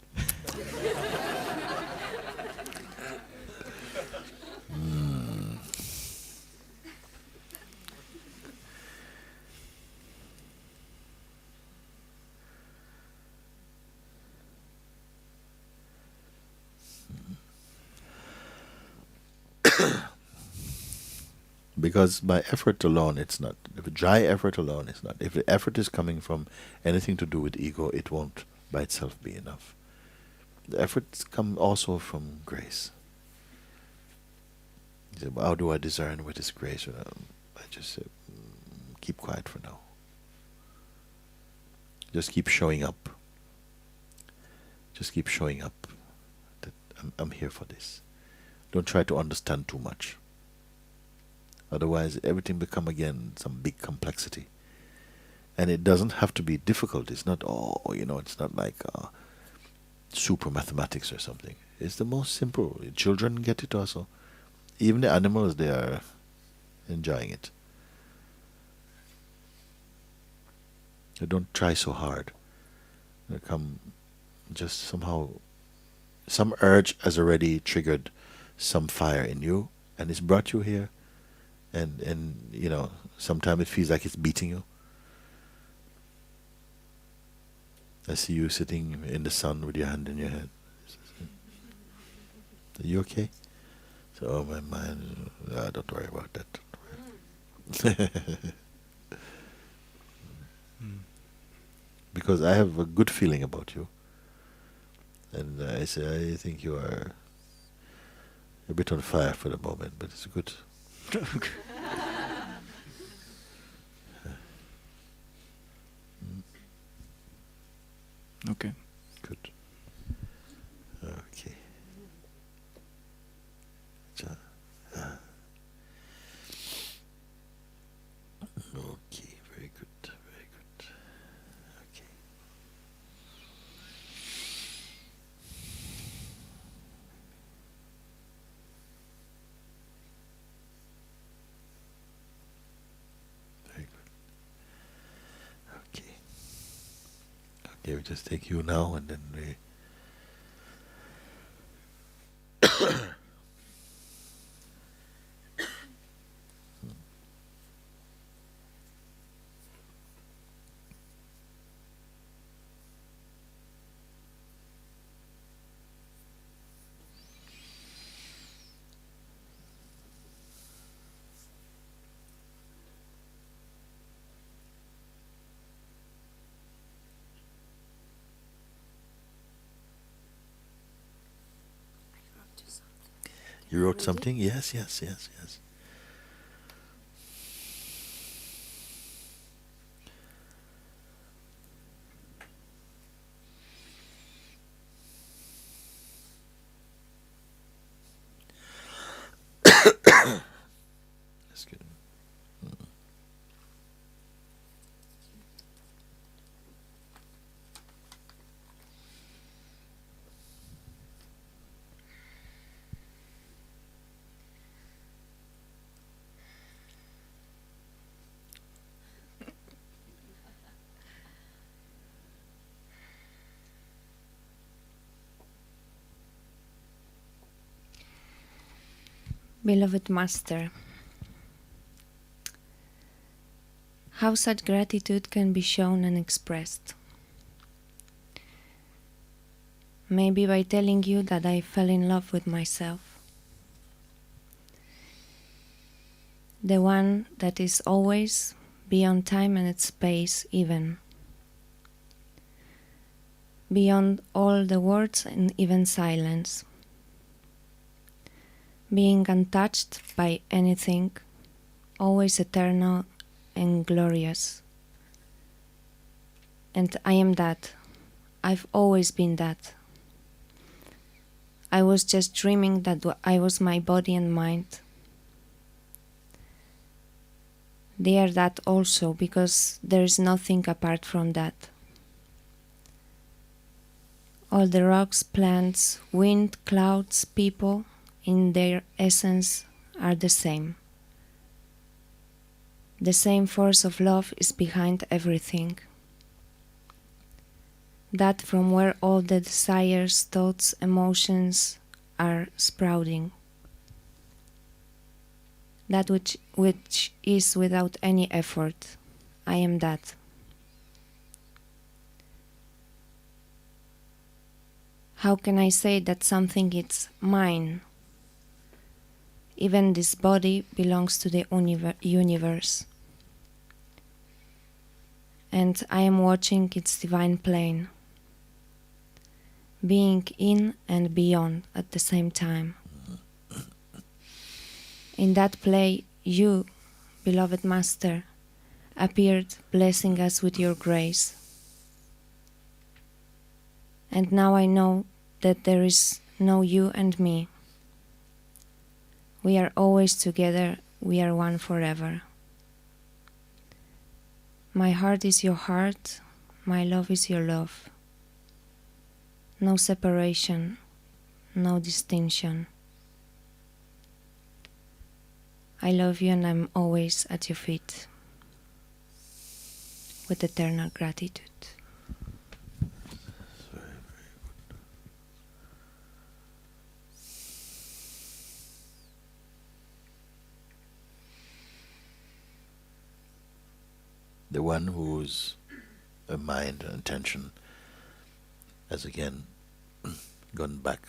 Because by effort alone, it's not. If dry effort alone, it's not. If the effort is coming from anything to do with ego, it won't by itself be enough. The efforts come also from grace. You say, well, how do I discern what is grace? I just say, keep quiet for now. Just keep showing up. Just keep showing up. That I'm here for this. Don't try to understand too much. Otherwise, everything become again some big complexity. And it doesn't have to be difficult. It's not, it's not like super mathematics or something. It's the most simple. Children get it also. Even the animals, they are enjoying it. They don't try so hard. They come just somehow, some urge has already triggered some fire in you, and it's brought you here. And sometimes it feels like it's beating you. I see you sitting in the sun with your hand in your head. Are you okay? So, oh, my mind, don't worry about that. Because I have a good feeling about you. And I think you are a bit on fire for the moment, but it's good. Okay. Good. Okay. Okay, very good, very good. Okay. Very good. Okay. Okay, we just take you now and then we You wrote something? Yes, yes, yes, yes. That's good. Beloved Master, how such gratitude can be shown and expressed? Maybe by telling you that I fell in love with myself. The one that is always beyond time and space even. Beyond all the words and even silence. Being untouched by anything, always eternal and glorious. And I am that. I've always been that. I was just dreaming that I was my body and mind. They are that also, because there is nothing apart from that. All the rocks, plants, wind, clouds, people, in their essence are the same. The same force of love is behind everything. That from where all the desires, thoughts, emotions are sprouting. That which is without any effort. I am that. How can I say that something is mine? Even this body belongs to the universe. And I am watching its divine plane, being in and beyond at the same time. In that play, you, beloved Master, appeared, blessing us with your grace. And now I know that there is no you and me. We are always together, we are one forever. My heart is your heart, my love is your love. No separation, no distinction. I love you and I'm always at your feet with eternal gratitude. The one whose mind and attention has again gone back.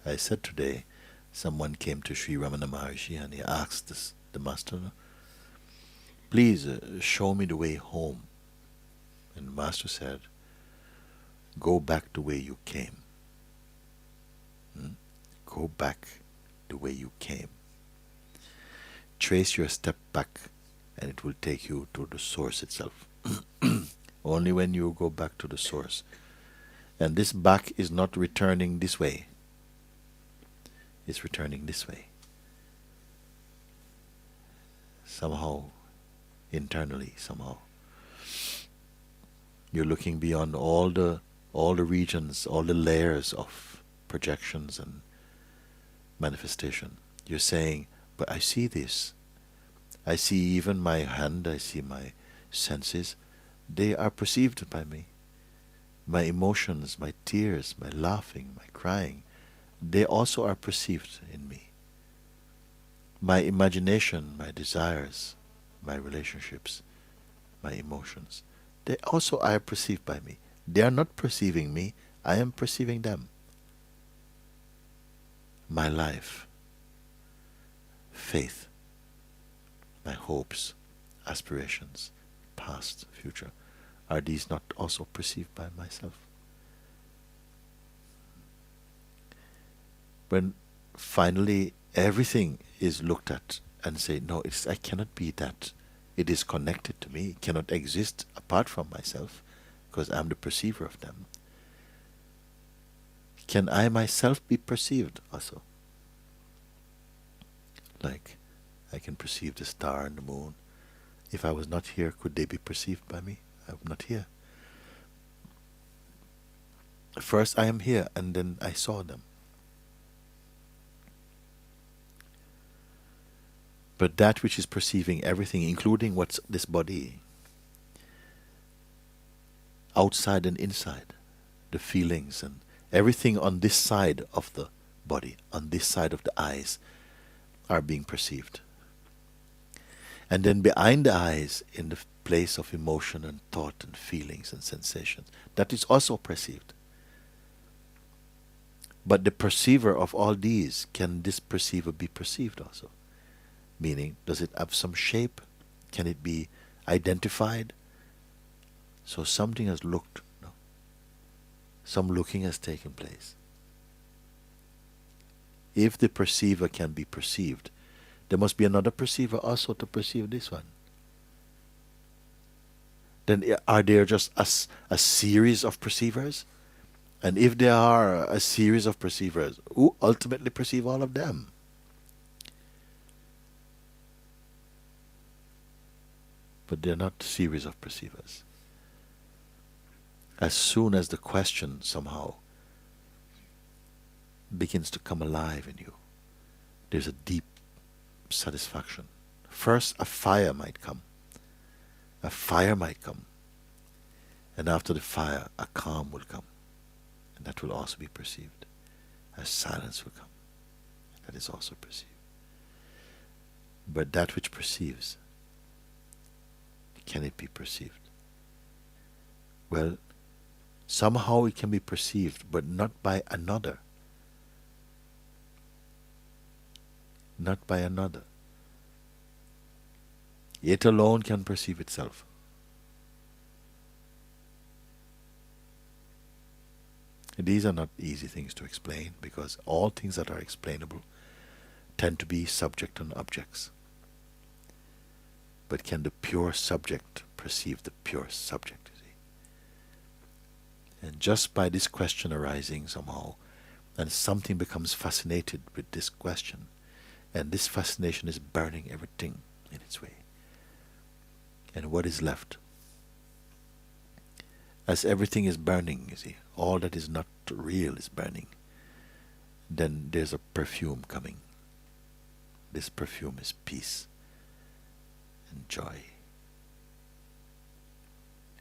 I said today, someone came to Sri Ramana Maharshi and he asked the master, please show me the way home. And the master said, go back the way you came. Go back the way you came. Trace your step back and it will take you to the source itself. Only when you go back to the source. And this back is not returning this way. It's returning this way. Somehow, internally, somehow. You're looking beyond all the regions, all the layers of projections and manifestation. You're saying, but I see this. I see even my hand, I see my senses. They are perceived by me. My emotions, my tears, my laughing, my crying, they also are perceived in me. My imagination, my desires, my relationships, my emotions, they also are perceived by me. They are not perceiving me, I am perceiving them. My life, faith, my hopes, aspirations, past, future, are these not also perceived by myself? When finally everything is looked at and say, no, I cannot be that. It is connected to me. It cannot exist apart from myself because I'm the perceiver of them. Can I myself be perceived also? Like I can perceive the star and the moon. If I was not here, could they be perceived by me? I'm not here. First I am here and then I saw them. But that which is perceiving everything, including what's this body, outside and inside, the feelings and everything on this side of the body, on this side of the eyes, are being perceived. And then behind the eyes, in the place of emotion and thought and feelings and sensations, that is also perceived. But the perceiver of all these, can this perceiver be perceived also? Meaning, does it have some shape? Can it be identified? So something has looked, no? Some looking has taken place. If the perceiver can be perceived, there must be another perceiver also to perceive this one. Then are there just a series of perceivers? And if there are a series of perceivers, who ultimately perceive all of them? But they're not series of perceivers. As soon as the question somehow begins to come alive in you, there's a deep satisfaction. First, a fire might come. A fire might come. And after the fire, a calm will come. And that will also be perceived. A silence will come. That is also perceived. But that which perceives, can it be perceived? Well, somehow it can be perceived, but not by another. not by another. It alone can perceive itself. These are not easy things to explain, because all things that are explainable tend to be subject and objects. But can the pure subject perceive the pure subject? You see? And just by this question arising somehow, and something becomes fascinated with this question, and this fascination is burning everything in its way. And what is left? As everything is burning, you see, all that is not real is burning. Then there's a perfume coming. This perfume is peace and joy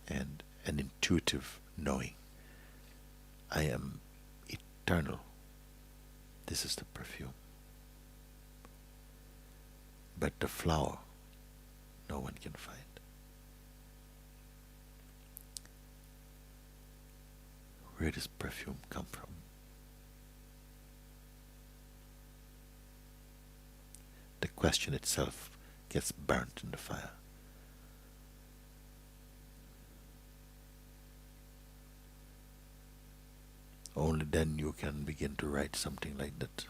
and an intuitive knowing. I am eternal. This is the perfume. But the flower, no one can find. Where does perfume come from? The question itself gets burnt in the fire. Only then you can begin to write something like that.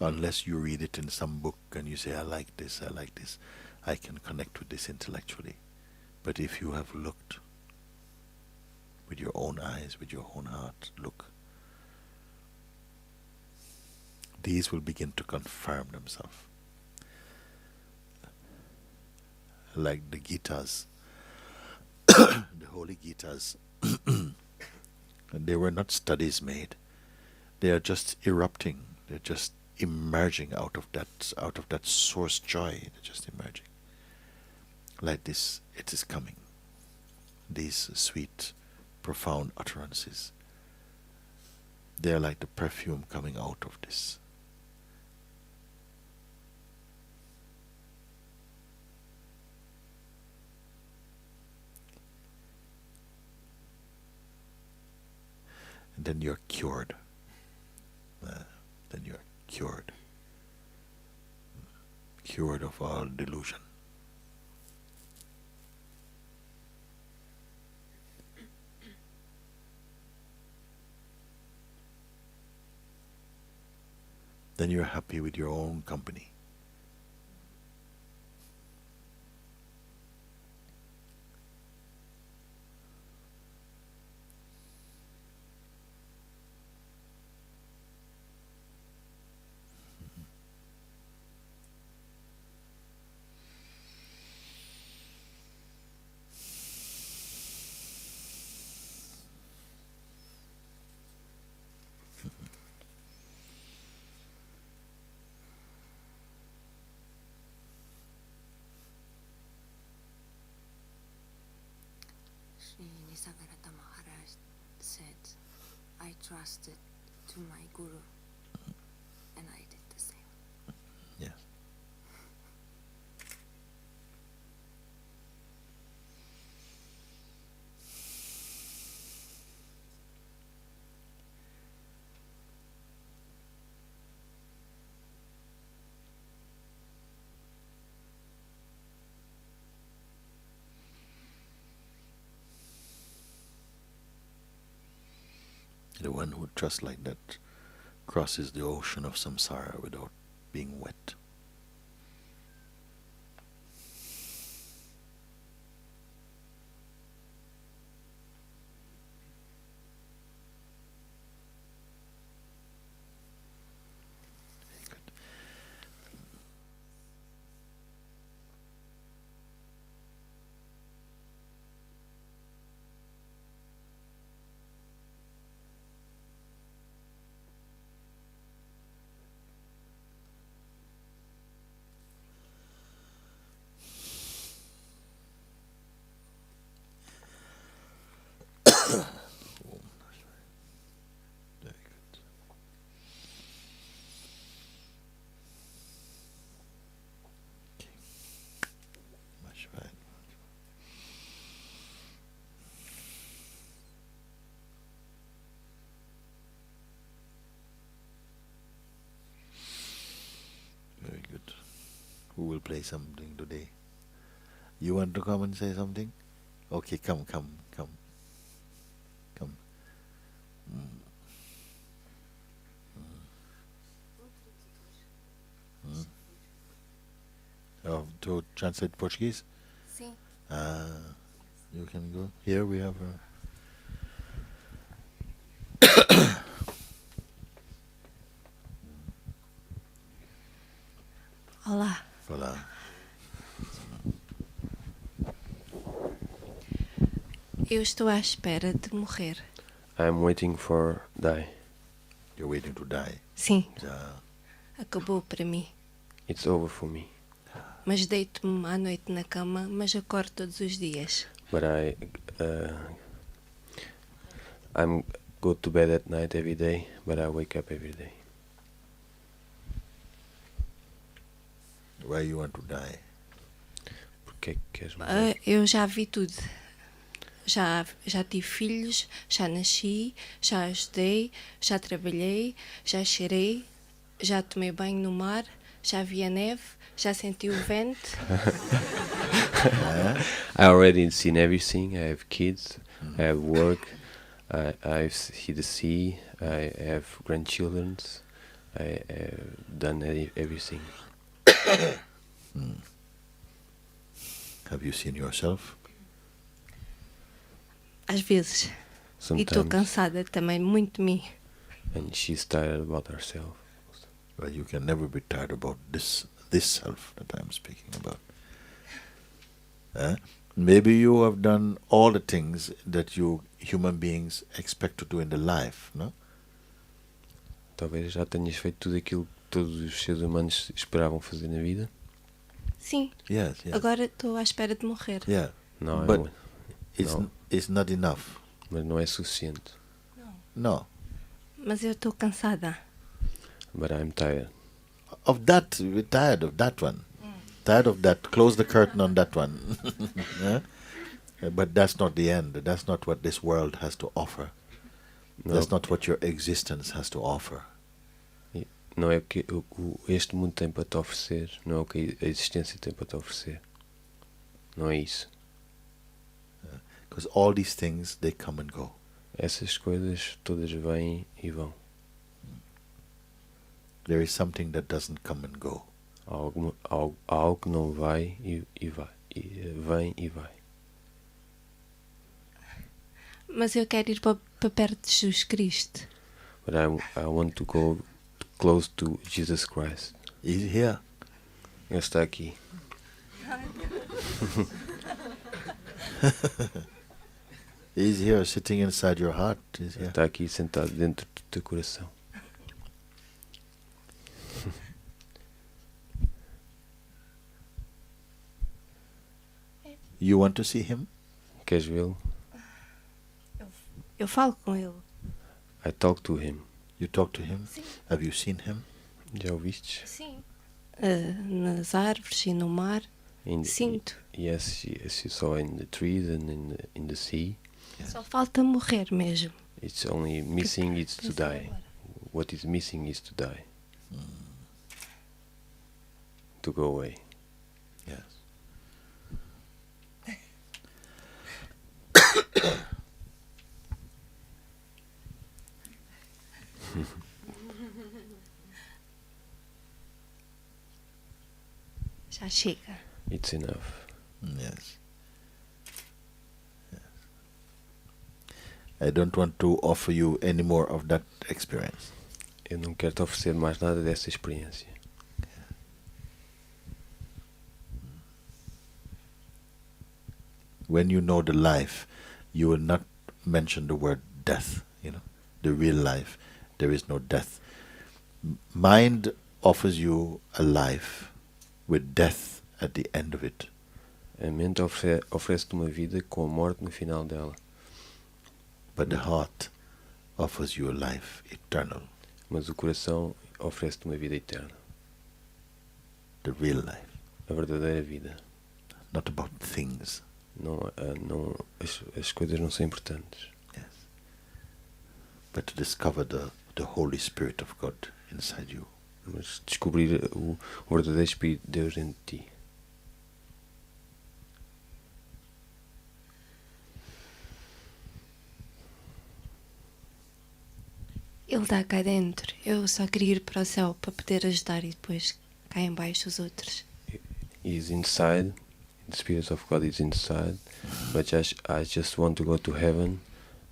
Unless you read it in some book and you say, I like this, I can connect with this intellectually. But if you have looked with your own eyes, with your own heart, look, these will begin to confirm themselves. Like the Gitas, the holy Gitas, they were not studies made. They are just erupting. They're just emerging out of that source joy. They're just emerging. Like this, it is coming. These sweet, profound utterances. They are like the perfume coming out of this. And then you're cured. Then you're cured. Cured of all delusion. Then you're happy with your own company. Sri Nisargadatta Maharaj said, I trusted to my guru, and I did the same. Yes. The one who trusts like that crosses the ocean of samsara without being wet. Very good. Very good. Okay. Much right. who will play something today? You want to come and say something? Okay, come. Mm. Mm. Oh, to translate Portuguese? Sim. You can go. Here we have a... Olá. Olá. Eu estou à espera de morrer. I'm waiting for die. You're waiting to die. Sim, Já. acabou para mim. It's over for me. Mas deito-me à noite na cama, mas acordo todos os dias. But I'm go to bed at night every day, but I wake up every day. Why you want to die? Porque é que queres morrer? Eu já vi tudo. Já tive filhos, já nasci, já ajudei, já trabalhei, já cheirei, já tomei banho no mar, já vi a neve, já senti o vento. I already seen everything. I have kids. I have work. I've seen the sea. I have grandchildren. I have done everything. Have you seen yourself? Às vezes. E estou Sometimes, cansada também, muito de mim. and she's tired about herself. Well, you can never be tired about this self that I'm speaking about. Maybe you have done all the things that you human beings expect to do in the life, no? Talvez já tenhas feito tudo aquilo que todos os seres humanos esperavam fazer na vida. Sim, Yes. agora estou à espera de morrer. Yeah. Não, But No. it's not enough. mas não é suficiente. No. Mas eu estou cansada. But I'm tired. Of that, we're tired of that one. Tired of that. Close the curtain on that one. Yeah? But that's not the end. That's not what this world has to offer. That's not what your existence has to offer. Não é o que este mundo tem para te oferecer. Não é o que a existência tem para te oferecer. Não é isso. Because all these things, they come and go. Essas coisas todas vêm e vão. There is something that doesn't come and go. Algo que não vai e vai. Vem e vai. Mas eu quero ir para perto de Jesus Cristo. But I want to go close to Jesus Christ. He's here. Ele está aqui. He's here, sitting inside your heart. He's here. Está aqui sentado dentro do teu coração. You want to see him? Queres vê-lo? Eu falo com ele. I talk to him. You talk to him? Sim. Have you seen him? Já o vistes? Sim. Nas árvores e no mar. Sinto. Yes, as you saw in the trees and in the sea. Só falta morrer mesmo. It's only missing is to die. What is missing is to die. To go away. Yes. Já chega. It's enough. Yes. I don't want to offer you any more of that experience. Eu não quero te oferecer mais nada dessa experiência. When you know the life, you will not mention the word death. You know, the real life. There is no death. Mind offers you a life with death at the end of it. A mente oferece-te uma vida com a morte no final dela. But the heart offers you a life eternal. Mas o coração oferece-te uma vida eterna. The real life. A verdadeira vida. Not about things. As coisas não são importantes. Yes. But to discover the Holy Spirit of God inside you. mas descobrir o verdadeiro Espírito de Deus dentro de ti. Ele está cá dentro. Eu só queria ir para o céu para poder ajudar e depois cá em baixo os outros. He is inside, the Spirit of God is inside, but I just want to go to heaven,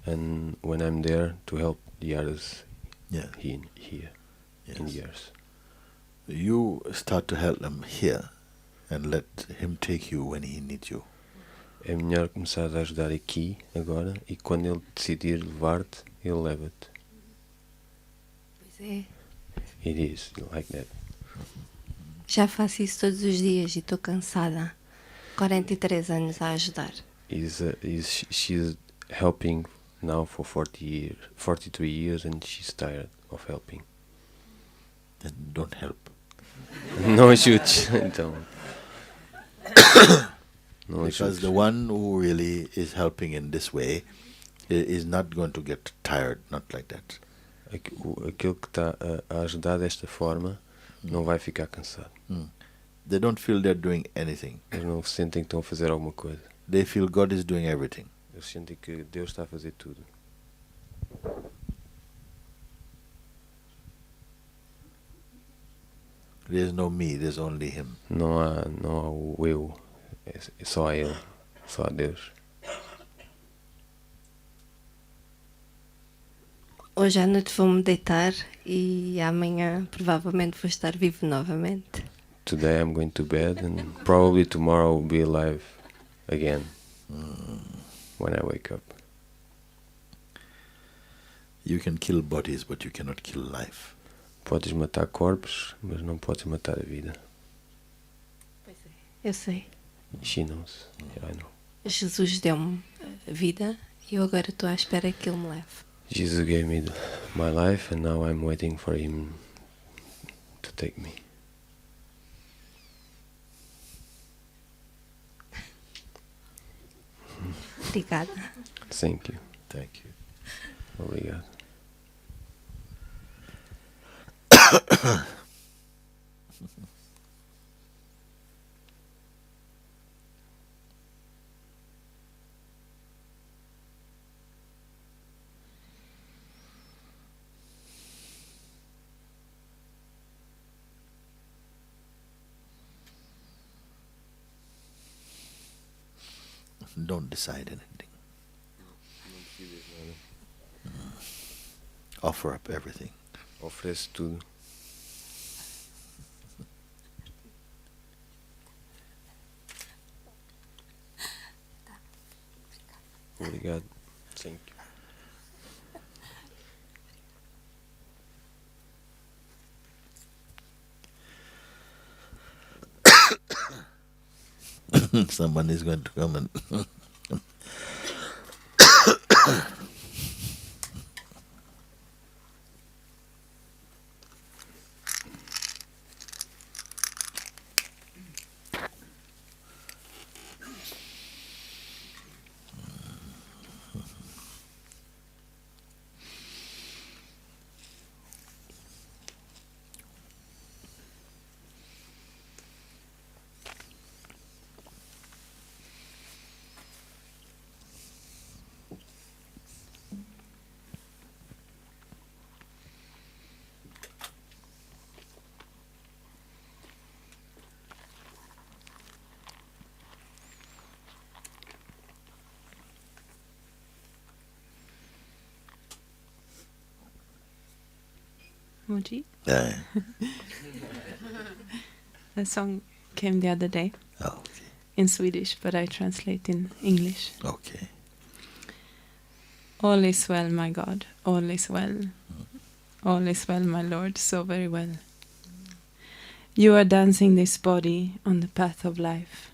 and when I'm there, to help the others Yeah. here in Yes. years. You start to help them here and let him take you when he needs you. É melhor começar a ajudar aqui, agora, e quando ele decidir levar-te, ele leva-te. Pois é. It is like that. Já faço isso todos os dias e estou cansada. 43 anos a ajudar. She's helping now for 43 years, and she's tired of helping. Then don't help. Não ajudes, então. Não Because ajudes. the one who really is helping in this way is not going to get tired, not like that. Aquele que está a ajudar desta forma não vai ficar cansado. They don't feel they're doing anything. Eles não sentem que estão a fazer alguma coisa. They feel God is doing everything. Eles sentem que Deus está a fazer tudo. There's no me, there's only him. Não há o eu, é só a Ele, só a Deus. Hoje à noite vou-me deitar e amanhã provavelmente vou estar vivo novamente. Today I'm going to bed, and probably tomorrow I'll be alive again when I wake up. You can kill bodies, but you cannot kill life. Podes matar corpos, mas não podes matar a vida. Pois é. Eu sei. She knows. Yeah, I know. Jesus deu-me a vida e eu agora estou à espera que Ele me leve. Jesus gave me my life, and now I'm waiting for Him to take me. Obrigada. Thank you. Thank you. Obrigado. Don't decide anything. Offer up everything. Oferece tudo. Obrigado. Thank you. Someone is going to come and Monte. yeah. The song came the other day Oh, in Swedish, but I translate in English. okay. All is well, my God, all is well. All is well, my Lord, so very well. You are dancing this body on the path of life,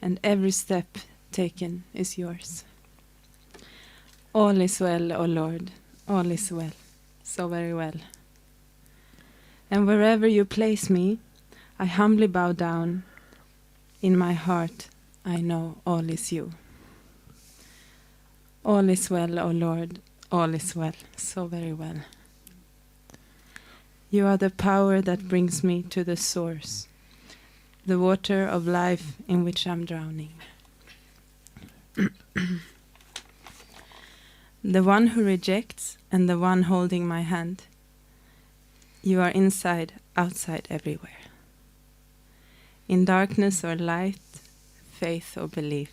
and every step taken is yours. All is well, O Lord, all is well, so very well. And wherever you place me, I humbly bow down. In my heart, I know all is you. All is well, O Lord, all is well, so very well. You are the power that brings me to the source, the water of life in which I'm drowning. The one who rejects and the one holding my hand. You are inside, outside, everywhere. In darkness or light, faith or belief.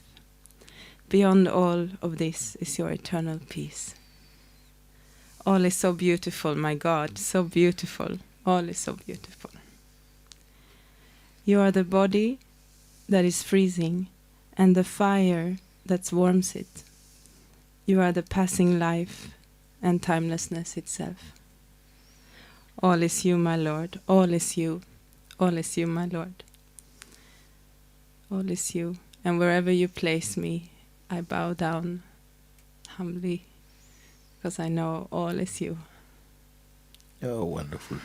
Beyond all of this is your eternal peace. All is so beautiful, my God, so beautiful. All is so beautiful. You are the body that is freezing and the fire that warms it. You are the passing life and timelessness itself. All is you, my Lord. All is you. All is you, my Lord. All is you. And wherever you place me, I bow down humbly, because I know all is you. Oh, wonderful.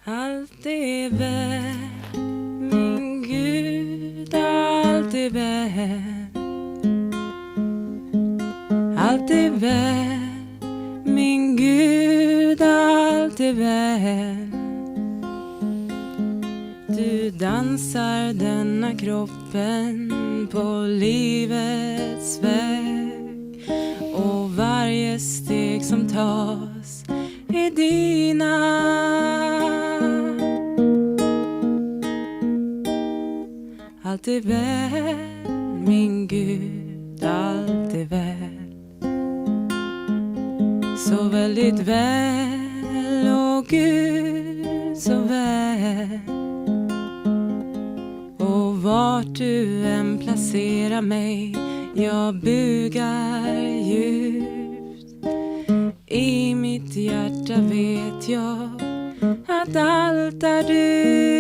Allt är väl, min Gud, allt är väl. Allt är väl, min Gud, allt är väl. Du dansar denna kroppen på livets väg, och varje steg som tas är dina. Allt är väl, min Gud, allt är väl. Så väldigt väl, åh Gud, så väl. Och vart du än placerar mig, jag bugar djupt. I mitt hjärta vet jag att allt är du.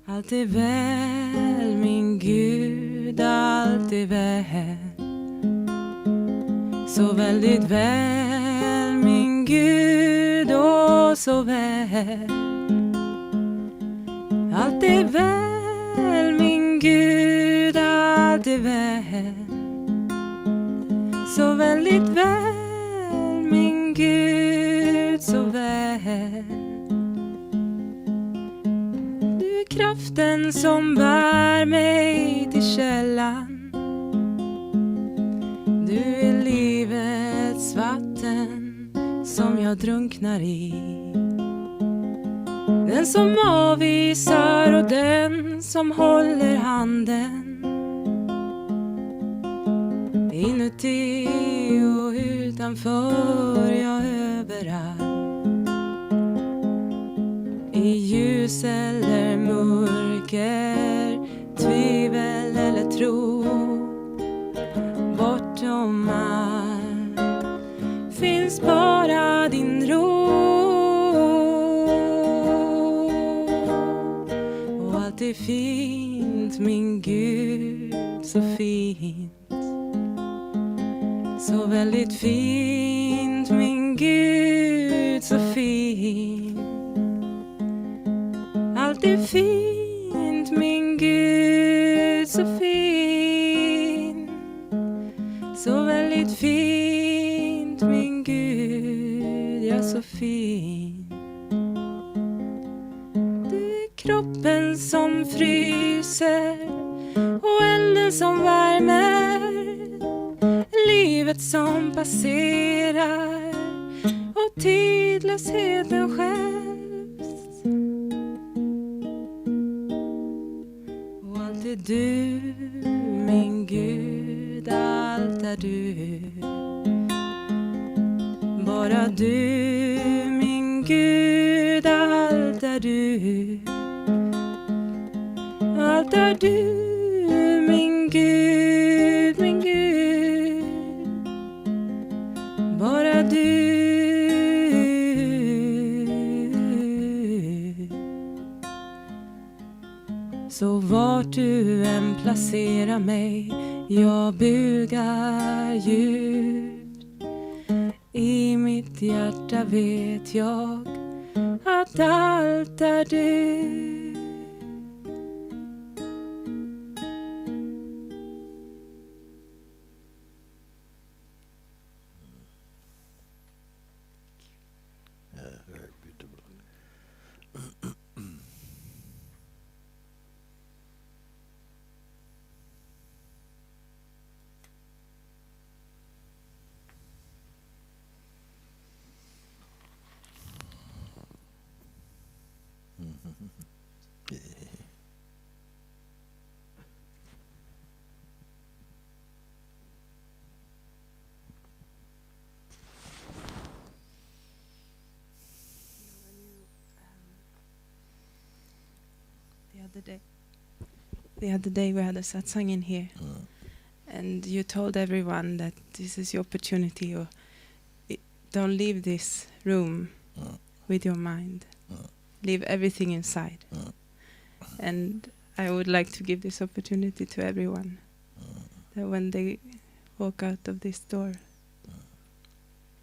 Allt är väl, min Gud, allt är väl. Så väldigt väl, min Gud, åh så väl. Allt är väl, min Gud, allt är väl. Så väldigt väl, min Gud, så väl. Du är kraften som bär mig till källan. Du är livets vatten som jag drunknar i. Den som avvisar och den som håller handen. Inuti och utanför, jag överallt. I ljus eller mörker, tvivel eller tro. Bortom allt finns bara din ro. Och allt är fint, min Gud, så fint. Så väldigt fint, min Gud, så fint. Allt är fint, min Gud, så fint. Så väldigt fint, min Gud, ja så fint. Du är kroppen som fryser och elden som värmer. Livet som passerar och tidlösheten skälps. Och allt är du, min Gud, allt är du. Bara du, min Gud, allt är du. Allt är du, min Gud, min Gud. Bara du. Så vart du än placerar mig, Jag bugar djupt. I mitt hjärta vet jag att allt är du. Yeah, very beautiful. The other day we had a satsang in here, and you told everyone that this is your opportunity, or don't leave this room with your mind. Leave everything inside. And I would like to give this opportunity to everyone, that when they walk out of this door.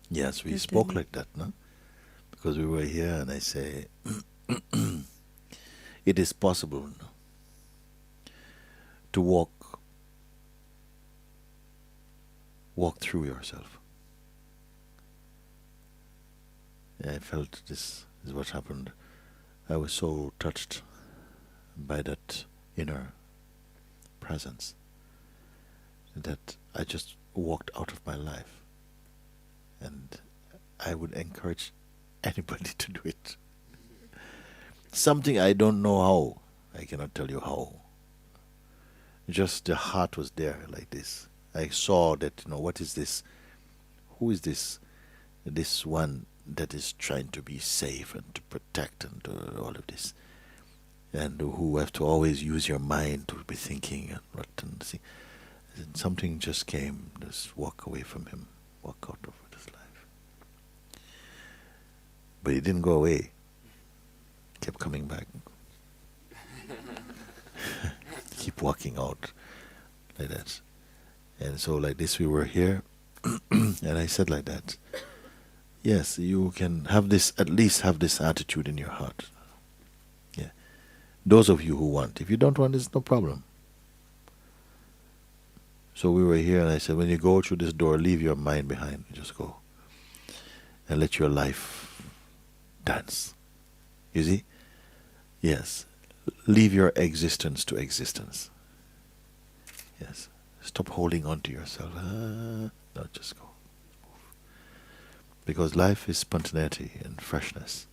Yes, we that spoke they- like that, no? Because we were here and I say, it is possible, no, to walk through yourself. I felt this is what happened. I was so touched by that inner presence that I just walked out of my life. And I would encourage anybody to do it. Something I don't know how. I cannot tell you how. Just the heart was there like this. I saw that, what is this? Who is this? This one that is trying to be safe and to protect and do all of this. And who have to always use your mind to be thinking and what and see. And something just came, just walk away from him, walk out of his life. But he didn't go away. Kept coming back. Keep walking out like that. And so like this we were here and I said like that. Yes, you can have this, at least have this attitude in your heart. Yeah. Those of you who want. If you don't want, it's no problem. So we were here and I said, when you go through this door, leave your mind behind. Just go. And let your life dance. You see? Yes. Leave your existence to existence. Yes. Stop holding on to yourself. No, just go. Because life is spontaneity and freshness.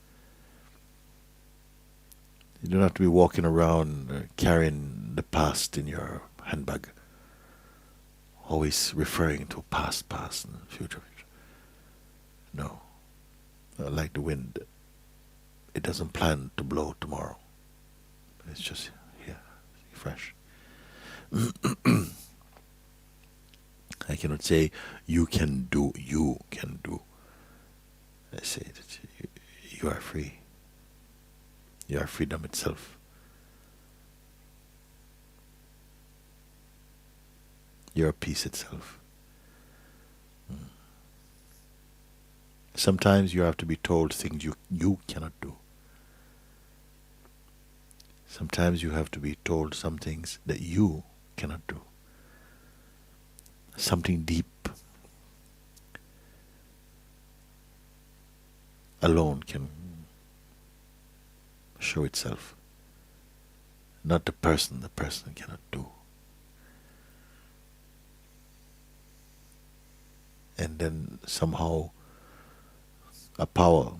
You don't have to be walking around carrying the past in your handbag. Always referring to past and future. No. Like the wind. It doesn't plan to blow tomorrow. It's just here, fresh. I cannot say you can do. I say that you are free. You are freedom itself. You are peace itself. Sometimes you have to be told things you cannot do. Sometimes you have to be told some things that you cannot do. Something deep alone can show itself. Not the person cannot do. And then somehow a power